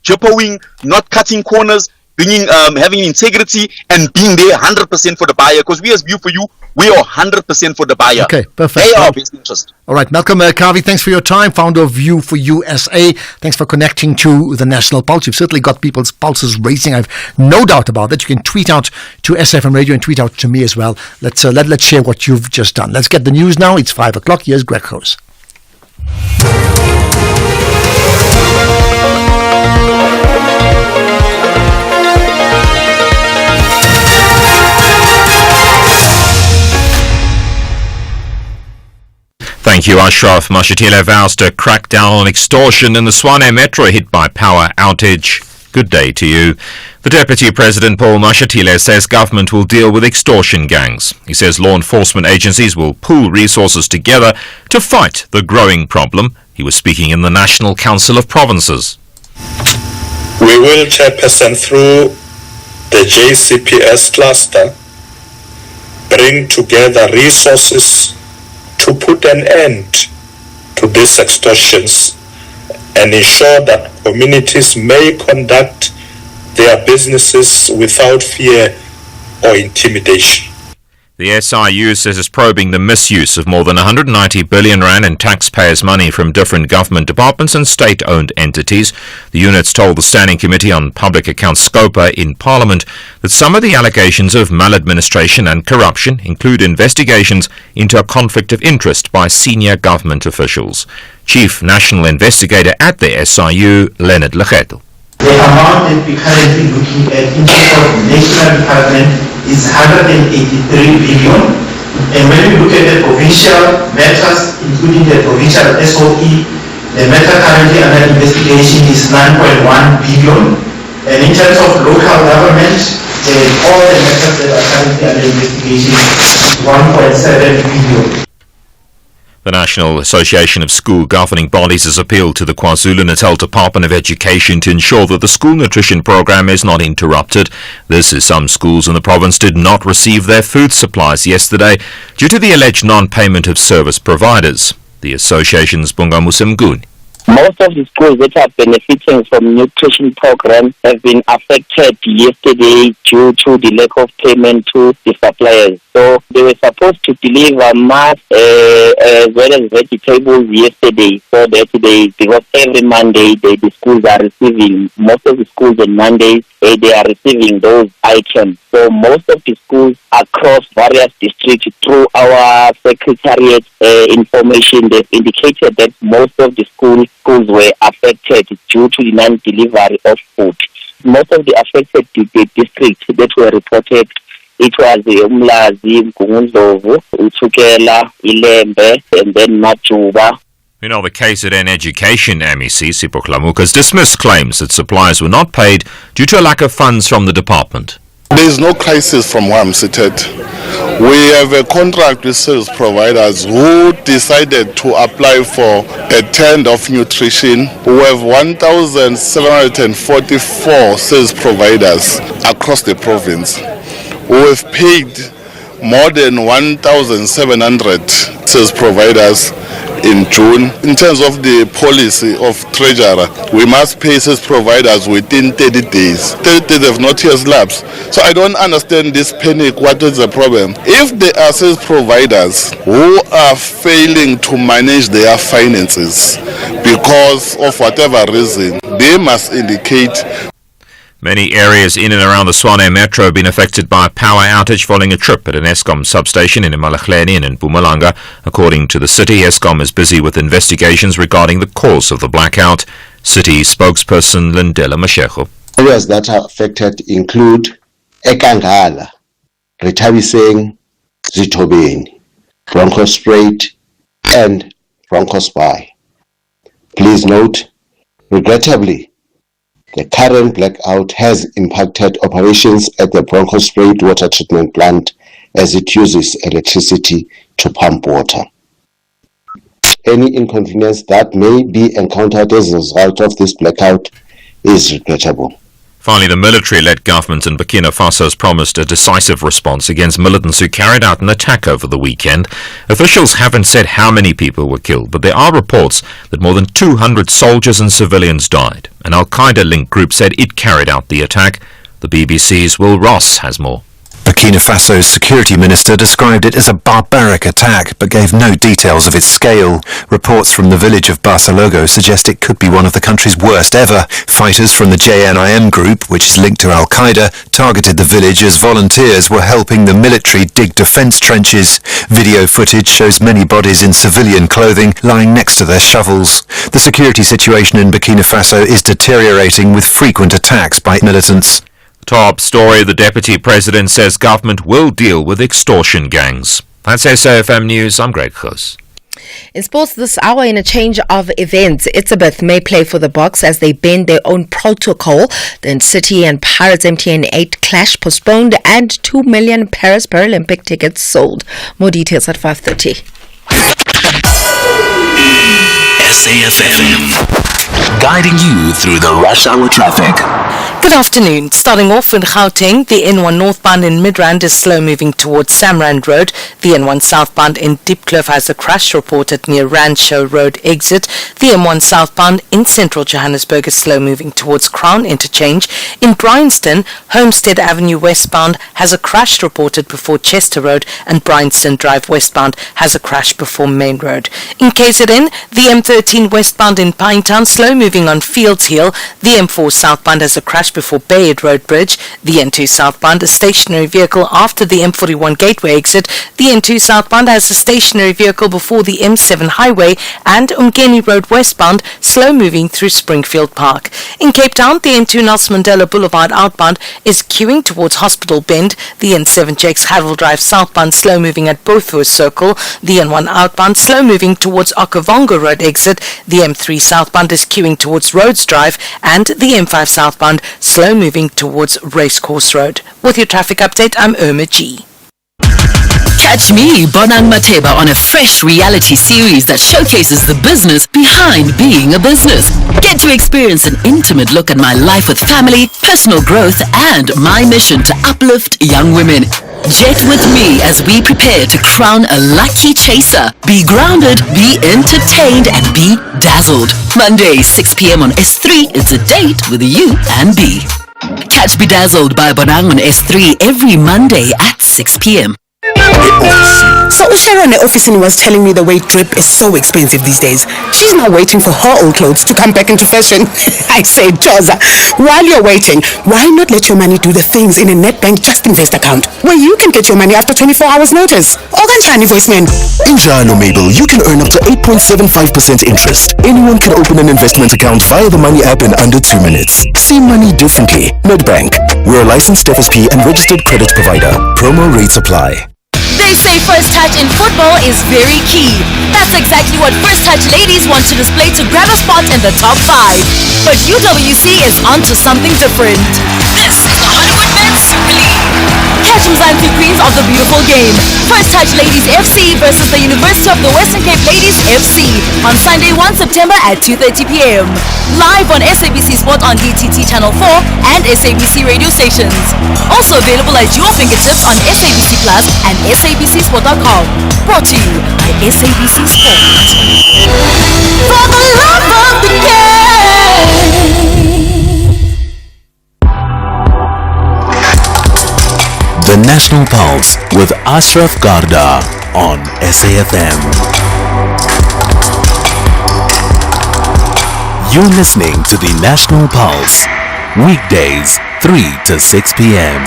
jippoing, not cutting corners, having integrity and being there 100% for the buyer. Because we as View for You, we are 100% for the buyer. Okay, perfect. They are our best interest. All right, Malcolm Kavi, thanks for your time, founder of View for USA. Thanks for connecting to the National Pulse. You've certainly got people's pulses racing. I've no doubt about that. You can tweet out to SFM Radio and tweet out to me as well. Let's share what you've just done. Let's get the news now. It's 5 o'clock. Here's Greg Hose. Thank you, Ashraf. Mashatile vows to crack down on extortion in the Swane Metro hit by power outage. Good day to you. The Deputy President Paul Mashatile says government will deal with extortion gangs. He says law enforcement agencies will pool resources together to fight the growing problem. He was speaking in the National Council of Provinces. We will, Chairperson, through the JCPS cluster, bring together resources to put an end to these extortions and ensure that communities may conduct their businesses without fear or intimidation. The SIU says it's probing the misuse of more than 190 billion rand in taxpayers' money from different government departments and state-owned entities. The units told the Standing Committee on Public Accounts SCOPA in Parliament that some of the allegations of maladministration and corruption include investigations into a conflict of interest by senior government officials. Chief National Investigator at the SIU, Leonard Legeto. The amount that we're currently looking at in terms of national department is 183 billion. And when we look at the provincial matters, including the provincial SOE, the matter currently under investigation is 9.1 billion. And in terms of local government, all the matters that are currently under investigation is 1.7 billion. The National Association of School Governing Bodies has appealed to the KwaZulu-Natal Department of Education to ensure that the school nutrition program is not interrupted. This as some schools in the province did not receive their food supplies yesterday due to the alleged non-payment of service providers. The association's Bunga Musemguni. Most of the schools that are benefiting from nutrition programs have been affected yesterday due to the lack of payment to the suppliers. So they were supposed to deliver masks as well as vegetables yesterday. So that because every Monday the schools are receiving, most of the schools on Mondays, they are receiving those items. So most of the schools across various districts, through our secretariat information, they've indicated that most of the schools were affected due to the non-delivery of food. Most of the affected districts that were reported, it was Umlazi, Gungundlovu, Utsukela, Ilembe, and then Majuba. Meanwhile, the KZN Education MEC, Sipho Klamuka, has dismissed claims that suppliers were not paid due to a lack of funds from the department. There is no crisis from where I'm seated. We have a contract with service providers who decided to apply for a tender of nutrition. We have 1,744 service providers across the province. We have paid more than 1,700 service providers in June. In terms of the policy of treasurer, we must pay service providers within 30 days. 30 days have not yet lapsed. So I don't understand this panic. What is the problem? If there are service providers who are failing to manage their finances because of whatever reason, they must indicate. Many areas in and around the Swane Metro have been affected by a power outage following a trip at an Eskom substation in Imalahleni and in Mpumalanga. According to the city, Eskom is busy with investigations regarding the cause of the blackout. City spokesperson Lindela Mashego. Areas that are affected include Ekangala, Retabiseng, Zitobeni, Bronkhorstspruit, and Bronkhorstspruit. Please note, regrettably, the current blackout has impacted operations at the Bronkhorstspruit water treatment plant as it uses electricity to pump water. Any inconvenience that may be encountered as a result of this blackout is regrettable. Finally, the military-led government in Burkina Faso has promised a decisive response against militants who carried out an attack over the weekend. Officials haven't said how many people were killed, but there are reports that more than 200 soldiers and civilians died. An Al-Qaeda-linked group said it carried out the attack. The BBC's Will Ross has more. Burkina Faso's security minister described it as a barbaric attack, but gave no details of its scale. Reports from the village of Barcelogo suggest it could be one of the country's worst ever. Fighters from the JNIM group, which is linked to Al-Qaeda, targeted the village as volunteers were helping the military dig defense trenches. Video footage shows many bodies in civilian clothing lying next to their shovels. The security situation in Burkina Faso is deteriorating with frequent attacks by militants. Top story, the Deputy President says government will deal with extortion gangs. That's SAFM News, I'm Greg Khus. In sports this hour, in a change of events, Itzebeth may play for the Boks as they bend their own protocol. Then City and Pirates MTN 8 clash postponed and 2 million Paris Paralympic tickets sold. More details at 5:30. SAFM, guiding you through the rush hour traffic. Good afternoon. Starting off in Gauteng, the N1 northbound in Midrand is slow moving towards Samrand Road. The N1 southbound in Diepkloof has a crash reported near Rancho Road exit. The M1 southbound in central Johannesburg is slow moving towards Crown Interchange. In Bryanston, Homestead Avenue westbound has a crash reported before Chester Road, and Bryanston Drive westbound has a crash before Main Road. In KZN, the M13 westbound in Pinetown slow moving on Fields Hill. The M4 southbound has a crash before Bayard Road Bridge. The N2 southbound, a stationary vehicle after the M41 Gateway exit. The N2 southbound has a stationary vehicle before the M7 Highway, and Umgeni Road westbound slow moving through Springfield Park. In Cape Town, the N2 Nelson Mandela Boulevard outbound is queuing towards Hospital Bend. The N7 Jakes Havel Drive southbound slow moving at Beaufort Circle. The N1 outbound slow moving towards Okavango Road exit. The M3 southbound is queuing towards Rhodes Drive, and the M5 southbound slow moving towards Racecourse Road. With your traffic update, I'm Irma G. Catch me, Bonang Mateba, on a fresh reality series that showcases the business behind being a business. Get to experience an intimate look at my life with family, personal growth, and my mission to uplift young women. Jet with me as we prepare to crown a lucky chaser. Be grounded, be entertained, and be dazzled. Monday, 6 p.m. on S3, it's a date with you and B. Catch Bedazzled by Bonang on S3 every Monday at 6 p.m. So Sharon at the office was telling me the way drip is so expensive these days. She's now waiting for her old clothes to come back into fashion. I say, Joza, while you're waiting, why not let your money do the things in a Netbank Just Invest account where you can get your money after 24 hours notice? Oganjani voiceman. In Jano Mabel, you can earn up to 8.75% interest. Anyone can open an investment account via the Money app in under 2 minutes. See money differently. Netbank. We're a licensed FSP and registered credit provider. Promo rates apply. They say first touch in football is very key. That's exactly what First Touch ladies want to display to grab a spot in the top 5. But UWC is onto something different. This is the Hollywood Men's Super League. Catch Mzansi Queens of the beautiful game. First Touch Ladies FC versus the University of the Western Cape Ladies FC on Sunday 1 September at 2:30 p.m. Live on SABC Sport on DTT Channel 4 and SABC radio stations. Also available at your fingertips on SABC Plus and SABCSport.com. Brought to you by SABC Sport. For the love of the game. The National Pulse with Ashraf Garda on SAFM. You're listening to the National Pulse. Weekdays, 3 to 6 p.m.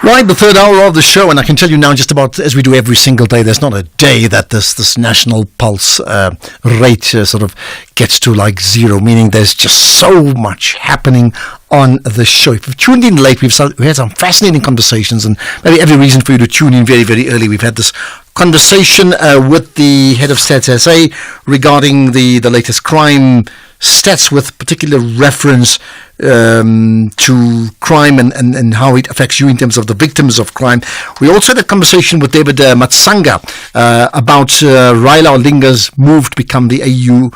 Right, the third hour of the show, and I can tell you now, just about as we do every single day, there's not a day that this National Pulse rate sort of gets to like zero, meaning there's just so much happening on the show. If you've tuned in late, we had some fascinating conversations, and maybe every reason for you to tune in very, very early. We've had this conversation with the head of Stats SA regarding the latest crime stats, with particular reference to crime and how it affects you in terms of the victims of crime. We also had a conversation with David Matsanga about Raila Odinga's move to become the AU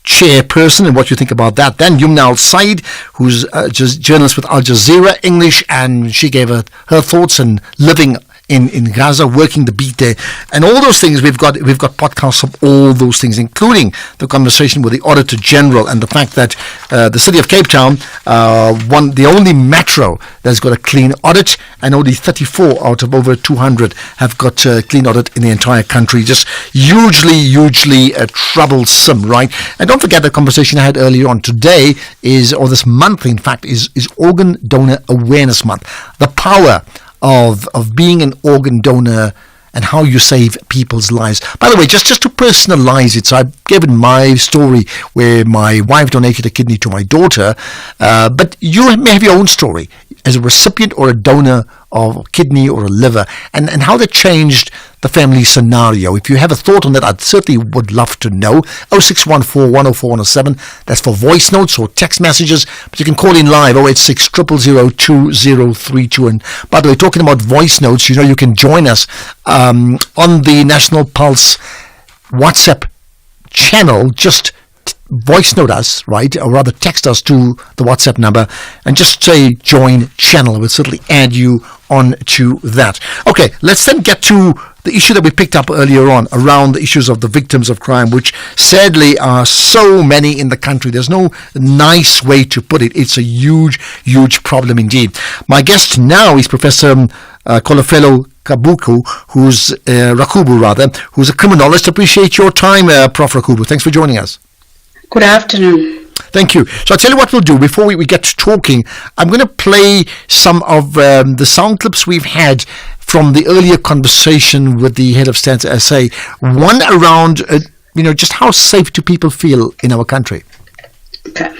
chairperson and what you think about that. Then Yumna Al-Said, who's a journalist with Al Jazeera English, and she gave her thoughts and living in Gaza, working the beat there, and all those things. We've got podcasts of all those things, including the conversation with the Auditor General and the fact that the city of Cape Town, the only metro that's got a clean audit, and only 34 out of over 200 have got a clean audit in the entire country. Just hugely troublesome, right? And don't forget the conversation I had earlier on today this month, in fact, is Organ Donor Awareness Month. The power of being an organ donor and how you save people's lives. By the way, just to personalize it, so I've given my story where my wife donated a kidney to my daughter, but you may have your own story as a recipient or a donor of a kidney or a liver, and how that changed the family scenario. If you have a thought on that, I'd certainly would love to know. 0614 104 107. That's for voice notes or text messages, but you can call in live 086 000 2032. And by the way, talking about voice notes, you can join us on the National Pulse WhatsApp channel. Just voice note us, right, or rather text us to the WhatsApp number and just say join channel. We'll certainly add you on to that. Okay, let's then get to the issue that we picked up earlier on around the issues of the victims of crime, which sadly are so many in the country. There's no nice way to put it. It's a huge problem indeed. My guest now is Professor Kolofelo Rakubu, who's a criminologist. Appreciate your time, Prof. Rakubu. Thanks for joining us. Good afternoon. Thank you. So I'll tell you what we'll do before we get to talking. I'm going to play some of the sound clips we've had from the earlier conversation with the head of Stanza SA. One around, just how safe do people feel in our country? Okay.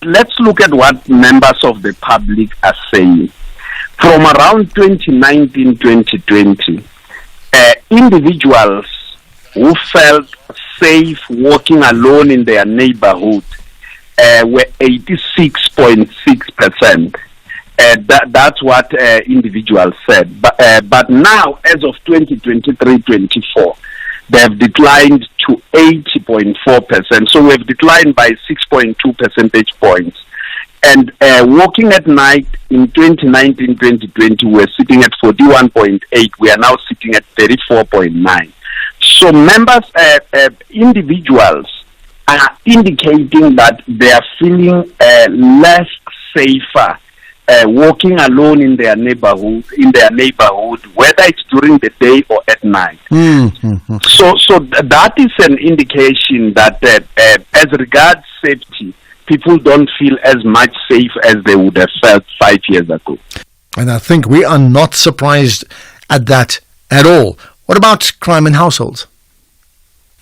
Let's look at what members of the public are saying. From around 2019-2020, individuals who felt safe walking alone in their neighborhood were 86.6%. That's what individuals said. But now, as of 2023-24, they have declined to 80.4%. So we have declined by 6.2 percentage points. And walking at night in 2019-2020, we're sitting at 41.8. We are now sitting at 34.9. So members, individuals are indicating that they are feeling less safer walking alone in their neighborhood, whether it's during the day or at night. Mm-hmm. So that is an indication that as regards safety, people don't feel as much safe as they would have felt 5 years ago. And I think we are not surprised at that at all. What about crime in households?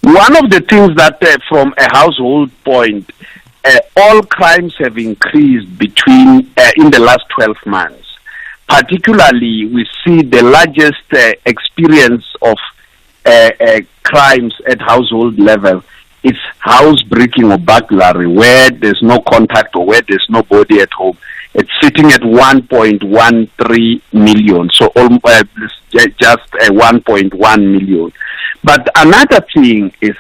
One of the things that from a household point, all crimes have increased in the last 12 months. Particularly, we see the largest experience of crimes at household level is house breaking or burglary, where there's no contact or where there's nobody at home. It's sitting at 1.13 million, so just 1.1 million. But another thing is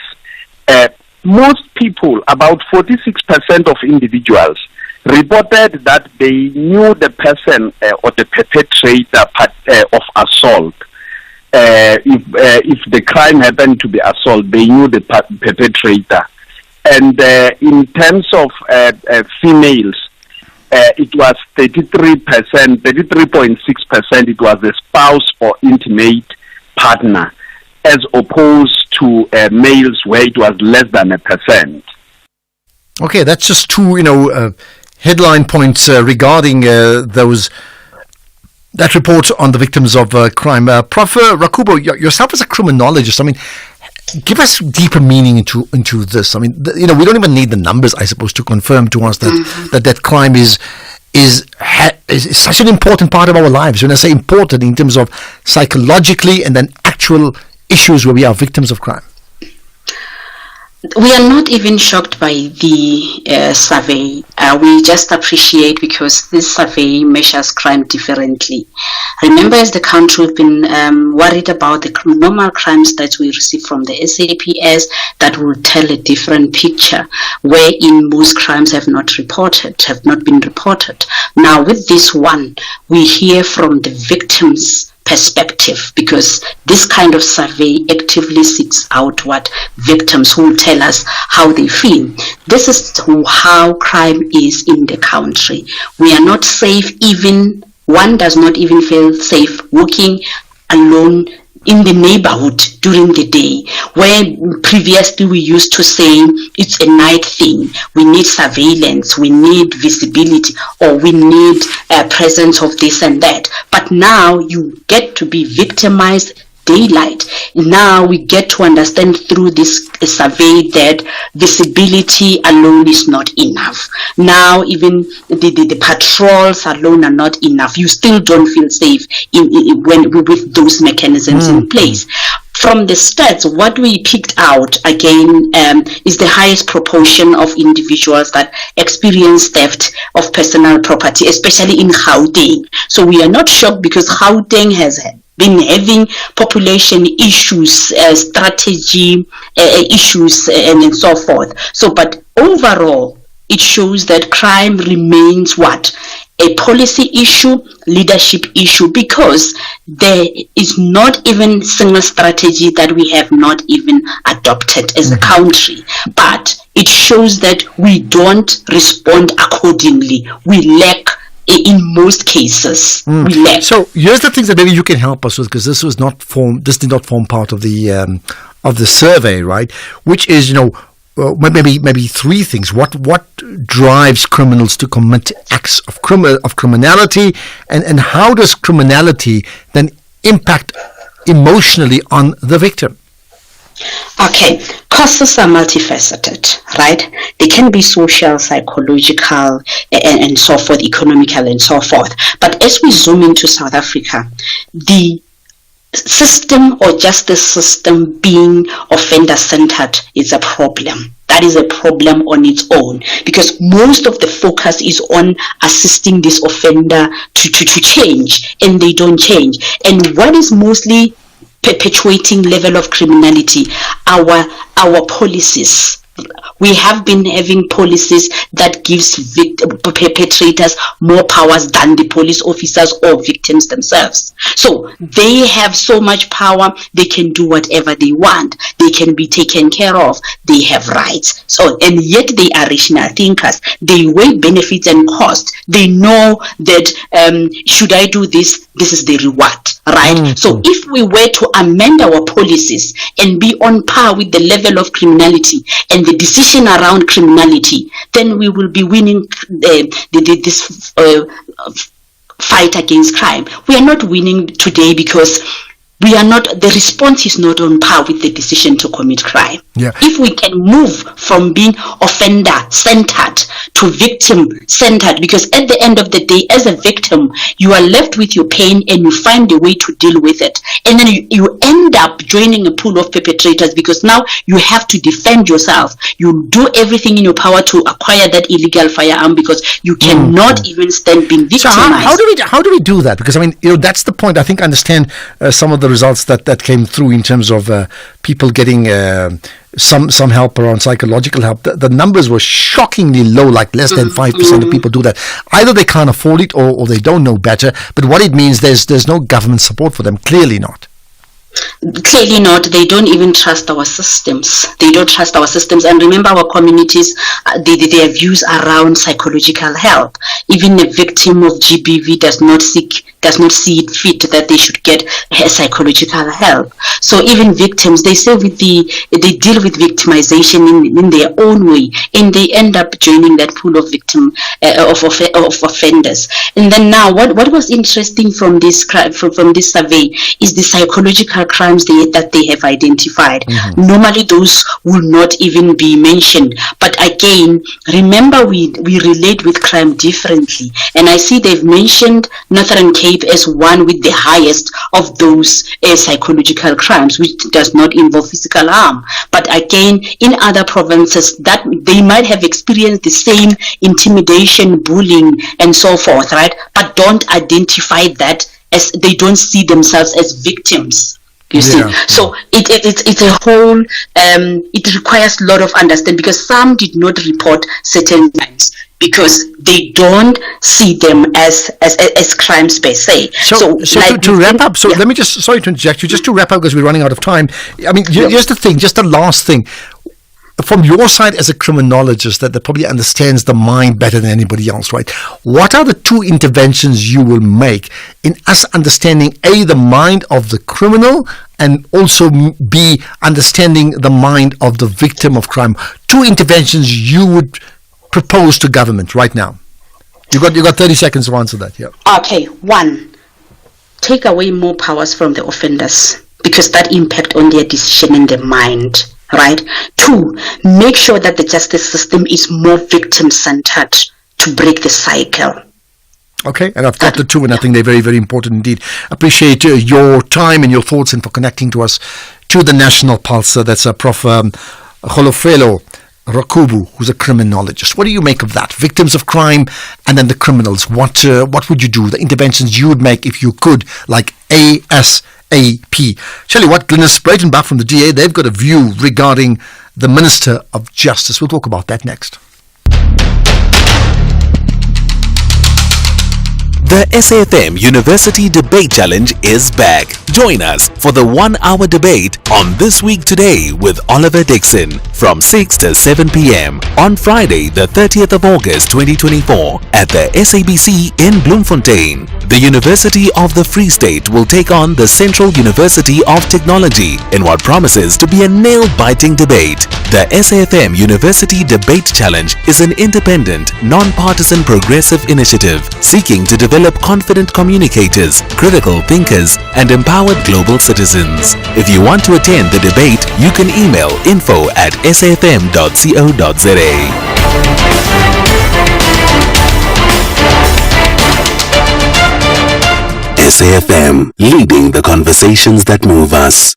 most people, about 46% of individuals, reported that they knew the person or the perpetrator of assault. If the crime happened to be assault, they knew the perpetrator. And in terms of females, it was 33.6%. It was the spouse or intimate partner, as opposed to males where it was less than 1%. Okay, that's just two, headline points regarding that report on the victims of crime. Prof. Rakubu, yourself as a criminologist, give us deeper meaning into this. We don't even need the numbers, I suppose, to confirm to us that crime is such an important part of our lives. When I say important, in terms of psychologically and then actual issues where we are victims of crime. We are not even shocked by the survey. We just appreciate because this survey measures crime differently. Remember, as the country, we've been worried about the normal crimes that we receive from the SAPS that will tell a different picture, wherein most crimes have not been reported. Now, with this one, we hear from the victims perspective, because this kind of survey actively seeks out what victims who tell us how they feel. This is how crime is in the country. We are not safe, even one does not even feel safe walking alone in the neighborhood during the day, where previously we used to say it's a night thing. We need surveillance, we need visibility, or we need a presence of this and that. But now you get to be victimized daylight. Now we get to understand through this survey that visibility alone is not enough. Now even the patrols alone are not enough. You still don't feel safe when with those mechanisms in place. From the stats, what we picked out again is the highest proportion of individuals that experience theft of personal property, especially in Gauteng. So we are not shocked, because Gauteng has been having population issues, strategy issues, and so forth. So, but overall, it shows that crime remains what? A policy issue, leadership issue, because there is not even single strategy that we have not even adopted as a country. But it shows that we don't respond accordingly. We lack in most cases. We lack. So here's the things that maybe you can help us with, because this did not form part of the survey, right? Which is, maybe three things. What drives criminals to commit acts of criminality, and how does criminality then impact emotionally on the victim? Okay, causes are multifaceted, right? They can be social, psychological, and so forth, economical, and so forth. But as we zoom into South Africa, the system or justice system being offender-centered is a problem. That is a problem on its own, because most of the focus is on assisting this offender to change, and they don't change. And what is mostly perpetuating level of criminality, our policies. We have been having policies that gives perpetrators more powers than the police officers or victims themselves. So they have so much power, they can do whatever they want. They can be taken care of. They have rights. So, and yet they are rational thinkers. They weigh benefits and costs. They know that should I do this, this is the reward, right? So if we were to amend our policies and be on par with the level of criminality and the decision around criminality, then we will be winning this fight against crime. We are not winning today because the response is not on par with the decision to commit crime. Yeah. If we can move from being offender-centered to victim-centered, because at the end of the day, as a victim, you are left with your pain and you find a way to deal with it. And then you end up joining a pool of perpetrators, because now you have to defend yourself. You do everything in your power to acquire that illegal firearm, because you cannot even stand being victimized. So how do we do that? Because I mean, that's the point. I think I understand some of the results that came through in terms of people getting some help around psychological help. The numbers were shockingly low, like less than 5% of people do that. Either they can't afford it or they don't know better. But what it means, there's no government support for them. Clearly not. Clearly not. They don't even trust our systems. They don't trust our systems. And remember, our communities, their views around psychological help. Even a victim of GBV does not see it fit that they should get psychological help. So even victims, they deal with victimization in their own way, and they end up joining that pool of of offenders. And then now, what was interesting from this survey is the psychological crimes that they have identified. Normally those will not even be mentioned, but again, remember, we relate with crime differently, and I see they've mentioned Northern Cape as one with the highest of those psychological crimes, which does not involve physical harm. But again, in other provinces, that they might have experienced the same intimidation, bullying, and so forth, right? But don't identify that, as they don't see themselves as victims. You see, so it's a whole. It requires a lot of understanding, because some did not report certain crimes. because they don't see them as crimes per se. So to wrap up, let me just, sorry to interject you, just to wrap up because we're running out of time. I mean, just the last thing. From your side as a criminologist that probably understands the mind better than anybody else, right? What are the two interventions you will make in us understanding A, the mind of the criminal, and also B, understanding the mind of the victim of crime? Two interventions you would propose to government right now. You got 30 seconds to answer that. Yeah. Okay. 1, take away more powers from the offenders because that impact on their decision in their mind. Right. 2, make sure that the justice system is more victim-centered to break the cycle. Okay, and I've got the two, and I think they're very, very important indeed. Appreciate your time and your thoughts and for connecting to us to the National Pulse. That's Prof. Golofelo Rakubu, who's a criminologist. What do you make of that? Victims of crime and then the criminals. What would you do? The interventions you would make if you could, like ASAP. Tell you what, Glynis Breitenbach from the DA, they've got a view regarding the Minister of Justice. We'll talk about that next. The SAFM University Debate Challenge is back. Join us for the 1-hour debate on This Week Today with Oliver Dixon from 6 to 7 p.m. on Friday, the 30th of August 2024 at the SABC in Bloemfontein. The University of the Free State will take on the Central University of Technology in what promises to be a nail-biting debate. The SAFM University Debate Challenge is an independent, non-partisan progressive initiative seeking to develop confident communicators, critical thinkers, and empowered global citizens. If you want to attend the debate, you can email info@safm.co.za. SAFM, leading the conversations that move us.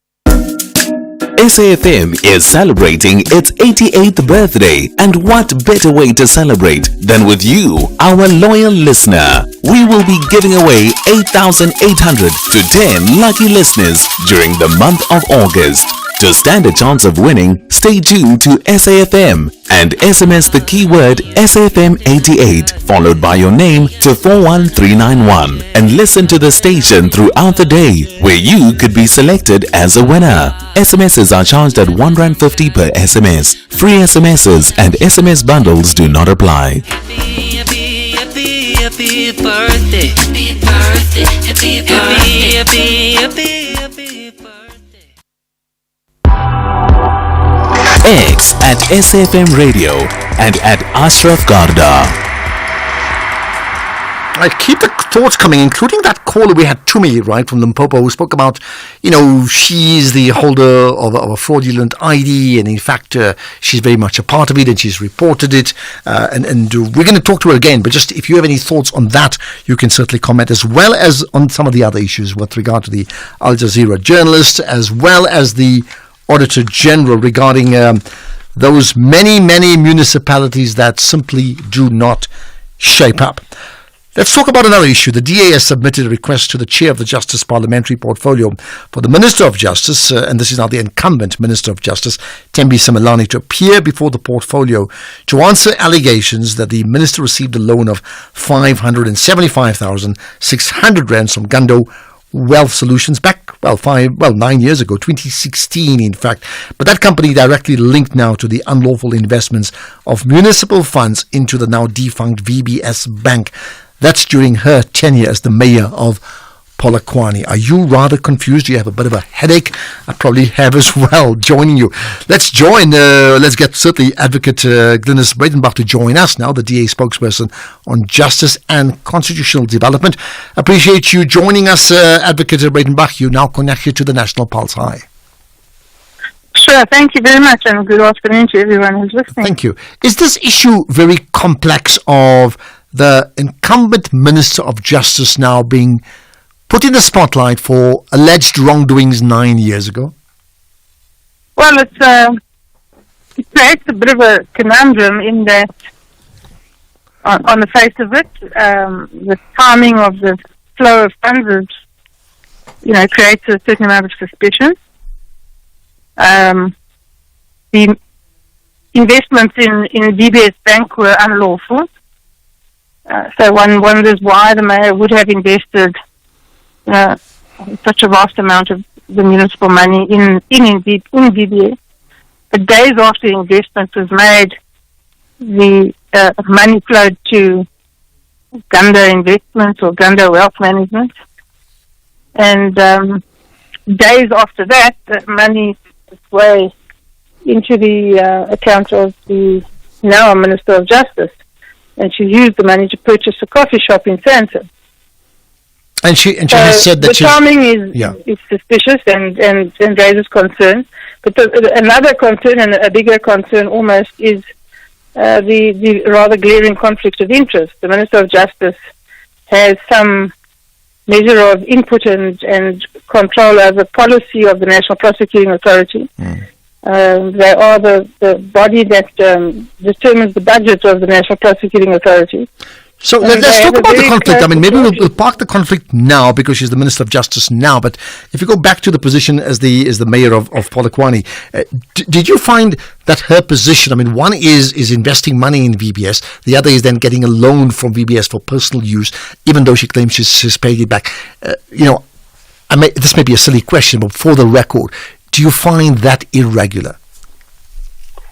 SAFM is celebrating its 88th birthday, and what better way to celebrate than with you, our loyal listener. We will be giving away 8,800 to 10 lucky listeners during the month of August. To stand a chance of winning, stay tuned to SAFM and SMS the keyword SAFM88 followed by your name to 41391 and listen to the station throughout the day where you could be selected as a winner. SMSs are charged at R1.50 per SMS. Free SMSs and SMS bundles do not apply. Happy birthday, happy birthday, happy birthday, happy birthday. X at SAFM Radio and at Ashraf Garda. I keep the thoughts coming, including that caller we had, Tumi, right, from Limpopo, who spoke about, she's the holder of a fraudulent ID, and in fact, she's very much a part of it, and she's reported it, and we're going to talk to her again, but just if you have any thoughts on that, you can certainly comment, as well as on some of the other issues with regard to the Al Jazeera journalist, as well as the Auditor General regarding those many, many municipalities that simply do not shape up. Let's talk about another issue. The DA has submitted a request to the chair of the Justice Parliamentary Portfolio for the Minister of Justice, and this is now the incumbent Minister of Justice, Thembi Simelane, to appear before the portfolio to answer allegations that the minister received a loan of 575,600 rands from Gando Wealth Solutions back, 9 years ago, 2016 in fact. But that company directly linked now to the unlawful investments of municipal funds into the now defunct VBS Bank. That's during her tenure as the mayor of Polokwane. Are you rather confused? Do you have a bit of a headache? I probably have as well, joining you. Let's get certainly Advocate Glynis Breitenbach to join us now, the DA spokesperson on justice and constitutional development. Appreciate you joining us, Advocate Breitenbach. You now connected to the National Pulse. Hi. Sure, thank you very much, and good afternoon to everyone who's listening. Thank you. Is this issue very complex of the incumbent Minister of Justice now being put in the spotlight for alleged wrongdoings 9 years ago? Well, it creates a bit of a conundrum in that, on the face of it, the timing of the flow of funds is, creates a certain amount of suspicion. The investments in DBS Bank were unlawful. So one wonders why the mayor would have invested such a vast amount of the municipal money in VBS. But days after the investment was made, the money flowed to Garda Investments or Garda Wealth Management. And days after that, the money its way into the account of the now Minister of Justice. And she used the money to purchase a coffee shop in Sandton. And she has said that the timing is suspicious and raises concern. But another concern, and a bigger concern almost, is the rather glaring conflict of interest. The Minister of Justice has some measure of input and control over policy of the National Prosecuting Authority. They are the body that determines the budget of the National Prosecuting Authority. So let's talk about the conflict. I mean, maybe we'll park the conflict now because she's the Minister of Justice now. But if you go back to the position as the mayor of Polokwane, did you find that her position, I mean, one is investing money in VBS, the other is then getting a loan from VBS for personal use, even though she claims she's paid it back. This may be a silly question, but for the record, do you find that irregular?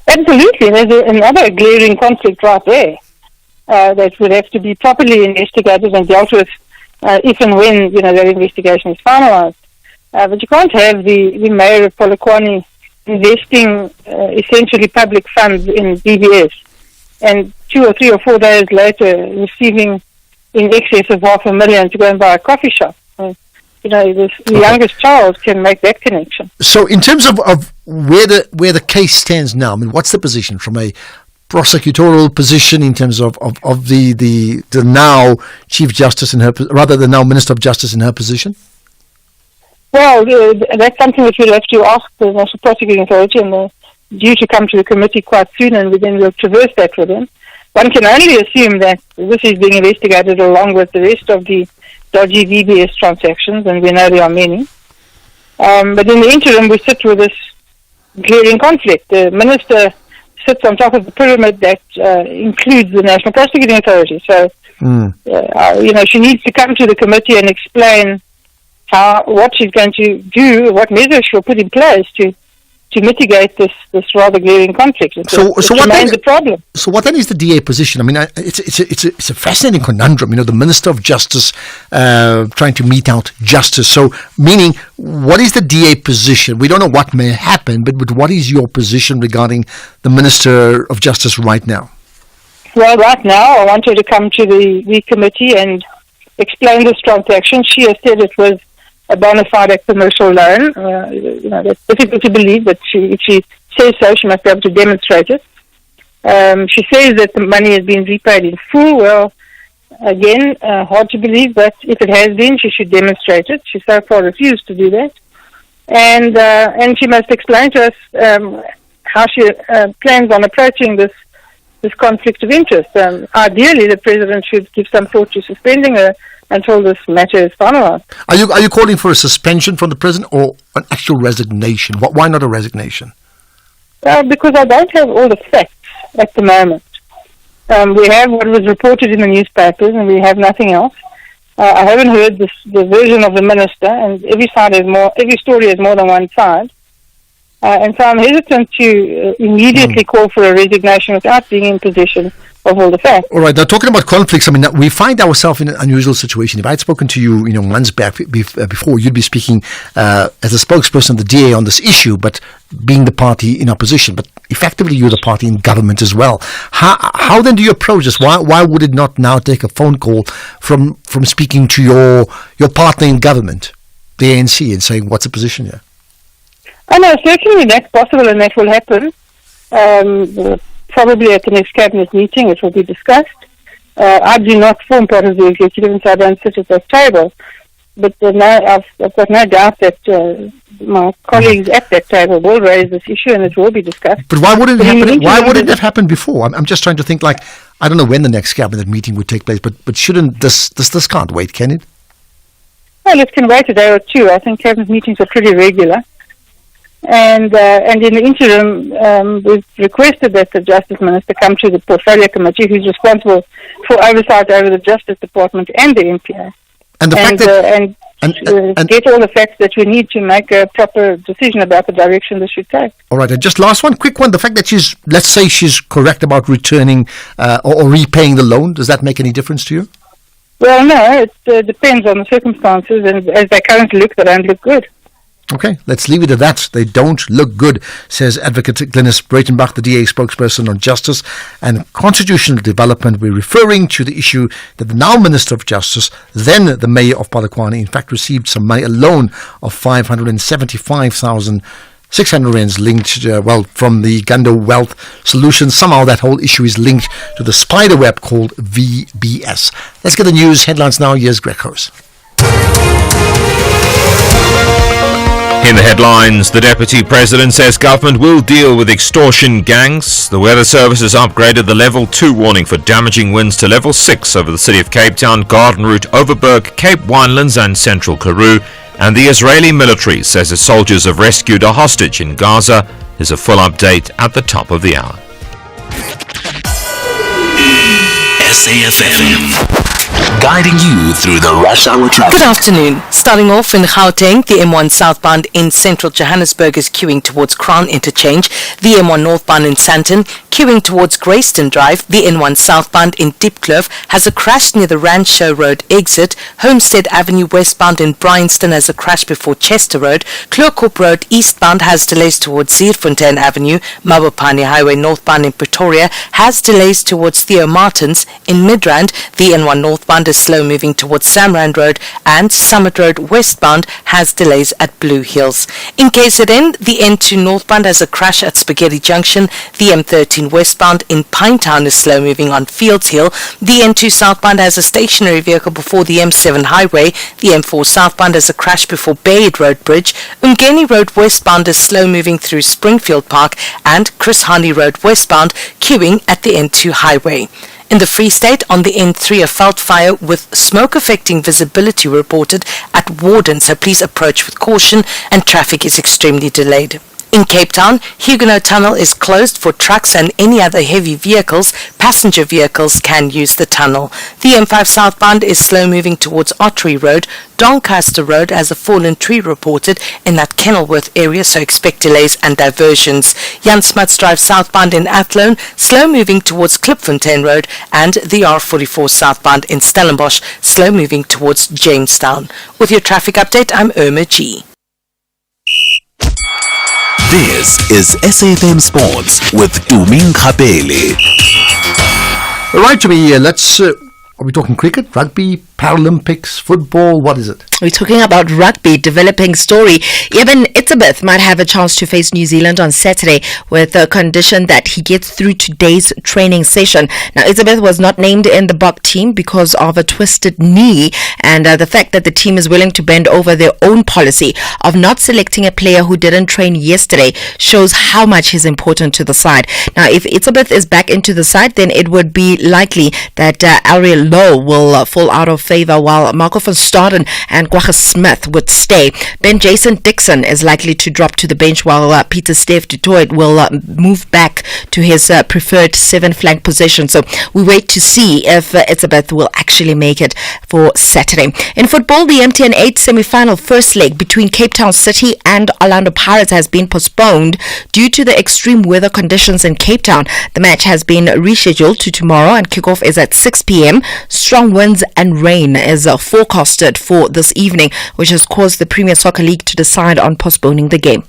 Absolutely. There's another glaring conflict right there. That would have to be properly investigated and dealt with if and when that investigation is finalised. But you can't have the mayor of Polokwane investing essentially public funds in BBS and 2 or 3 or 4 days later receiving in excess of $500,000 to go and buy a coffee shop. The youngest child can make that connection. So in terms of where the case stands now, I mean, what's the position from a prosecutorial position in terms of the now Chief Justice in her, rather the now Minister of Justice in her position? Well, that's something that we'll have to ask the National Prosecuting Authority, and they're due to come to the committee quite soon, and then we'll traverse that with them. One can only assume that this is being investigated along with the rest of the dodgy VBS transactions, and we know there are many. But in the interim, we sit with this glaring conflict. The Minister sits on top of the pyramid that includes the National Prosecuting Authority. So, she needs to come to the committee and explain what she's going to do, what measures she'll put in place to mitigate this rather glaring conflict. So what then? The problem. So what then is the DA position? I mean, it's a fascinating conundrum. The Minister of Justice trying to mete out justice. So meaning, what is the DA position? We don't know what may happen, but what is your position regarding the Minister of Justice right now? Well, right now, I want her to come to the committee and explain this transaction. She has said it was a bona fide commercial loan. That's difficult to believe, but if she says so, she must be able to demonstrate it. She says that the money has been repaid in full. Well, again, hard to believe, but if it has been, she should demonstrate it. She so far refused to do that. And she must explain to us how she plans on approaching this conflict of interest. Ideally, the President should give some thought to suspending her until this matter is finalized. Are you calling for a suspension from the President or an actual resignation? Why not a resignation? Because I don't have all the facts at the moment. We have what was reported in the newspapers, and we have nothing else. I haven't heard the version of the minister, and every story has more than one side. And so I'm hesitant to immediately call for a resignation without being in possession of all the facts. All right. Now, talking about conflicts, I mean, we find ourselves in an unusual situation. If I had spoken to you, months back before, you'd be speaking as a spokesperson of the DA on this issue, but being the party in opposition. But effectively, you're the party in government as well. How then do you approach this? Why would it not now take a phone call from speaking to your partner in government, the ANC, and saying, what's the position here? Oh, no, certainly that's possible, and that will happen. Probably at the next cabinet meeting, it will be discussed. I do not form part of the executive, and so I don't sit at that table. But I've got no doubt that my colleagues at that table will raise this issue, and it will be discussed. But why wouldn't it happen? Why wouldn't it have happened before? I'm just trying to think. Like, I don't know when the next cabinet meeting would take place, but shouldn't this can't wait, can it? Well, it can wait a day or two. I think cabinet meetings are pretty regular. And in the interim, we've requested that the Justice Minister come to the Portfolio Committee, who's responsible for oversight over the Justice Department and the NPA. And the fact that get all the facts that we need to make a proper decision about the direction this should take. All right, and just last one, quick one. The fact that let's say she's correct about returning or repaying the loan, does that make any difference to you? Well, no, it depends on the circumstances, and as they currently look, they don't look good. Okay, let's leave it at that. They don't look good, says Advocate Glynis Breitenbach, the DA spokesperson on justice and constitutional development. We're referring to the issue that the now Minister of Justice, then the Mayor of Polokwane, in fact received some money, a loan of 575,600 rands linked, from the Ganda Wealth Solutions. Somehow that whole issue is linked to the spider web called VBS. Let's get the news headlines now. Here's Greg Hose. In the headlines, the Deputy President says government will deal with extortion gangs. The Weather Service has upgraded the Level 2 warning for damaging winds to Level 6 over the city of Cape Town, Garden Route, Overberg, Cape Winelands and Central Karoo. And the Israeli military says its soldiers have rescued a hostage in Gaza. There's a full update at the top of the hour. SAFM. Guiding you through the rush hour traffic. Good afternoon. Starting off in Gauteng, the M1 southbound in central Johannesburg is queuing towards Crown Interchange. The M1 northbound in Sandton queuing towards Grayston Drive. The N1 southbound in Diepkloof has a crash near the Rancho Road exit. Homestead Avenue westbound in Bryanston has a crash before Chester Road. Kloorkop Road eastbound has delays towards Zierfontein Avenue. Mabopane Highway northbound in Pretoria has delays towards Theo Martins. In Midrand, the N1 northbound is slow moving towards Samrand Road, and Summit Road westbound has delays at Blue Hills. In KZN, the N2 northbound has a crash at Spaghetti Junction. The M13 westbound in Pinetown is slow moving on Fields Hill. The N2 southbound has a stationary vehicle before the M7 highway. The M4 southbound has a crash before Bayhead Road Bridge. Umgeni Road westbound is slow moving through Springfield Park, and Chris Hani Road westbound queuing at the N2 highway. In the Free State, on the N3, a felt fire with smoke affecting visibility reported at Warden, so please approach with caution, and traffic is extremely delayed. In Cape Town, Huguenot Tunnel is closed for trucks and any other heavy vehicles. Passenger vehicles can use the tunnel. The M5 southbound is slow moving towards Ottery Road. Doncaster Road has a fallen tree reported in that Kenilworth area, so expect delays and diversions. Jan Smuts Drive southbound in Athlone, slow moving towards Klipfontein Road, and the R44 southbound in Stellenbosch, slow moving towards Jamestown. With your traffic update, I'm Irma G. This is SAFM Sports with Tuming Khapele. Right, to me, are we talking cricket, rugby, Paralympics, football? What is it? We're talking about rugby, developing story. Eben Itzebeth might have a chance to face New Zealand on Saturday with the condition that he gets through today's training session. Now, Itzebeth was not named in the Bok team because of a twisted knee, and the fact that the team is willing to bend over their own policy of not selecting a player who didn't train yesterday shows how much he's important to the side. Now, if Itzebeth is back into the side, then it would be likely that Ariel Lowe will fall out of favor, while Marco van Staden and Kwagga Smith would stay. Ben Jason Dixon is likely to drop to the bench, while Peter Steph du Toit will move back to his preferred 7 flank position. So we wait to see if Itzebeth will actually make it for Saturday. In football, the MTN 8 semi-final first leg between Cape Town City and Orlando Pirates has been postponed due to the extreme weather conditions in Cape Town. The match has been rescheduled to tomorrow, and kickoff is at 6 p.m. Strong winds and rain is forecasted for this evening, which has caused the Premier Soccer League to decide on postponing the game.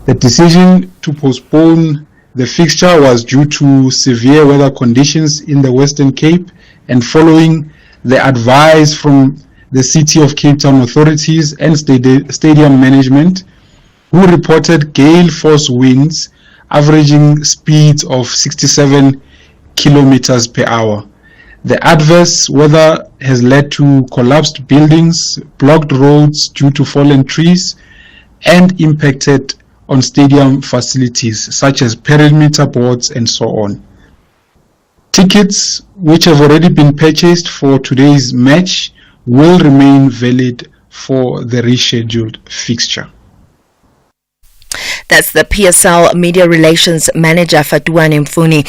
The decision to postpone the fixture was due to severe weather conditions in the Western Cape, and following the advice from the City of Cape Town authorities and stadium management, who reported gale force winds averaging speeds of 67 kilometers per hour. The adverse weather has led to collapsed buildings, blocked roads due to fallen trees, and impacted on stadium facilities such as perimeter boards and so on. Tickets, which have already been purchased for today's match, will remain valid for the rescheduled fixture. That's the PSL Media Relations Manager, Fatuane Mfuni.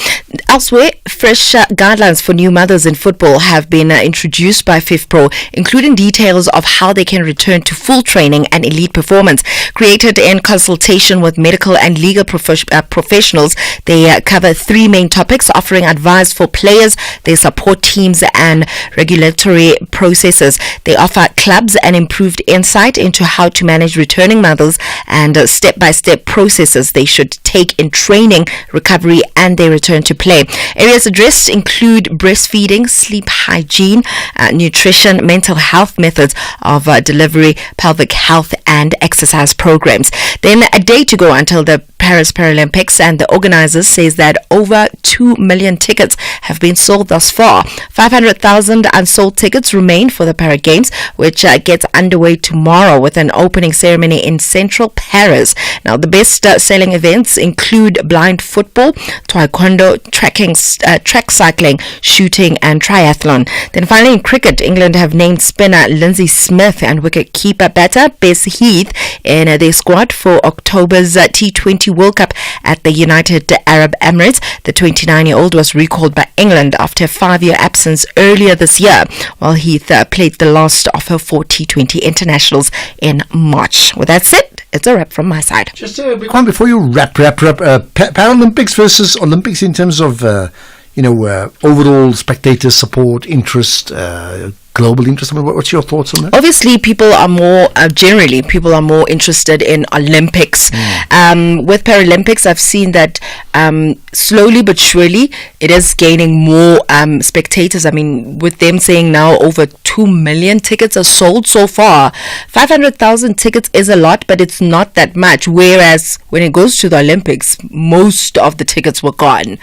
Elsewhere, fresh guidelines for new mothers in football have been introduced by FIFPro, including details of how they can return to full training and elite performance. Created in consultation with medical and legal professionals, they cover three main topics, offering advice for players, they support teams and regulatory processes. They offer clubs an improved insight into how to manage returning mothers and step-by-step processes they should take in training, recovery and their return to play. Areas addressed include breastfeeding, sleep hygiene, nutrition, mental health methods of delivery, pelvic health and exercise programs. Then a day to go until the Paris Paralympics, and the organizers says that over 2 million tickets have been sold thus far. 500,000 unsold tickets remain for the Para Games, which gets underway tomorrow with an opening ceremony in central Paris. Now, the best selling events include blind football, taekwondo, track cycling, shooting and triathlon. Then finally in cricket, England have named spinner Lindsay Smith and wicket-keeper batter Bess Heath in their squad for October's T20 World Cup at the United Arab Emirates. The 29-year-old was recalled by England after a 5-year absence earlier this year, while Heath played the last of her 4 T20 internationals in March. With that said, it's a wrap from my side. Just a quick one before you wrap. Paralympics versus Olympics in terms of, overall spectator support, interest, global interest. I mean, what's your thoughts on that? Obviously, people are more interested in Olympics. With Paralympics, I've seen that slowly but surely it is gaining more spectators. I mean, with them saying now over 2 million tickets are sold so far. 500,000 tickets is a lot, but it's not that much. Whereas when it goes to the Olympics, most of the tickets were gone.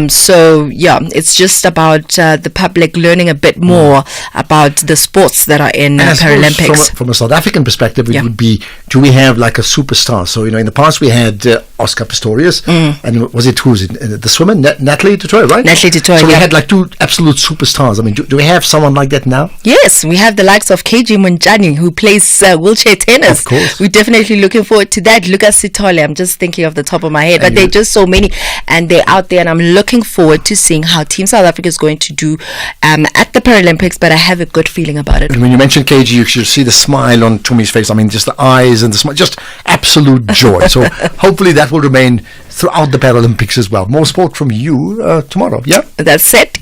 So yeah, it's just about the public learning a bit more about the sports that are in Paralympics. From a South African perspective, it would be, do we have like a superstar? So, in the past we had Oscar Pistorius, and was it the swimmer, Natalie du Toit, right? Natalie du Toit, so we had like two absolute superstars. I mean, do we have someone like that now? Yes, we have the likes of KG Munjani, who plays wheelchair tennis. Of course. We're definitely looking forward to that. Lucas Sithole, I'm just thinking off the top of my head, but there are just so many, and they're out there, and I'm looking forward to seeing how Team South Africa is going to do at the Paralympics, but I have a good feeling about it. And when you mentioned KG, you should see the smile on Tumi's face. I mean, just the eyes and the smile, just absolute joy. So hopefully that will remain throughout the Paralympics as well. More sport from you tomorrow, yeah? That's it.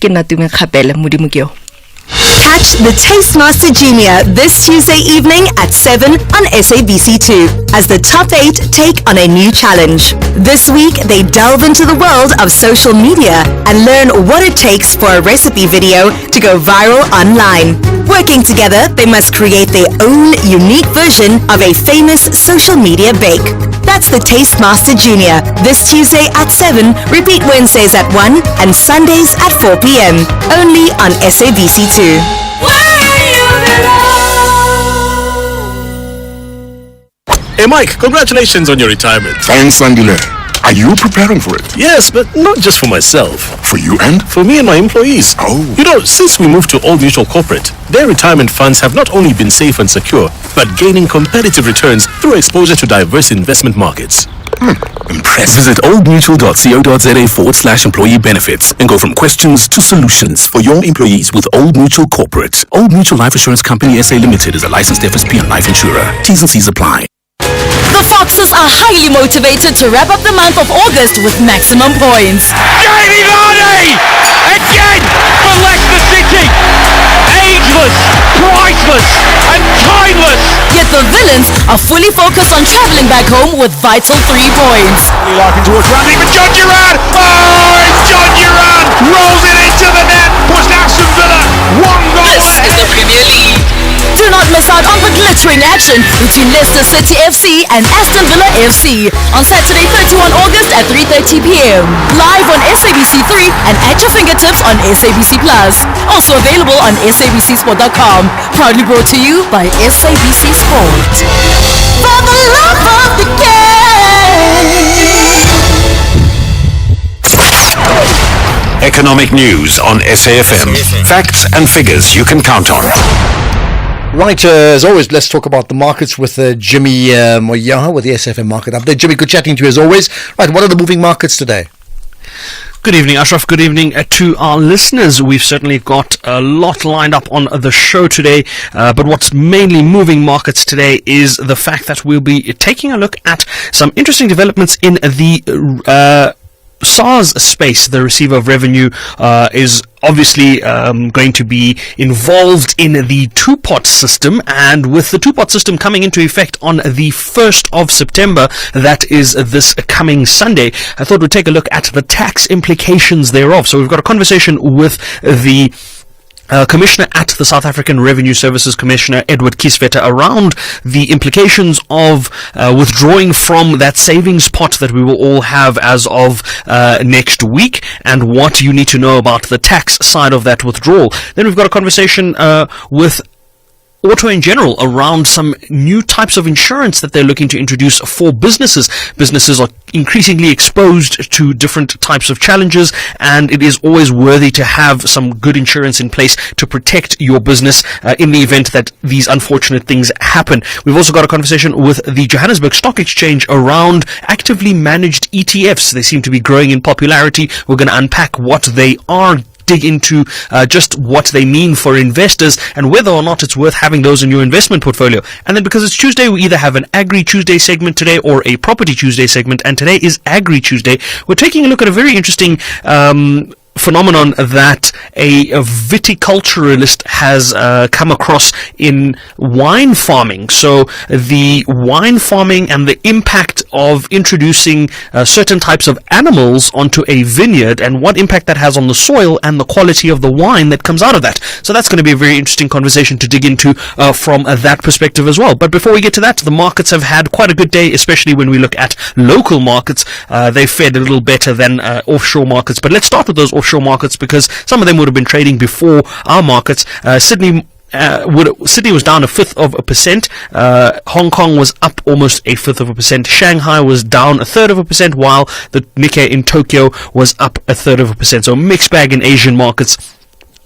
Catch the Tastemaster Junior this Tuesday evening at 7 on SABC2 as the top 8 take on a new challenge. This week, they delve into the world of social media and learn what it takes for a recipe video to go viral online. Working together, they must create their own unique version of a famous social media bake. That's the Tastemaster Junior this Tuesday at 7, repeat Wednesdays at 1 and Sundays at 4 p.m. only on SABC2. Hey Mike, congratulations on your retirement. Thanks, Andile. Are you preparing for it? Yes, but not just for myself. For you and? For me and my employees. Oh. Since we moved to Old Mutual Corporate, their retirement funds have not only been safe and secure, but gaining competitive returns through exposure to diverse investment markets. Impressive. Visit oldmutual.co.za/employee benefits and go from questions to solutions for your employees with Old Mutual Corporate. Old Mutual Life Assurance Company SA Limited is a licensed FSP and life insurer. T's and C's apply. The Foxes are highly motivated to wrap up the month of August with maximum points. Jamie Vardy! Again for Leicester City! Ageless, priceless and timeless! Yet the Villains are fully focused on travelling back home with vital 3 points. Larkin towards Randy, but John Duran! Oh, it's John Duran! Rolls it into the net, puts Aston Villa 1 goal This is the Premier League. Do not miss out on the glittering action between Leicester City FC and Aston Villa FC on Saturday 31 August at 3:30 p.m. Live on SABC3 and at your fingertips on SABC Plus. Also available on SABCsport.com. Proudly brought to you by SABC Sport. For the love of the game. Economic news on SAFM. Facts and figures you can count on. Right, as always, let's talk about the markets with Jimmy Moyaha with the SFM Market Update. Jimmy, good chatting to you as always. Right, what are the moving markets today? Good evening, Ashraf. Good evening to our listeners. We've certainly got a lot lined up on the show today, but what's mainly moving markets today is the fact that we'll be taking a look at some interesting developments in the SARS space. The receiver of revenue is obviously going to be involved in the two-pot system, and with the two-pot system coming into effect on the 1st of September, that is this coming Sunday, I thought we'd take a look at the tax implications thereof. So we've got a conversation with the Commissioner at the South African Revenue Services, Commissioner Edward Kieswetter, around the implications of withdrawing from that savings pot that we will all have as of next week, and what you need to know about the tax side of that withdrawal. Then we've got a conversation with Auto in general around some new types of insurance that they're looking to introduce for businesses. Businesses are increasingly exposed to different types of challenges, and it is always worthy to have some good insurance in place to protect your business in the event that these unfortunate things happen. We've also got a conversation with the Johannesburg Stock Exchange around actively managed ETFs. They seem to be growing in popularity. We're going to unpack what they are, dig into just what they mean for investors and whether or not it's worth having those in your investment portfolio. And then, because it's Tuesday, we either have an Agri Tuesday segment today or a Property Tuesday segment, and today is Agri Tuesday. We're taking a look at a very interesting phenomenon that a viticulturalist has come across in wine farming. So the wine farming and the impact of introducing certain types of animals onto a vineyard, and what impact that has on the soil and the quality of the wine that comes out of that. So that's going to be a very interesting conversation to dig into from that perspective as well. But before we get to that, the markets have had quite a good day, especially when we look at local markets. They've fared a little better than offshore markets. But let's start with those offshore markets, because some of them would have been trading before our markets. Sydney was down 0.5%. Hong Kong was up almost 0.5%. Shanghai was down 1/3%, while the Nikkei in Tokyo was up 1/3%. So mixed bag in Asian markets.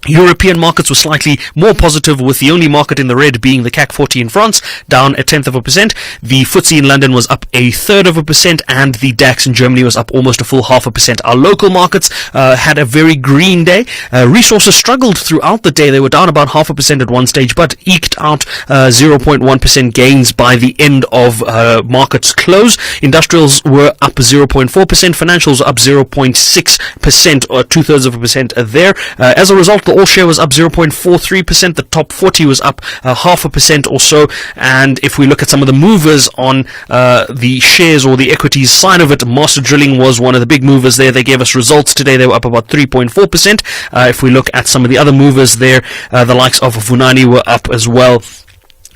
European markets were slightly more positive, with the only market in the red being the CAC 40 in France, down 0.1%. The FTSE in London was up 1/3%, and the DAX in Germany was up almost 0.5%. Our local markets had a very green day. Resources struggled throughout the day. They were down about 0.5% at one stage, but eked out 0.1% gains by the end of market's close. Industrials were up 0.4%. Financials up 0.6%, or 2/3% there. As a result, the all-share was up 0.43%. The top 40 was up 0.5% or so. And if we look at some of the movers on the shares or the equities side of it, Master Drilling was one of the big movers there. They gave us results today. They were up about 3.4%. If we look at some of the other movers there, the likes of Vunani were up as well.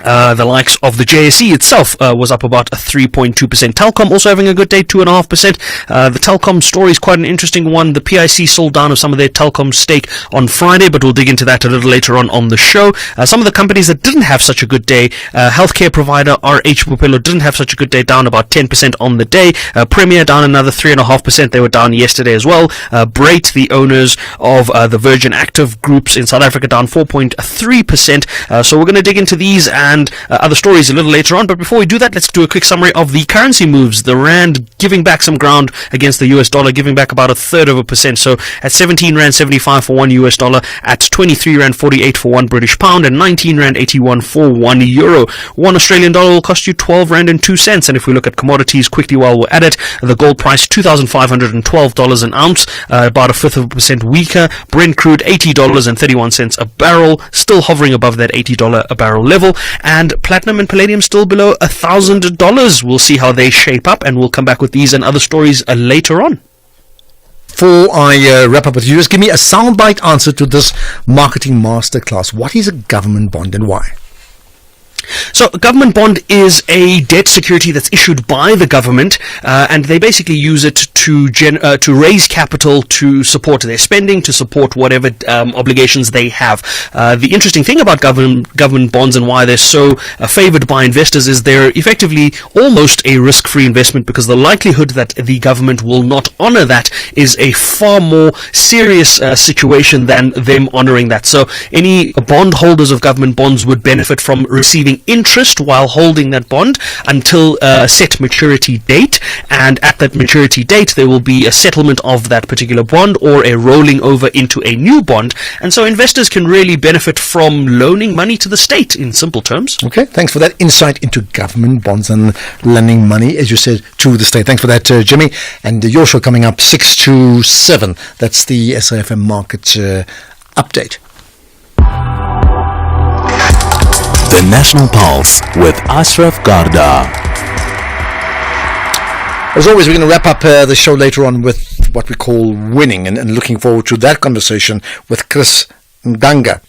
The likes of the JSE itself was up about 3.2%. Telkom also having a good day, 2.5%. The Telkom story is quite an interesting one. The PIC sold down of some of their Telkom stake on Friday, but we'll dig into that a little later on the show. Some of the companies that didn't have such a good day, healthcare provider RH Pupelo didn't have such a good day, down about 10% on the day. Premier down another 3.5%. They were down yesterday as well. Brait, the owners of the Virgin Active groups in South Africa, down 4.3%. So we're going to dig into these and other stories a little later on. But before we do that, let's do a quick summary of the currency moves. The rand giving back some ground against the US dollar, giving back about 1/3%. So at 17 rand 75 for one US dollar, at 23 rand 48 for one British pound, and 19 rand 81 for one euro. One Australian dollar will cost you 12 rand and 2 cents. And if we look at commodities quickly while we're at it, the gold price $2,512 an ounce, about 1/5% weaker. Brent crude $80.31 a barrel, still hovering above that $80 a barrel level. And platinum and palladium still below $1,000. We'll see how they shape up, and we'll come back with these and other stories later on. Before I wrap up with you, just give me a soundbite answer to this marketing masterclass. What is a government bond and why? So a government bond is a debt security that's issued by the government, and they basically use it to to raise capital to support their spending, to support whatever obligations they have. The interesting thing about government bonds and why they're so favored by investors is they're effectively almost a risk-free investment, because the likelihood that the government will not honor that is a far more serious situation than them honoring that. So any bond holders of government bonds would benefit from receiving interest while holding that bond until a set maturity date, and at that maturity date there will be a settlement of that particular bond or a rolling over into a new bond, and so investors can really benefit from loaning money to the state in simple terms. Okay, thanks for that insight into government bonds and lending money, as you said, to the state. Thanks for that, Jimmy. And your show coming up 6 to 7. That's the SAFM market update. The National Pulse with Ashraf Garda. As always, we're going to wrap up the show later on with what we call winning, and looking forward to that conversation with Chris Ndanga,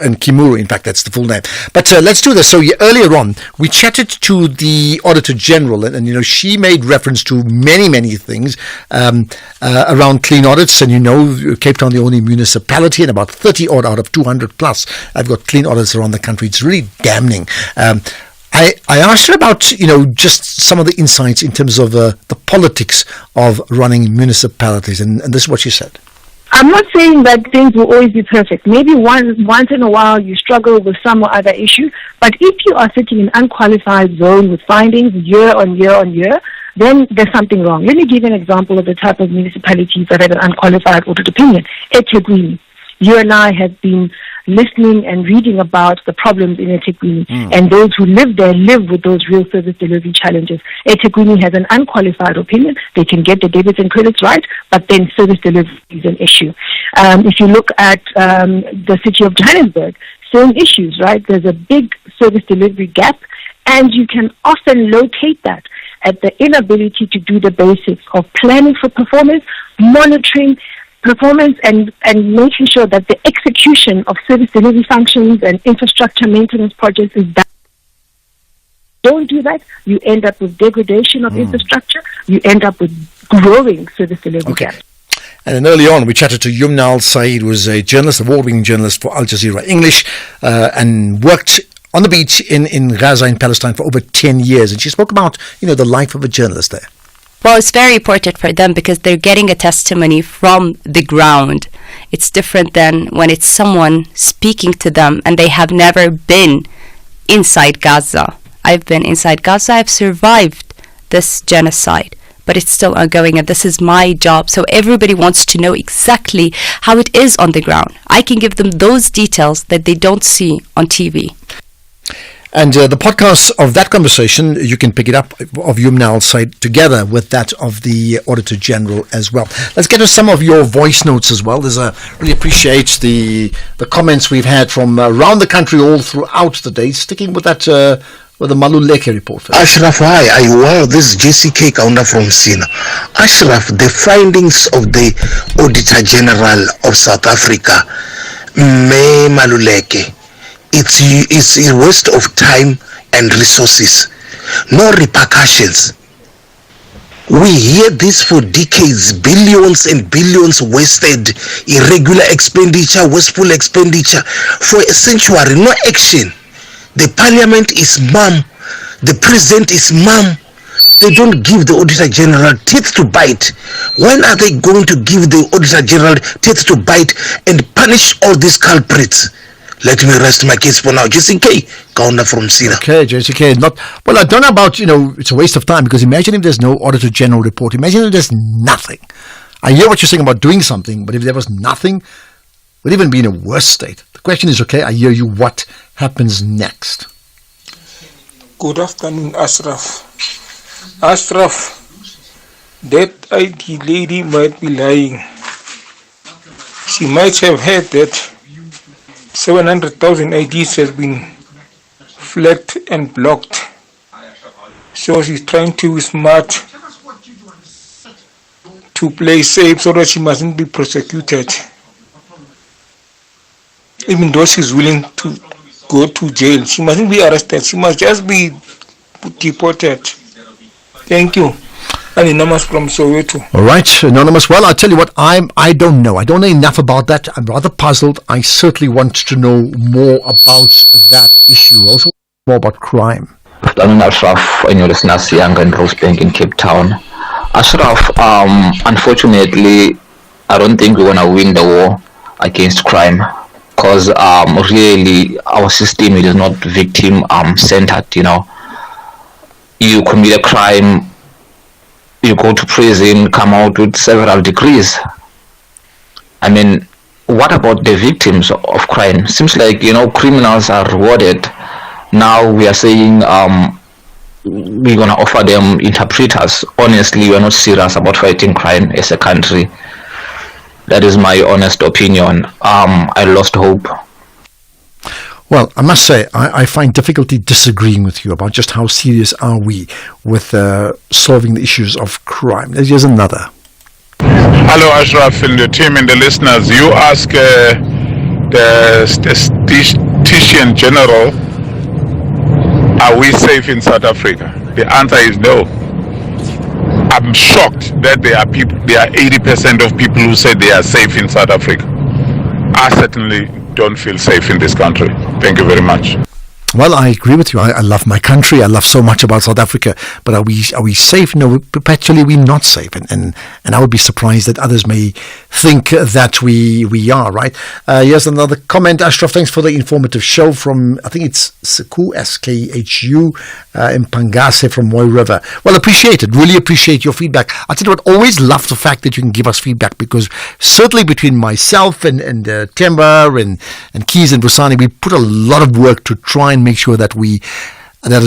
and Kimuru, in fact, that's the full name. But let's do this. So earlier on, we chatted to the Auditor General, and she made reference to many things around clean audits. And Cape Town, the only municipality, and about 30 odd out of 200 plus, I've got clean audits around the country. It's really damning. I asked her about, just some of the insights in terms of the politics of running municipalities, and this is what she said. I'm not saying that things will always be perfect. Maybe once in a while you struggle with some or other issue, but if you are sitting in an unqualified zone with findings year on year, then there's something wrong. Let me give you an example of the type of municipalities that have an unqualified audit opinion. eThekwini. You and I have been listening and reading about the problems in eThekwini, and those who live there live with those real service delivery challenges. eThekwini has an unqualified opinion. They can get the debits and credits right, but then service delivery is an issue. If you look at the city of Johannesburg, same issues, right? There's a big service delivery gap, and you can often locate that at the inability to do the basics of planning for performance, monitoring performance, and making sure that the execution of service delivery functions and infrastructure maintenance projects is done. Don't do that, you end up with degradation of infrastructure, you end up with growing service delivery gaps. And then early on, we chatted to Yumnal Saeed, who was a journalist, award-winning journalist for Al Jazeera English, and worked on the beach in Gaza in Palestine for over 10 years. And she spoke about, the life of a journalist there. Well, it's very important for them because they're getting a testimony from the ground. It's different than when it's someone speaking to them and they have never been inside Gaza. I've been inside Gaza. I've survived this genocide, but it's still ongoing, and this is my job. So everybody wants to know exactly how it is on the ground. I can give them those details that they don't see on TV. And the podcast of that conversation, you can pick it up of Yumnal's side together with that of the Auditor General as well. Let's get to some of your voice notes as well. Really appreciate the comments we've had from around the country all throughout the day. Sticking with that, with the Maluleke report first. Ashraf, hi. Wow, this is JCK Kaunda from Sina. Ashraf, the findings of the Auditor General of South Africa, May Maluleke, it's a waste of time and resources, no repercussions. We hear this for decades, billions and billions wasted, irregular expenditure, wasteful expenditure for a century, no action. The parliament is mum, the president is mum. They don't give the Auditor General teeth to bite. When are they going to give the Auditor General teeth to bite and punish all these culprits? Let me rest my case for now. JCK, Kaunda from Sina. Okay, JCK. I don't know about, it's a waste of time, because imagine if there's no Auditor General report. Imagine if there's nothing. I hear what you're saying about doing something, but if there was nothing, we'd even be in a worse state. The question is, okay, I hear you, what happens next? Good afternoon, Ashraf. Ashraf, that IT lady might be lying. She might have heard that 700,000 IDs has been flagged and blocked. So she's trying to be smart to play safe so that she mustn't be prosecuted. Even though she's willing to go to jail, she mustn't be arrested. She must just be deported. Thank you. Anonymous from Soweto. All right, Anonymous. Well, I'll tell you what, I don't know. I don't know enough about that. I'm rather puzzled. I certainly want to know more about that issue. Also, more about crime. Good afternoon, Ashraf, and your listeners, Young and Rosebank in Cape Town. Ashraf, unfortunately, I don't think we're going to win the war against crime, because really our system is not victim centered. You commit a crime, you go to prison, come out with several degrees. I mean, what about the victims of crime? Seems like criminals are rewarded. Now we are saying we're going to offer them interpreters. Honestly, we're not serious about fighting crime as a country. That is my honest opinion. I lost hope. Well, I must say, I find difficulty disagreeing with you about just how serious are we with solving the issues of crime. Here's another. Hello, Ashraf and the team and the listeners. You ask the Statistician General, are we safe in South Africa? The answer is no. I'm shocked that there are 80% of people who say they are safe in South Africa. I certainly don't feel safe in this country. Thank you very much. Well, I agree with you. I love my country. I love so much about South Africa. But are we safe? No, perpetually we're not safe. And I would be surprised that others may think that we are, right? Here's another comment. Ashraf, thanks for the informative show from, I think it's Skhu, S-K-H-U, in Pangase from Moy River. Well, appreciate it. Really appreciate your feedback. I tell you what, always love the fact that you can give us feedback, because certainly between myself and Temba and Keys and Busani, we put a lot of work to try and make sure that the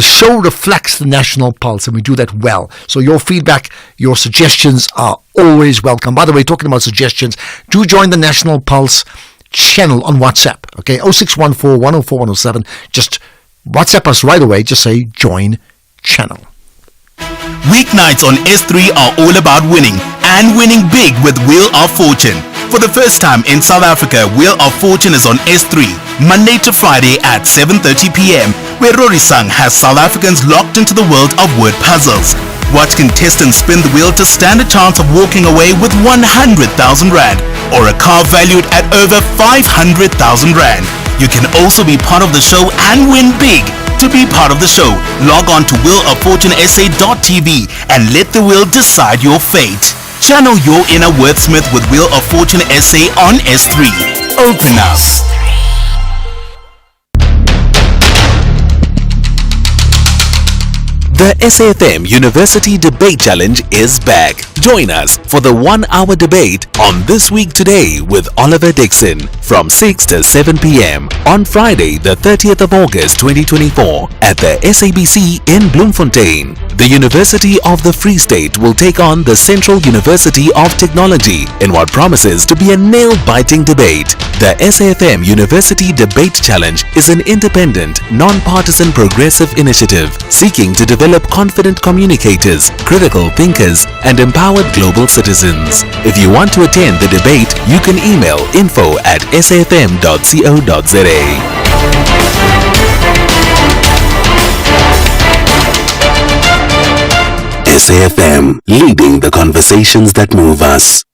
show reflects the national pulse, and we do that well. So your feedback, your suggestions are always welcome. By the way, talking about suggestions, do join the National Pulse channel on WhatsApp. Okay, 0614 104 107. Just WhatsApp us right away. Just say join channel. Weeknights on S3 are all about winning, and winning big with Wheel of Fortune. For the first time in South Africa, Wheel of Fortune is on S3, Monday to Friday at 7:30 p.m, where Rorisang has South Africans locked into the world of word puzzles. Watch contestants spin the wheel to stand a chance of walking away with 100,000 rand, or a car valued at over 500,000 rand. You can also be part of the show and win big. To be part of the show, log on to wheeloffortunesa.tv and let the wheel decide your fate. Channel your inner wordsmith with Wheel of Fortune SA on S3. Open up. The SAFM University Debate Challenge is back. Join us for the 1-hour debate on This Week Today with Oliver Dixon from 6 to 7 p.m. on Friday, the 30th of August 2024 at the SABC in Bloemfontein. The University of the Free State will take on the Central University of Technology in what promises to be a nail-biting debate. The SAFM University Debate Challenge is an independent, non-partisan progressive initiative seeking to develop confident communicators, critical thinkers, and empowered global citizens. If you want to attend the debate, you can email info@safm.co.za. SAFM, leading the conversations that move us.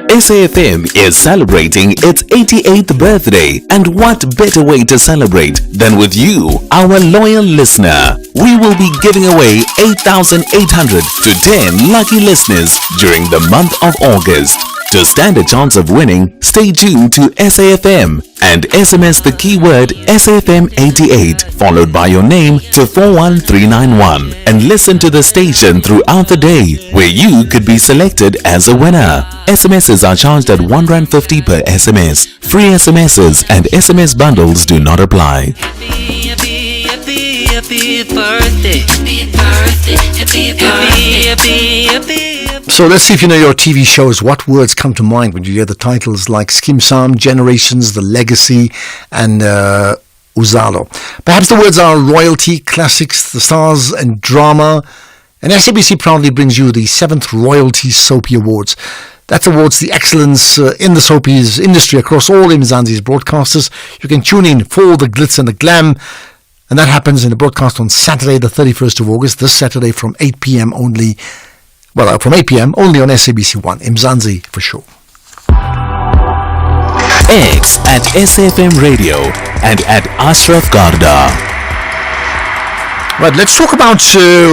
SAFM is celebrating its 88th birthday, and what better way to celebrate than with you, our loyal listener. We will be giving away 8,800 to 10 lucky listeners during the month of August. To stand a chance of winning, stay tuned to SAFM and SMS the keyword SAFM88 followed by your name to 41391 and listen to the station throughout the day, where you could be selected as a winner. SMSs are charged at R1.50 per SMS. Free SMSs and SMS bundles do not apply. Happy birthday, happy birthday, happy birthday, happy. So let's see if you know your TV shows. What words come to mind when you hear the titles like Skim Sam, Generations, The Legacy, and Uzalo? Perhaps the words are royalty, classics, the stars, and drama. And SABC proudly brings you the 7th Royalty Soapy Awards. That awards the excellence in the soapies industry across all Mzansi's broadcasters. You can tune in for the glitz and the glam. And that happens in a broadcast on Saturday, the 31st of August, this Saturday from 8 p.m. only Well, from 8 p.m. only on SABC1, Mzansi for sure. X at SFM Radio and at Ashraf Garda. Right, let's talk about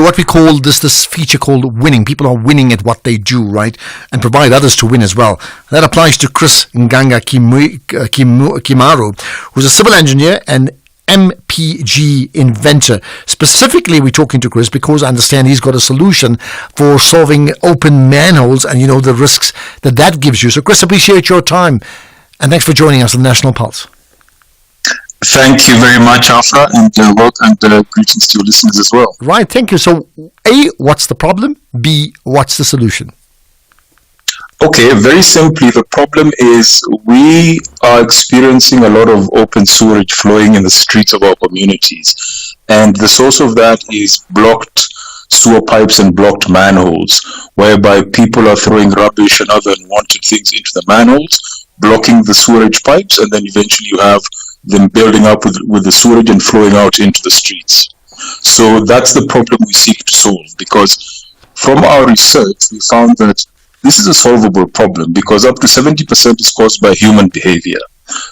what we call this feature called winning. People are winning at what they do, right? And provide others to win as well. That applies to Chris Nganga Kimaru, who's a civil engineer and MPG inventor. Specifically, we're talking to Chris because I understand he's got a solution for solving open manholes and, the risks that gives you. So, Chris, appreciate your time. And thanks for joining us on National Pulse. Thank you very much, Afra, and welcome and greetings to your listeners as well. Right, thank you. So, A, what's the problem? B, what's the solution? Okay, very simply, the problem is we are experiencing a lot of open sewerage flowing in the streets of our communities. And the source of that is blocked sewer pipes and blocked manholes, whereby people are throwing rubbish and other unwanted things into the manholes, blocking the sewerage pipes, and then eventually you have them building up with the sewerage and flowing out into the streets. So that's the problem we seek to solve, because from our research, we found that this is a solvable problem because up to 70% is caused by human behavior.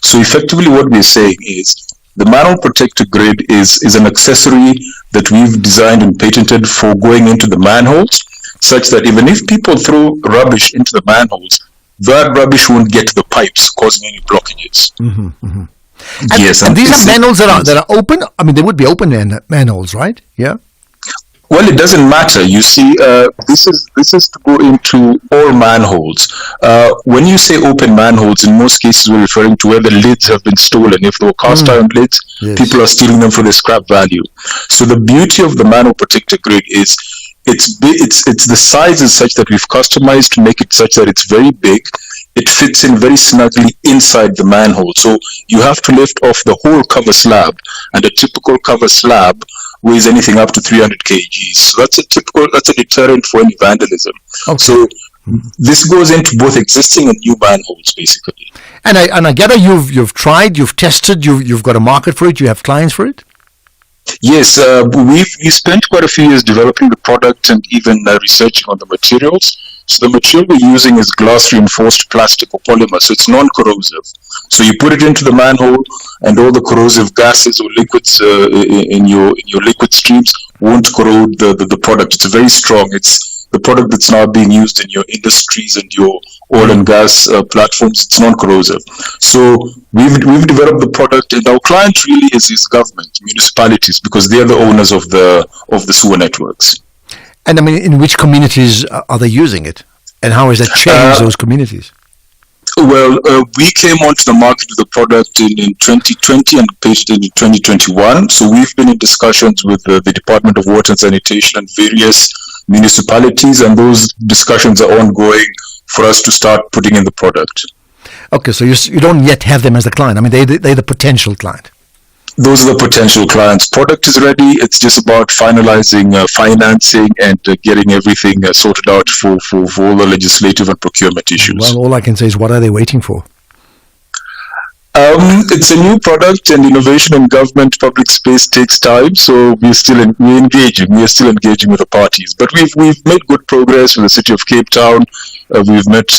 So effectively what we're saying is the manhole protector grid is an accessory that we've designed and patented for going into the manholes, such that even if people throw rubbish into the manholes, that rubbish won't get to the pipes, causing any blockages. Mm-hmm, mm-hmm. Yes, and these are manholes that are open. I mean, they would be open manholes, right? Yeah. Well, it doesn't matter. You see, this is to go into all manholes. When you say open manholes, in most cases we're referring to where the lids have been stolen. If they were cast iron lids, yes, people are stealing them for their scrap value. So the beauty of the manhole protector grid is it's the size is such that we've customized to make it such that it's very big. It fits in very snugly inside the manhole. So you have to lift off the whole cover slab, and a typical cover slab weighs anything up to 300 kgs. So that's a deterrent for any vandalism. Okay. So this goes into both existing and new manholes, basically. And I gather you've tried, you've tested, you've got a market for it, you have clients for it? Yes, we spent quite a few years developing the product and even researching on the materials. So the material we're using is glass reinforced plastic or polymer, so it's non-corrosive. So you put it into the manhole, and all the corrosive gases or liquids in your liquid streams won't corrode the product. It's very strong. It's the product that's now being used in your industries and your oil and gas platforms. It's non-corrosive. So we've developed the product, and our client really is government, municipalities, because they're the owners of the sewer networks. And I mean, in which communities are they using it? And how has that changed those communities? Well, we came onto the market with the product in 2020 and patented in 2021. So we've been in discussions with the Department of Water and Sanitation and various municipalities, and those discussions are ongoing for us to start putting in the product. Okay, so you don't yet have them as the client. I mean, they're the potential client. Those are the potential clients. Product is ready. It's just about finalizing financing and getting everything sorted out for all the legislative and procurement issues. Well, all I can say is, what are they waiting for? It's a new product, and innovation in government public space takes time. So we're engaging. We are still engaging with the parties, but we've made good progress with the City of Cape Town. We've met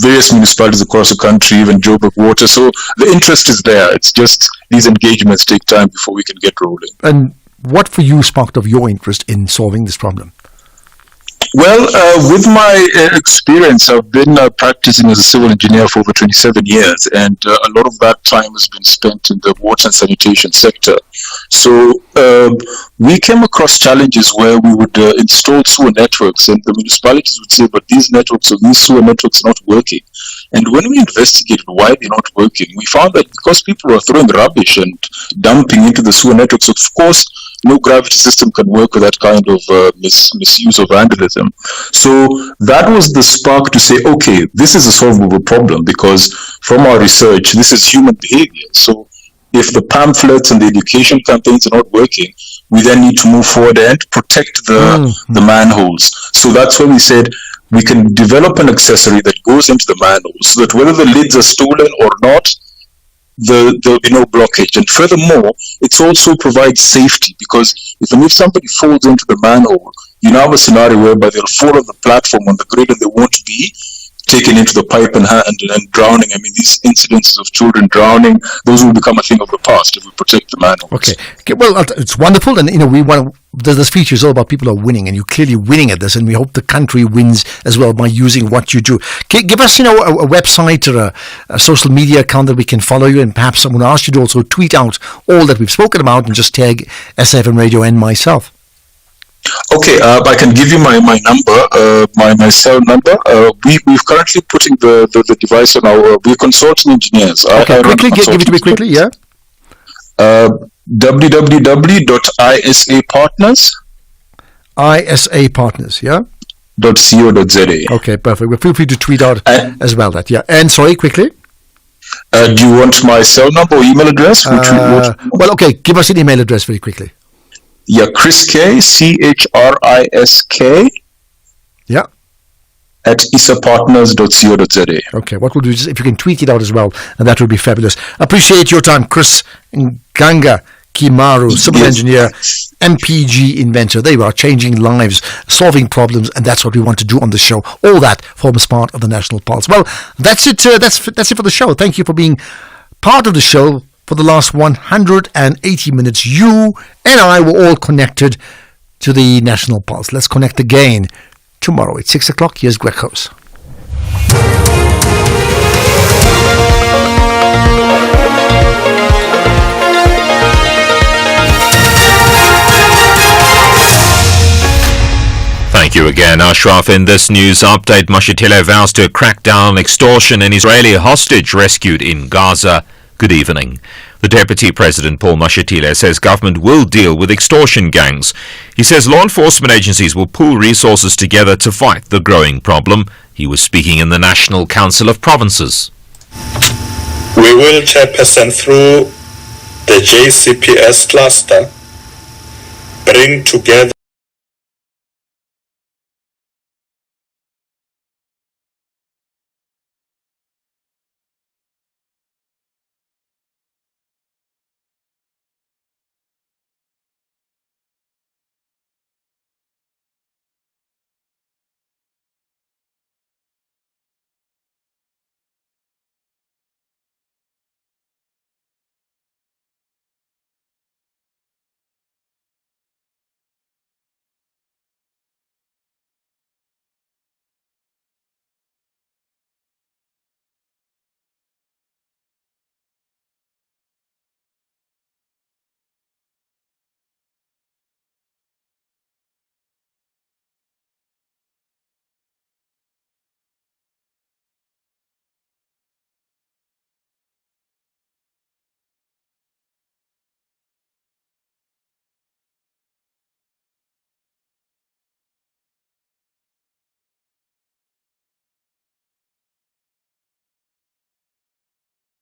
various municipalities across the country, even Joburg Water. So the interest is there. It's just these engagements take time before we can get rolling. And what for you sparked of your interest in solving this problem? Well, with my experience, I've been practicing as a civil engineer for over 27 years, and a lot of that time has been spent in the water and sanitation sector. So we came across challenges where we would install sewer networks, and the municipalities would say, but these sewer networks are not working. And when we investigated why they're not working, we found that because people were throwing rubbish and dumping into the sewer networks, of course, no gravity system can work with that kind of misuse or vandalism. So that was the spark to say, okay, this is a solvable problem, because from our research, this is human behavior. So if the pamphlets and the education campaigns are not working, we then need to move forward and protect the manholes. So that's when we said we can develop an accessory that goes into the manhole so that whether the lids are stolen or not, there'll be no blockage. And furthermore, it also provides safety, because if somebody falls into the manhole, you now have a scenario whereby they'll fall on the platform on the grid and they won't be taken into the pipe and drowning. I mean, these incidences of children drowning, those will become a thing of the past if we protect the manholes. Okay. Well, it's wonderful, and we want. This feature is all about people who are winning, and you're clearly winning at this, and we hope the country wins as well by using what you do. Give us, a website or a social media account that we can follow you, and perhaps I'm going to ask you to also tweet out all that we've spoken about and just tag SFM Radio and myself. Okay, I can give you my number, my cell number. We've currently putting the device on our. We're consulting engineers. Okay, quickly, give it to me quickly. Yeah. www.isapartners. ISApartners, yeah. .co.za. Okay, perfect. Well, feel free to tweet out as well that, yeah. And sorry, quickly. Do you want my cell number or email address? Well, okay, give us an email address very quickly. Yeah, Chris K, CHRISK. Yeah. At isapartners.co.za. Okay, what we'll do is if you can tweet it out as well, and that would be fabulous. Appreciate your time, Chris Nganga Kimaru, civil engineer, MPG inventor. They are changing lives, solving problems, and that's what we want to do on the show. All that forms part of the National Pulse. Well, that's it. That's it for the show. Thank you for being part of the show for the last 180 minutes. You and I were all connected to the National Pulse. Let's connect again tomorrow at 6 o'clock. Here's Greg House. Thank you again, Ashraf. In this news update, Mashatile vows to crack down on extortion and Israeli hostage rescued in Gaza. Good evening. The Deputy President, Paul Mashatile, says government will deal with extortion gangs. He says law enforcement agencies will pool resources together to fight the growing problem. He was speaking in the National Council of Provinces. We will, Chairperson, through the JCPS cluster, bring together